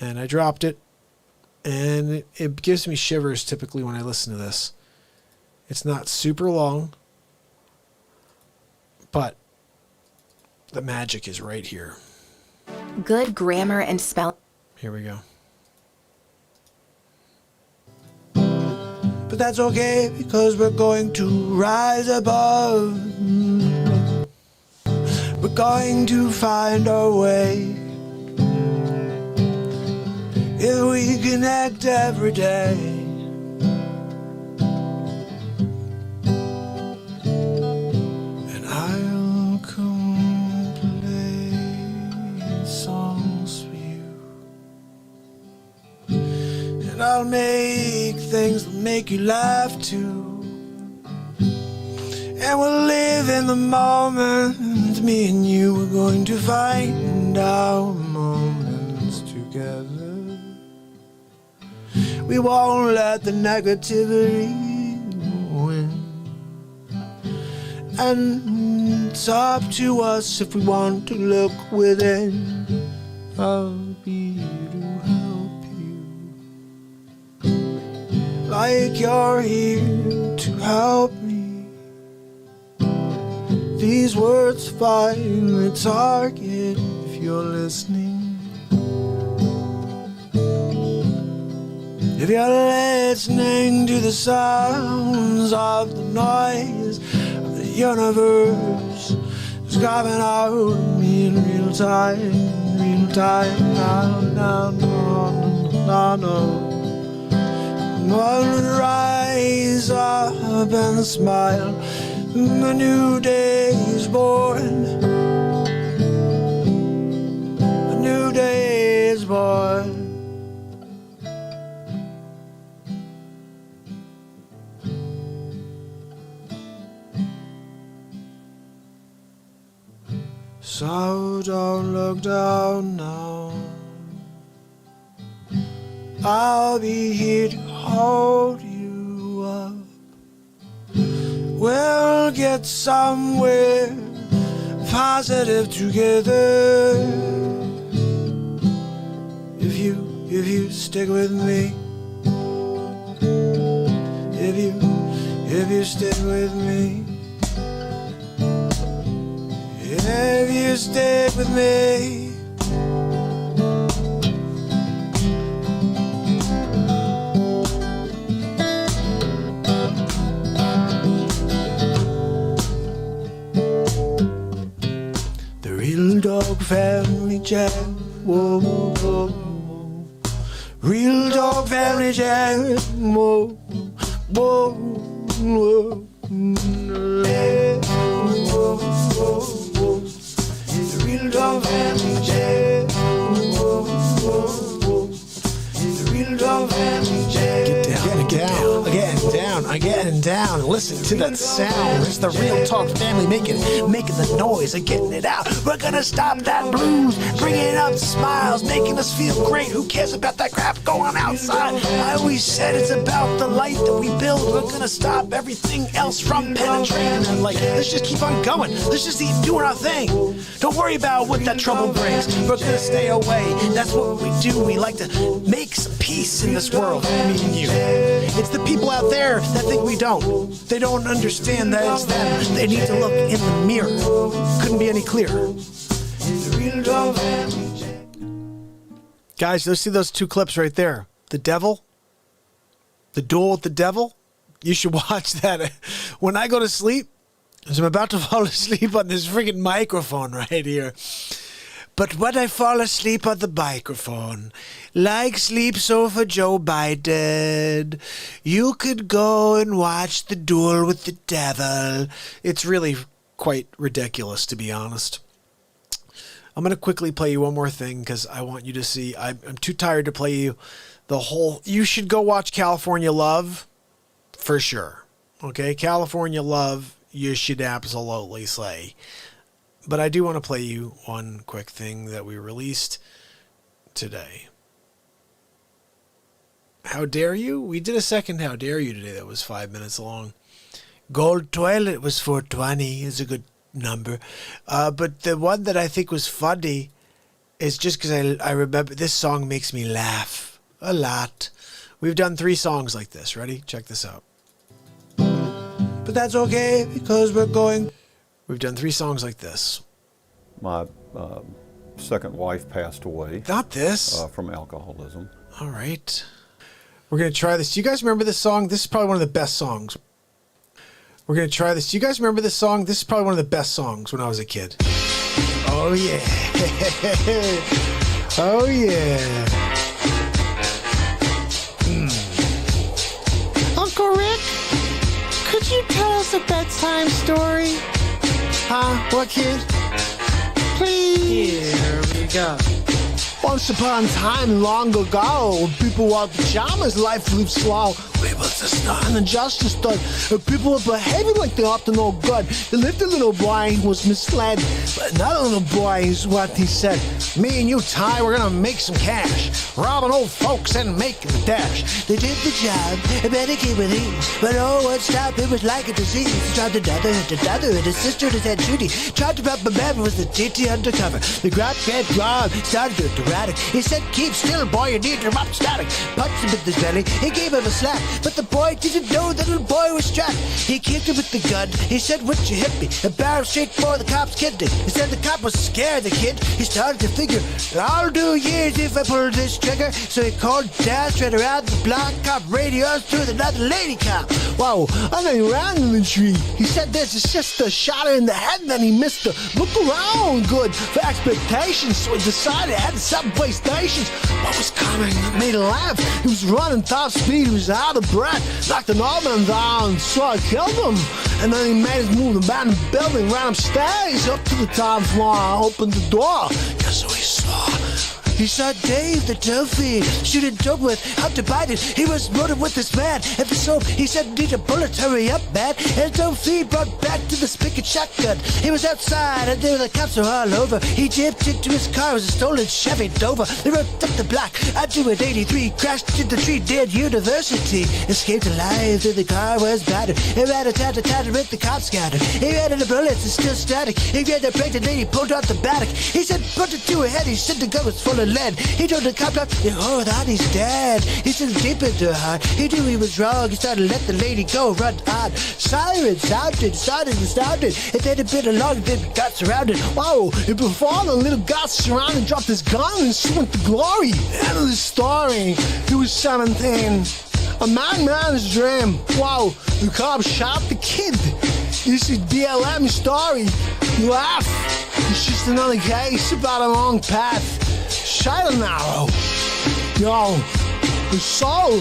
And I dropped it, and it gives me shivers typically when I listen to this. It's not super long, but the magic is right here. Good grammar and spelling. Here we go. But that's okay because we're going to rise above. We're going to find our way. If we connect every day. And I'll come play songs for you. And I'll make things that make you laugh too. And we'll live in the moment. Me and you are going to find our moments together. We won't let the negativity win. And it's up to us if we want to look within. I'll be here to help you. Like you're here to help me. These words find the target if you're listening. If you're listening to the sounds of the noise of the universe, it's coming out of me in real time, now, no. Rise up and smile. The new day is born. A new day is born. So don't look down now. I'll be here to hold you up. We'll get somewhere positive together. If you stick with me. If you stick with me. If you stick with me. The Real Dog Family Chat. Whoa, whoa, whoa. Real Dog Family Chat. Whoa, whoa, whoa. Yeah. Whoa, whoa, whoa. The Real Dog Family Chat. Whoa, whoa, whoa. The Real Dog Family Chat. Getting down. Listen to that sound. It's the Real Talk family making the noise and getting it out. We're gonna stop that blues, bringing up smiles, making us feel great. Who cares about that crap going outside? I always said it's about the light that we build. We're gonna stop everything else from penetrating that light. Let's just keep on going. Let's just keep doing our thing. Don't worry about what that trouble brings. We're gonna stay away. That's what we do. We like to make some peace in this world, me and you. It's the people out there that think we don't. They don't understand that it's them. They need to look in the mirror. Couldn't be any clearer. Guys, let's see those two clips right there. The devil, the duel with the devil. You should watch that. When I go to sleep, as I'm about to fall asleep on this friggin' microphone right here. But when I fall asleep on the microphone, like sleep sofa Joe Biden, you could go and watch the duel with the devil. It's really quite ridiculous, to be honest. I'm going to quickly play you one more thing because I want you to see. I'm too tired to play you the whole. You should go watch California Love for sure. Okay, California Love, you should absolutely slay. But I do want to play you one quick thing that we released today. How Dare You? We did a second How Dare You today that was 5 minutes long. Gold Toilet was 420. Is a good number. But the one that I think was funny is just because I remember this song makes me laugh a lot. We've done 3 songs like this. Ready? Check this out. But that's okay because we're going... We've done 3 songs like this. My second wife passed away. Not this. From alcoholism. All right. We're going to try this. Do you guys remember this song? This is probably one of the best songs. We're going to try this. Do you guys remember this song? This is probably one of the best songs when I was a kid. Oh, yeah. Oh, yeah. Uncle Rick, could you tell us a bedtime story? Huh? What, kid? Please. Here we go. Once upon a time, long ago, people wore pajamas, life moved slow. We was just not in justice stood. People were behaving like they ought to know good. There lived a little boy who was misled, but another little boy is what he said. Me and you, Ty, we're gonna make some cash, robbing old folks and making the dash. They did the job, and better keep with ease. But oh, what stopped it was like a disease. He tried to dather, and his sister just had Judy. Tried to pop the baby was the TT undercover. The grab started to erratic. He said, keep still, boy, you need to mop static. Punched him with his belly, he gave him a slap. But the boy didn't know the little boy was strapped. He kicked him with the gun. He said, what you hit me? A barrel straight for the cop's kid did. He said the cop was scared, the kid. He started to figure, I'll do years if I pull this trigger. So he called Dad, straight around the block. Cop radios to another lady cop. Whoa, I know you ran in the tree. He said there's a sister, shot her in the head, and then he missed her. Look around good for expectations. So he decided to head to subway stations. What was coming that made him laugh? He was running top speed, he was out of breath. Knocked an old man down, so I killed him. And then he made his move around the building, ran upstairs, up to the top floor. I opened the door. Guess who he saw? He saw Dave, the dope fiend, shooting dope with Hunter Biden. He was murdered with this man. Episode, he said, need a bullet, hurry up, man. And dope fiend brought back to the spigot shotgun. He was outside, and there were the cops were all over. He jumped into his car, it was a stolen Chevy Dover. They rode up the block, onto an 83, crashed into the tree, dead University. Escaped alive, though the car was battered. He ran a tat with the cops scattered. He ran into bullets, it's still static. He ran the pregnant lady, pulled out the batic. He said, put it to her head, he said the gun was full of lead. He told the cop out, oh, that he's dead. He said deep into her heart. He knew he was wrong, he started to let the lady go, run on. Sirens sounded, and then a bit along, then got surrounded. Wow, and before the little got surrounded, dropped his gun and she went to glory. End of the story. He was 17. A man's dream. Wow, the cop shot the kid. This is DLM story. You laugh. It's just another case about a wrong path. Shut narrow. Yo, the soul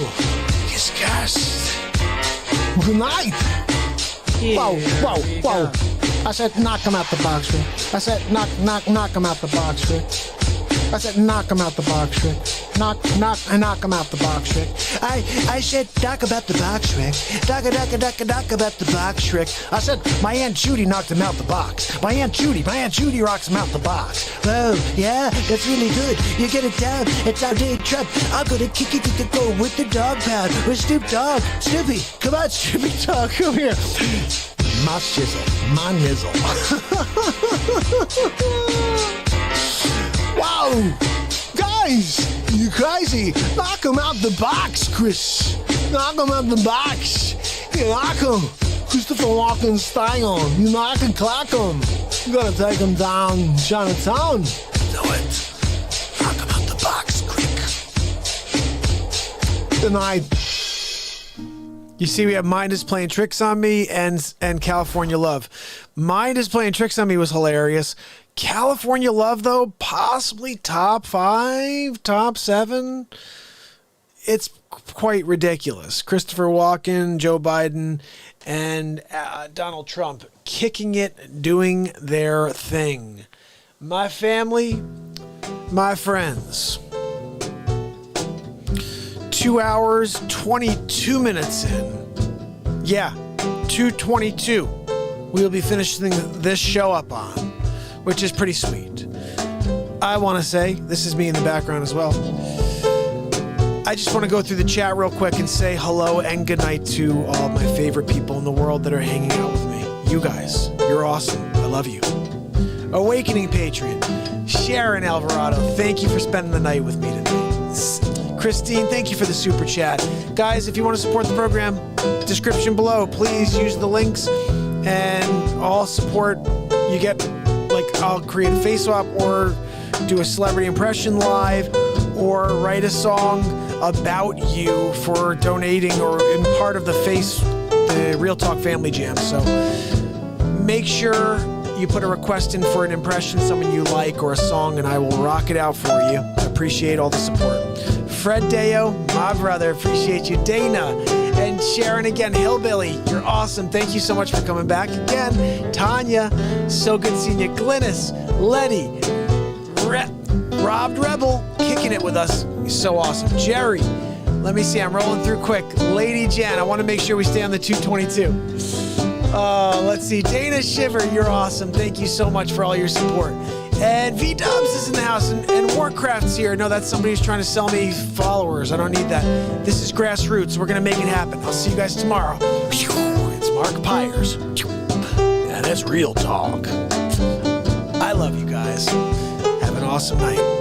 is cast. Good night. Whoa. I said knock him out the box, Rick. I said knock him out the box, Rick. I said knock him out the box, Rick. Knock him out the box, Rick. I said knock about the box, Rick. Knock about the box, Rick. I said my Aunt Judy knocked him out the box. My Aunt Judy rocks him out the box. Whoa, yeah, that's really good. You get it down. It's our day Trump. I'm gonna kick it to go with the dog pound. With Snoop Dogg. Snoopy, come on, Snoopy Dogg, come here. My shizzle, my nizzle. Wow, guys, you crazy. Knock him out the box, Chris. Knock him out the box. You knock him. Christopher Walken style. You knock and clack him. You gotta take him down Chinatown. Do it. Knock him out the box, quick. Good night. You see, we have Mind is Playing Tricks on Me and California Love. Mind is Playing Tricks on Me was hilarious. California Love, though, possibly top 5, top 7. It's quite ridiculous. Christopher Walken, Joe Biden, and Donald Trump kicking it, doing their thing. My family, my friends. 2 hours, 22 minutes in. Yeah, 2:22. We'll be finishing this show up on, which is pretty sweet. I want to say, this is me in the background as well. I just want to go through the chat real quick and say hello and good night to all my favorite people in the world that are hanging out with me. You guys, you're awesome. I love you. Awakening Patriot, Sharon Alvarado, thank you for spending the night with me tonight. Christine, thank you for the super chat. Guys, if you want to support the program, description below, please use the links and all support you get. Like, I'll create a face swap or do a celebrity impression live or write a song about you for donating or in part of the Real Talk Family Jam. So make sure you put a request in for an impression, someone you like, or a song, and I will rock it out for you. I appreciate all the support. Fred Deo, my brother, appreciate you. Dana and Sharon again. Hillbilly, you're awesome. Thank you so much for coming back again. Tanya, so good seeing you. Glynis, Letty, Robbed Rebel, kicking it with us. You're so awesome. Jerry, let me see. I'm rolling through quick. Lady Jen, I want to make sure we stay on the 222. Let's see. Dana Shiver, you're awesome. Thank you so much for all your support. And V-Dubs is in the house, and Warcraft's here. No, that's somebody who's trying to sell me followers. I don't need that. This is grassroots. We're going to make it happen. I'll see you guys tomorrow. It's MARKPIRES. And it's Real Talk. I love you guys. Have an awesome night.